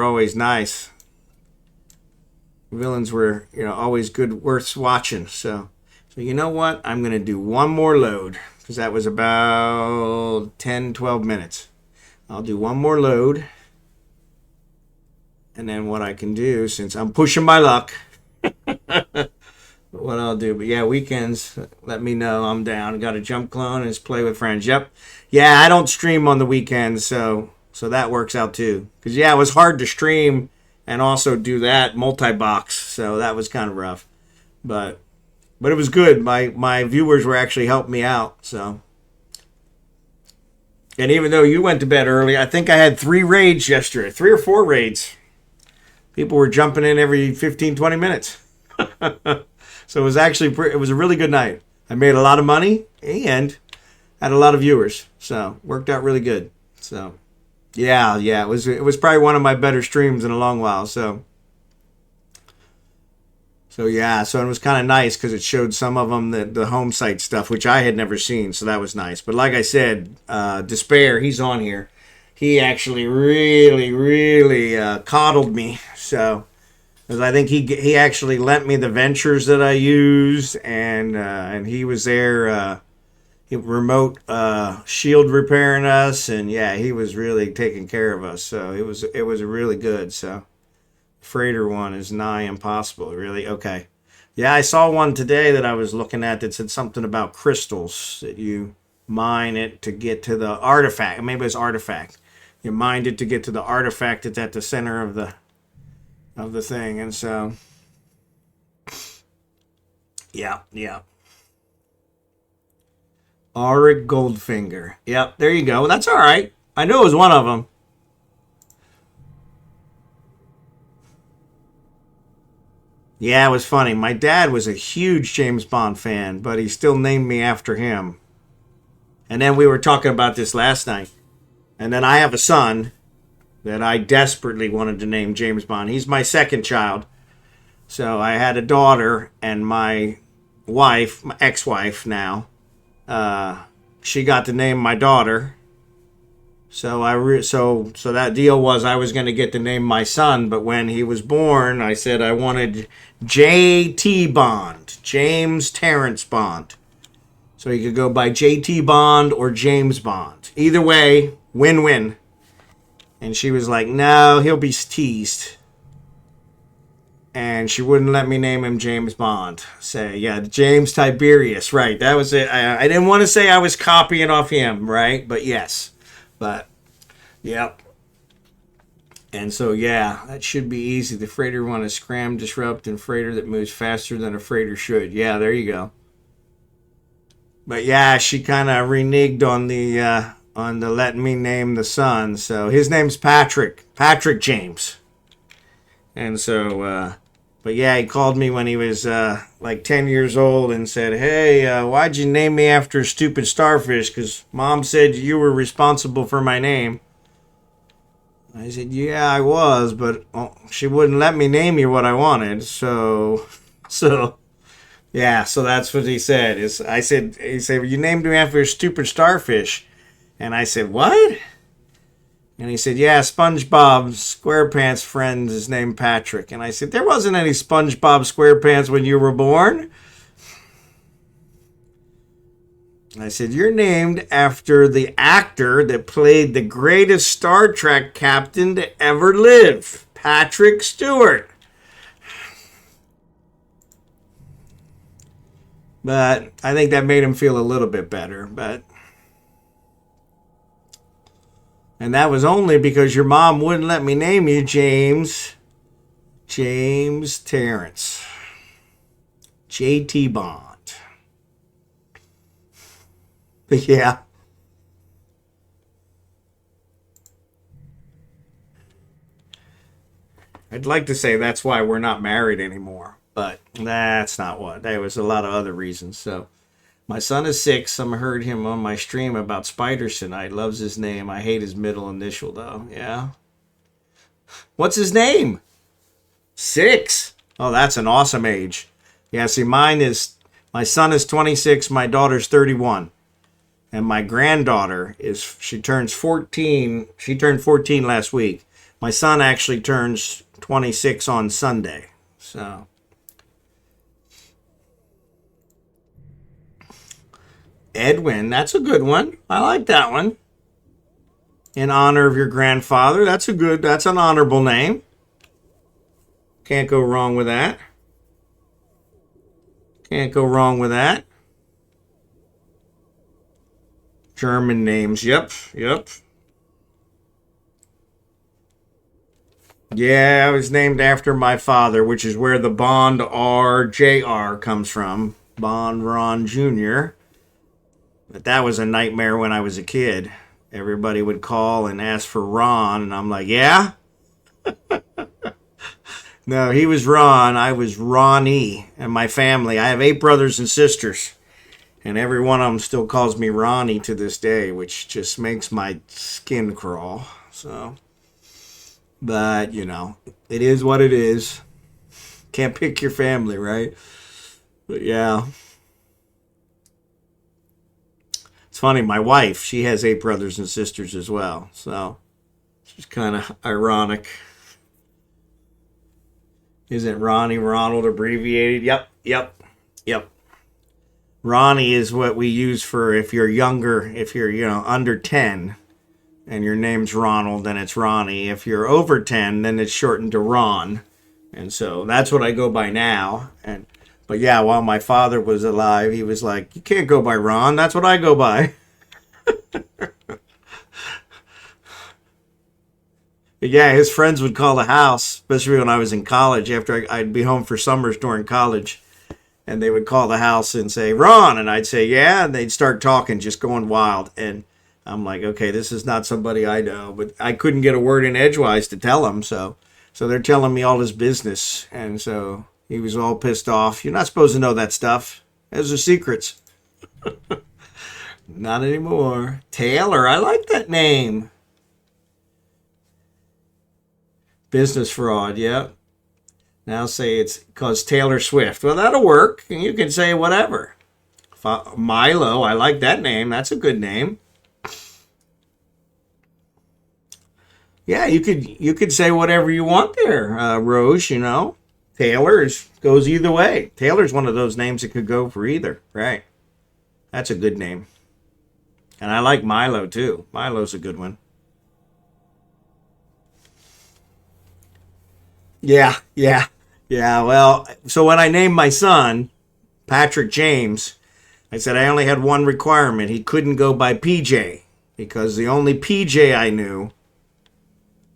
always nice. Villains were, always good, worth watching. So you know what? I'm going to do one more load, because that was about 10, 12 minutes. I'll do one more load. And then what I can do, since I'm pushing my luck, what I'll do. But yeah, weekends, let me know. I'm down. Got a jump clone and just play with friends. Yep. Yeah, I don't stream on the weekends, so that works out too. Because yeah, it was hard to stream and also do that multi-box, so that was kind of rough. But it was good. My viewers were actually helping me out. So. And even though you went to bed early, I think I had 3 raids yesterday. 3 or 4 raids. People were jumping in every 15, 20 minutes. So it was it was a really good night. I made a lot of money and had a lot of viewers. So worked out really good. So yeah, it was probably one of my better streams in a long while. So yeah, so it was kind of nice because it showed some of them the home site stuff, which I had never seen. So that was nice. But like I said, Despair, he's on here. He actually really, really coddled me. So, because I think he actually lent me the ventures that I used, and he was there. remote shield repairing us, and yeah, he was really taking care of us. So it was really good. So freighter one is nigh impossible. Really? Okay. Yeah, I saw one today that I was looking at that said something about crystals that you mine it to get to the artifact. Maybe it's artifact. You mined it to get to the artifact that's at the center of the thing, and so yeah, yeah. Auric Goldfinger. Yep, there you go. Well, that's all right. I knew it was one of them. Yeah, it was funny. My dad was a huge James Bond fan, but he still named me after him. And then we were talking about this last night. And then I have a son that I desperately wanted to name James Bond. He's my second child. So I had a daughter, and my wife, my ex-wife now, she got to name my daughter. So that deal was I was going to get to name my son, but when he was born, I said I wanted J.T. Bond, James Terrence Bond. So he could go by J.T. Bond or James Bond. Either way, win-win. And she was like, no, he'll be teased. And she wouldn't let me name him James Bond. Say, yeah, James Tiberius, right. That was it. I didn't want to say I was copying off him, right? But yes. But, yep. And so, yeah, that should be easy. The freighter one is scram, disrupt, and freighter that moves faster than a freighter should. Yeah, there you go. But yeah, she kind of reneged on the letting me name the son. So his name's Patrick James. And so, but yeah, he called me when he was like 10 years old and said, "Hey, why'd you name me after a stupid starfish? Because Mom said you were responsible for my name." I said, "Yeah, I was, but she wouldn't let me name you what I wanted." So. Yeah, so that's what he said. He said, well, you named me after a stupid starfish. And I said, what? And he said, yeah, SpongeBob SquarePants' friend is named Patrick. And I said, there wasn't any SpongeBob SquarePants when you were born. I said, you're named after the actor that played the greatest Star Trek captain to ever live, Patrick Stewart. But I think that made him feel a little bit better. And that was only because your mom wouldn't let me name you James Terrence. J.T. Bond. But yeah. I'd like to say that's why we're not married anymore. But that's not what. There was a lot of other reasons. So my son is 6. I heard him on my stream about spiders tonight. Loves his name. I hate his middle initial though. Yeah. What's his name? 6. Oh, that's an awesome age. Yeah, see, my son is 26. My daughter's 31. And my granddaughter she turns 14. She turned 14 last week. My son actually turns 26 on Sunday. So. Edwin, that's a good one. I like that one. In honor of your grandfather. That's an honorable name. Can't go wrong with that. Can't go wrong with that. German names. Yep. Yeah, I was named after my father, which is where the Bond RJR comes from. Bond Ron Jr. But that was a nightmare when I was a kid. Everybody would call and ask for Ron, and I'm like, yeah? No, he was Ron. I was Ronnie. And my family, I have 8 brothers and sisters. And every one of them still calls me Ronnie to this day, which just makes my skin crawl. So, but, it is what it is. Can't pick your family, right? But yeah. It's funny, my wife, she has 8 brothers and sisters as well. So, it's kind of ironic. Isn't Ronnie Ronald abbreviated? Yep. Ronnie is what we use for if you're younger, if you're, under 10 and your name's Ronald, then it's Ronnie. If you're over 10, then it's shortened to Ron. And so that's what I go by now. But yeah, while my father was alive, he was like, you can't go by Ron. That's what I go by. But yeah, his friends would call the house, especially when I was in college, after I'd be home for summers during college. And they would call the house and say, Ron. And I'd say, yeah. And they'd start talking, just going wild. And I'm like, okay, this is not somebody I know. But I couldn't get a word in edgewise to tell him. So they're telling me all his business. And so he was all pissed off. You're not supposed to know that stuff. Those are secrets. Not anymore. Taylor, I like that name. Business fraud, yep. Now say it's because Taylor Swift. Well, that'll work. And you can say whatever. Milo, I like that name. That's a good name. Yeah, you could say whatever you want there, Rose, Taylor goes either way. Taylor's one of those names that could go for either, right? That's a good name. And I like Milo, too. Milo's a good one. Yeah. Well, so when I named my son, Patrick James, I said I only had one requirement. He couldn't go by PJ because the only PJ I knew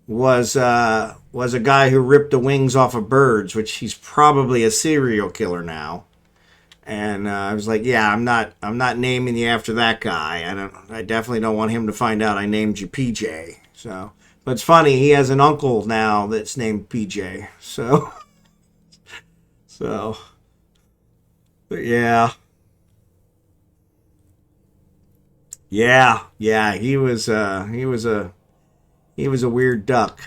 was a guy who ripped the wings off of birds, which he's probably a serial killer now. And I was like, yeah, I'm not naming you after that guy. I definitely don't want him to find out I named you PJ. So, but it's funny, he has an uncle now that's named PJ. So, but yeah. Yeah, he was a weird duck.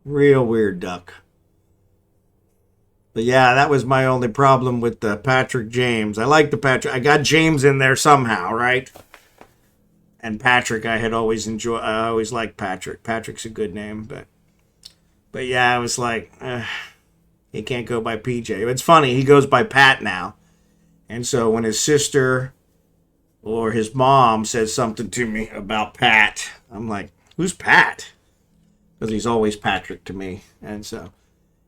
Real weird duck. But yeah, that was my only problem with the Patrick James. I like the Patrick. I got James in there somehow, right? And Patrick, I always liked Patrick. Patrick's a good name, but yeah, I was like, he can't go by PJ. It's funny, he goes by Pat now. And so when his sister or his mom says something to me about Pat, I'm like, who's Pat? Because he's always Patrick to me. And so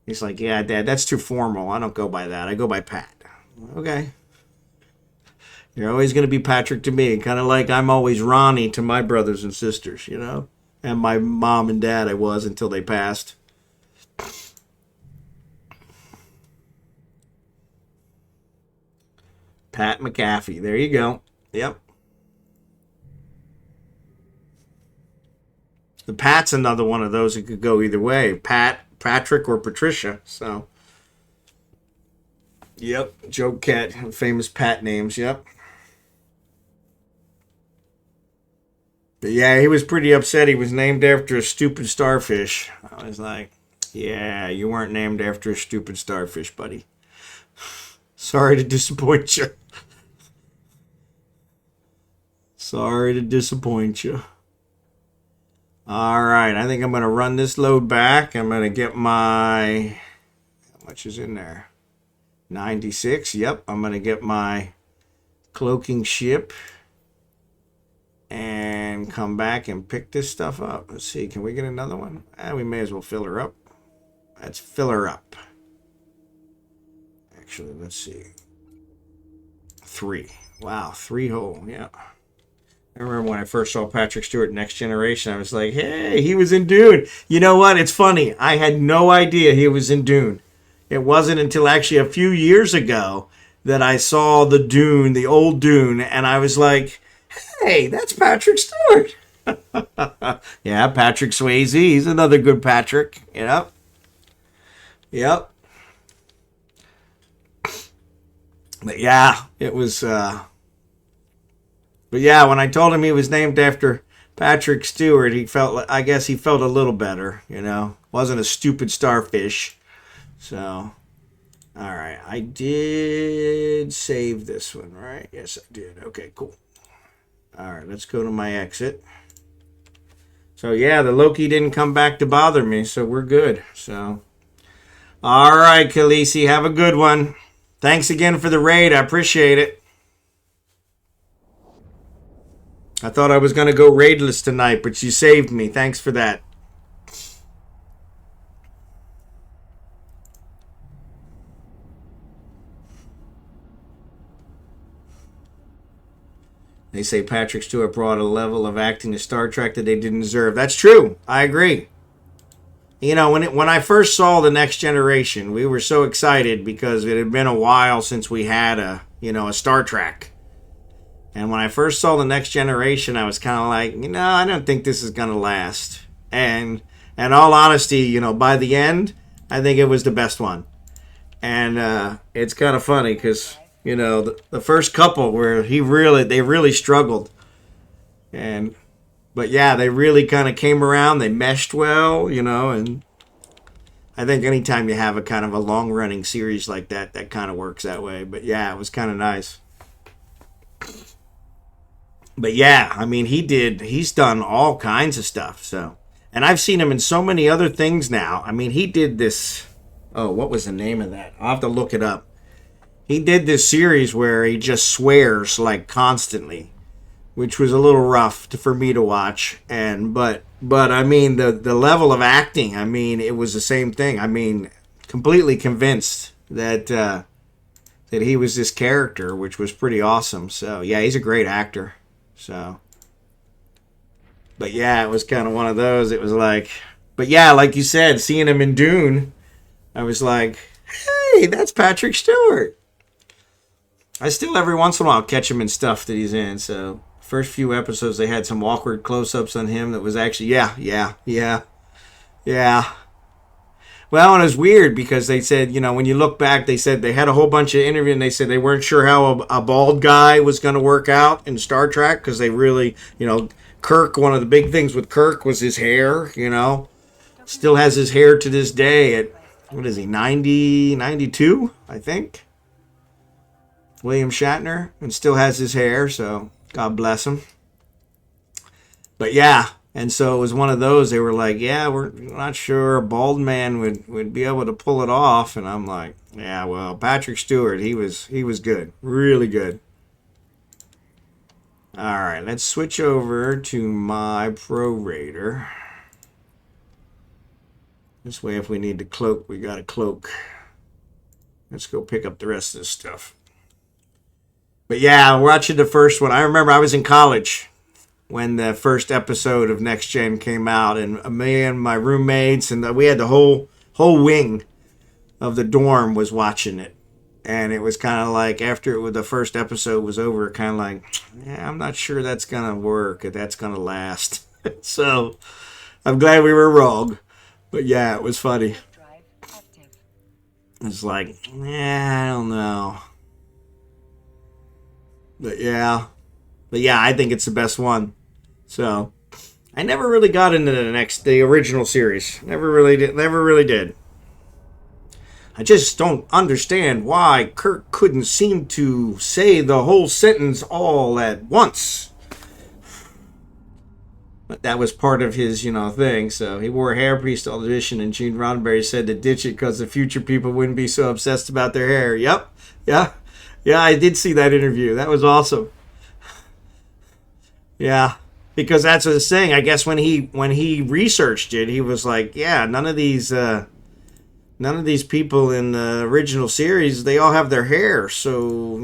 he's like, yeah, Dad, that's too formal. I don't go by that. I go by Pat. Okay. You're always going to be Patrick to me. Kind of like I'm always Ronnie to my brothers and sisters, And my mom and dad I was until they passed. Pat McAfee. There you go. Yep. The Pat's another one of those that could go either way. Pat, Patrick, or Patricia. So, yep. Joe Cat, famous Pat names. Yep. But yeah, he was pretty upset. He was named after a stupid starfish. I was like, yeah, you weren't named after a stupid starfish, buddy. Sorry to disappoint you. Sorry to disappoint you. All right, I think I'm going to run this load back. I'm going to get my... How much is in there? 96. Yep, I'm going to get my cloaking ship and come back and pick this stuff up. Let's see, can we get another one? We may as well fill her up. Let's fill her up. Actually, let's see. 3. Wow, 3 whole, yeah. I remember when I first saw Patrick Stewart Next Generation, I was like, hey, he was in Dune. You know what? It's funny. I had no idea he was in Dune. It wasn't until actually a few years ago that I saw the Dune, the old Dune, and I was like, hey, that's Patrick Stewart. Yeah, Patrick Swayze. He's another good Patrick. Yep. But yeah, it was... But yeah, when I told him he was named after Patrick Stewart, I guess he felt a little better, Wasn't a stupid starfish. So, all right. I did save this one, right? Yes, I did. Okay, cool. All right, let's go to my exit. So yeah, the Loki didn't come back to bother me, so we're good. So, all right, Khaleesi, have a good one. Thanks again for the raid. I appreciate it. I thought I was going to go raidless tonight, but you saved me. Thanks for that. They say Patrick Stewart brought a level of acting to Star Trek that they didn't deserve. That's true. I agree. You know, when I first saw The Next Generation, we were so excited because it had been a while since we had a Star Trek. And when I first saw The Next Generation, I was kind of like, I don't think this is going to last. And in all honesty, by the end, I think it was the best one. And it's kind of funny because, the first couple where they really struggled. But yeah, they really kind of came around. They meshed well, and I think anytime you have a kind of a long-running series like that, that kind of works that way. But yeah, it was kind of nice. But yeah, I mean, he's done all kinds of stuff. So, and I've seen him in so many other things now. I mean, he did this, what was the name of that? I'll have to look it up. He did this series where he just swears like constantly, which was a little rough for me to watch. But I mean, the level of acting, I mean, it was the same thing. I mean, completely convinced that he was this character, which was pretty awesome. So yeah, he's a great actor. So, but yeah, it was kind of one of those. It was like, but yeah, like you said, seeing him in Dune, I was like, hey, that's Patrick Stewart. I still every once in a while catch him in stuff that he's in. So first few episodes, they had some awkward close-ups on him that was actually, yeah. Well, and it was weird because they said, when you look back, they said they had a whole bunch of interviews and they said they weren't sure how a bald guy was going to work out in Star Trek because they really, Kirk, one of the big things with Kirk was his hair, Still has his hair to this day at, what is he, 90, 92, I think? William Shatner, and still has his hair, so God bless him. But yeah. And so it was one of those, they were like, yeah, we're not sure a bald man would be able to pull it off. And I'm like, yeah, well, Patrick Stewart, he was good. Really good. All right, let's switch over to my Pro Raider. This way, if we need to cloak, we got a cloak. Let's go pick up the rest of this stuff. But yeah, watching the first one, I remember I was in college when the first episode of Next Gen came out, and me and my roommates, and we had the whole wing of the dorm was watching it. And it was kind of like, after the first episode was over, kind of like, yeah, I'm not sure that's going to work, if that's going to last. So, I'm glad we were wrong. But yeah, it was funny. It's like, I don't know. But yeah, I think it's the best one. So, I never really got into the original series. Never really did. I just don't understand why Kirk couldn't seem to say the whole sentence all at once. But that was part of his, thing. So he wore a hairpiece to audition, and Gene Roddenberry said to ditch it because the future people wouldn't be so obsessed about their hair. Yep. Yeah, I did see that interview. That was awesome. Yeah. Because that's what I was saying. I guess when he researched it, he was like, yeah, none of these people in the original series, they all have their hair. So,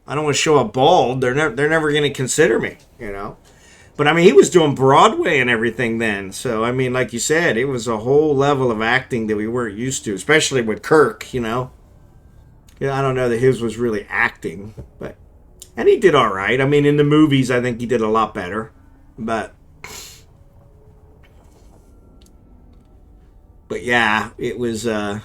I don't want to show up bald. They're never going to consider me, But, I mean, he was doing Broadway and everything then. So, I mean, like you said, it was a whole level of acting that we weren't used to, especially with Kirk, Yeah, I don't know that his was really acting, and he did all right. I mean, in the movies, I think he did a lot better. But yeah, it was, and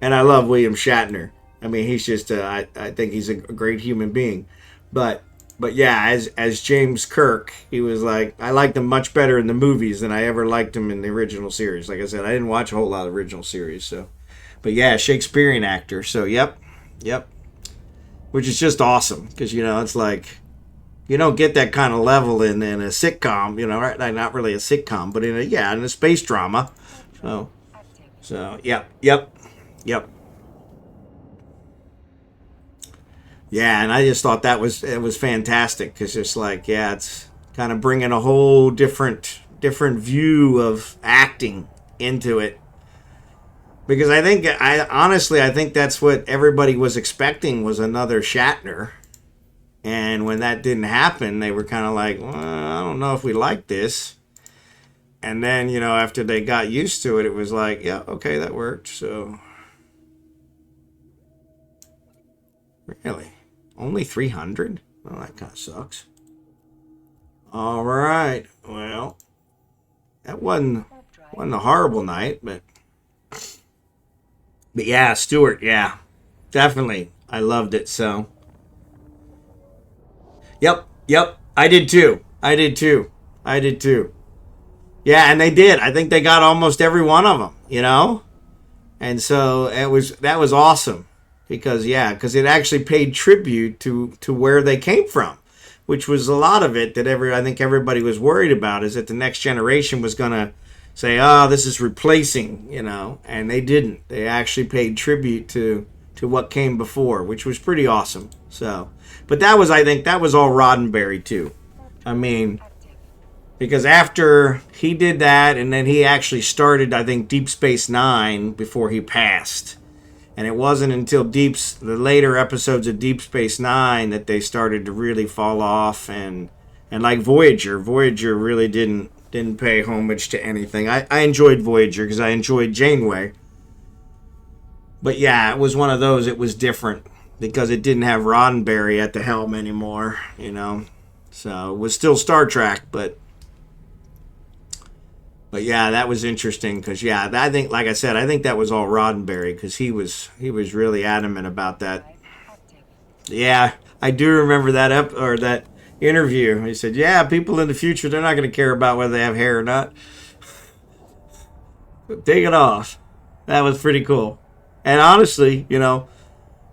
I love William Shatner. I mean, he's just, I think he's a great human being. But yeah, as James Kirk, he was like, I liked him much better in the movies than I ever liked him in the original series. Like I said, I didn't watch a whole lot of original series, so. But yeah, Shakespearean actor, so yep. Which is just awesome, because, it's like, you don't get that kind of level in a sitcom, right? Not really a sitcom, but in a space drama. So, yep. Yeah, and I just thought it was fantastic because it's like, yeah, it's kind of bringing a whole different view of acting into it. Because I honestly I think that's what everybody was expecting was another Shatner. And when that didn't happen, they were kind of like, well, I don't know if we like this. And then, you know, after they got used to it, it was like, yeah, okay, that worked. So, really? Only 300? Well, that kind of sucks. All right. Well, that wasn't a horrible night, but yeah, Stuart, yeah, definitely. I loved it. So, yep, I did too. I did too. I did too. Yeah, and they did. I think they got almost every one of them, you know? And so that was awesome because it actually paid tribute to where they came from, which was a lot of it that I think everybody was worried about is that the next generation was going to say, "Oh, this is replacing," you know, and they didn't. They actually paid tribute to what came before, which was pretty awesome. So, but I think that was all Roddenberry too. I mean, because after he did that, and then he actually started, I think, Deep Space Nine before he passed. And it wasn't until the later episodes of Deep Space Nine that they started to really fall off, and like Voyager really didn't pay homage to anything. I enjoyed Voyager because I enjoyed Janeway, but yeah, it was one of those. It was different because it didn't have Roddenberry at the helm anymore, you know. So it was still Star Trek, but yeah, that was interesting because yeah, I think like I said, I think that was all Roddenberry because he was really adamant about that. Yeah, I do remember that interview. He said, "Yeah, people in the future they're not going to care about whether they have hair or not. Take it off." That was pretty cool. And honestly, you know,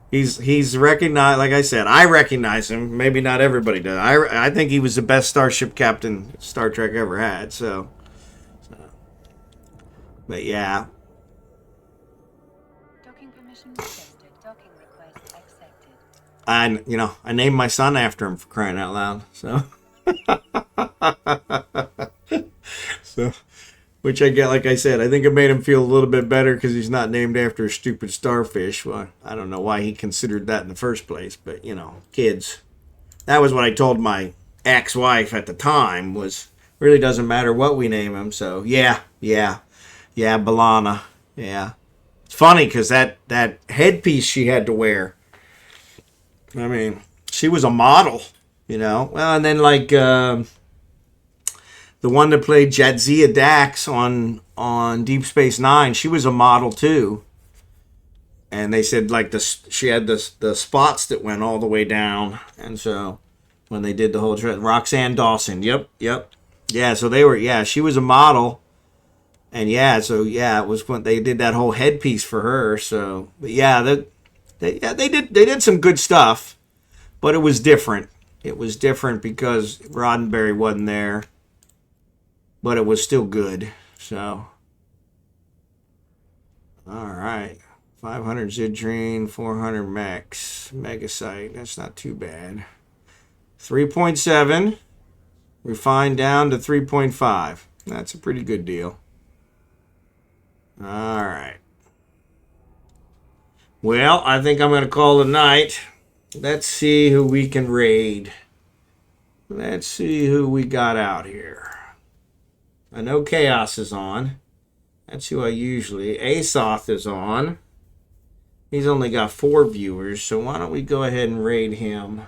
he's recognized. Like I said, I recognize him. Maybe not everybody does. I think he was the best starship captain Star Trek ever had. So but yeah, Docking permission requested. Docking request accepted. I named my son after him for crying out loud. So so which I get, like I said, I think it made him feel a little bit better because he's not named after a stupid starfish. Well, I don't know why he considered that in the first place, but you know, kids. That was what I told my ex-wife at the time. Was really doesn't matter what we name him. So yeah, Balana. Yeah, it's funny because that headpiece she had to wear. I mean, she was a model, you know. Well, and then like the one that played Jadzia Dax on Deep Space Nine, she was a model too. And they said like she had the spots that went all the way down, and so when they did the whole Roxanne Dawson, yep, yeah. So they were she was a model, and it was when they did that whole headpiece for her. So but yeah, they did some good stuff, but it was different. It was different because Roddenberry wasn't there, but it was still good. So all right. 500 Zidrine, 400 Max, Megasite. That's not too bad. 3.7. Refined down to 3.5. That's a pretty good deal. All right. Well, I think I'm going to call it a night. Let's see who we can raid. Let's see who we got out here. I know Chaos is on. That's who I usually. Asoth is on. He's only got 4 viewers, so why don't we go ahead and raid him?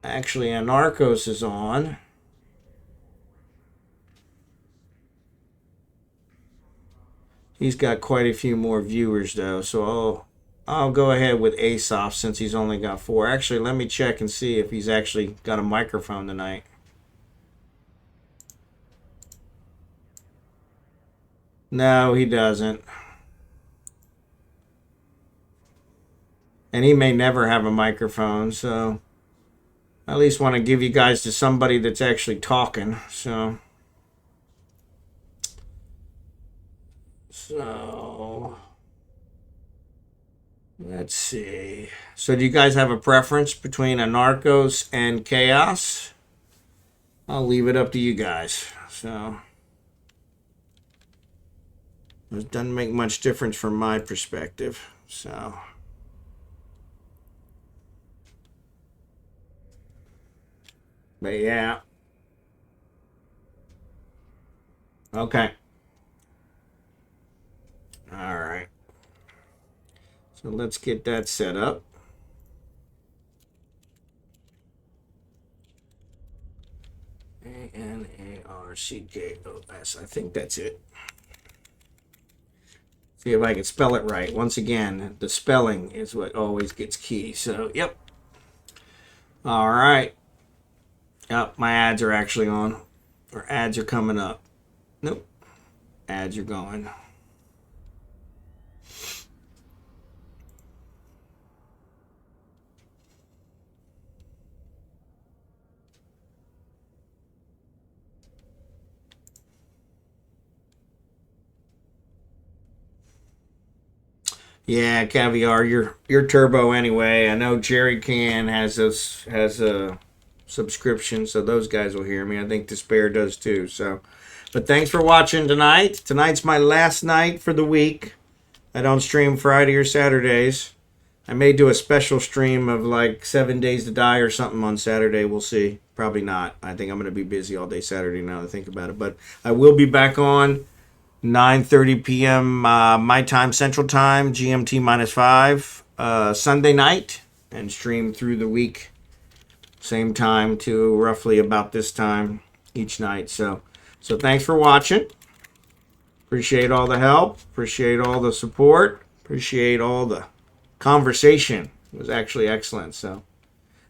Actually, Anarchos is on. He's got quite a few more viewers, though, so I'll go ahead with Asoff since he's only got 4. Actually, let me check and see if he's actually got a microphone tonight. No, he doesn't. And he may never have a microphone, so I at least want to give you guys to somebody that's actually talking. So Let's see. So do you guys have a preference between Anarchos and Chaos? I'll leave it up to you guys. So it doesn't make much difference from my perspective. So but yeah. Okay. All right. So let's get that set up. Anarchos. I think that's it. See if I can spell it right. Once again, the spelling is what always gets key. So, yep. All right. Yep, my ads are actually on. Or ads are coming up. Nope. Ads are going. Yeah, Caviar, you're turbo anyway. I know Jerry Can has a subscription, so those guys will hear me. I think Despair does too. So, but thanks for watching tonight. Tonight's my last night for the week. I don't stream Friday or Saturdays. I may do a special stream of like 7 Days to Die or something on Saturday. We'll see. Probably not. I think I'm going to be busy all day Saturday now that I think about it. But I will be back on 9:30 p.m. My time, Central Time, GMT -5, Sunday night, and stream through the week, same time to roughly about this time each night. So thanks for watching. Appreciate all the help. Appreciate all the support. Appreciate all the conversation. It was actually excellent. So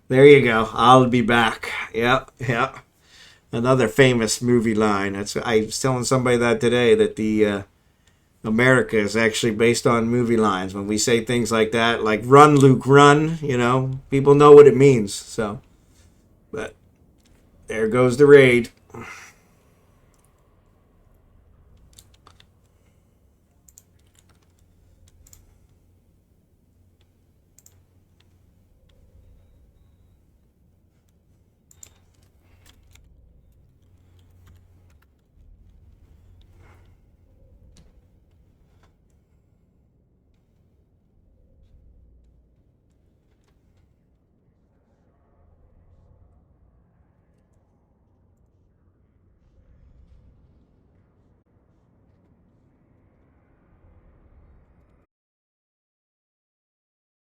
there you go. I'll be back. Yeah. Another famous movie line. I was telling somebody that today, that the America is actually based on movie lines. When we say things like that, like "Run, Luke, run," people know what it means. So, but there goes the raid.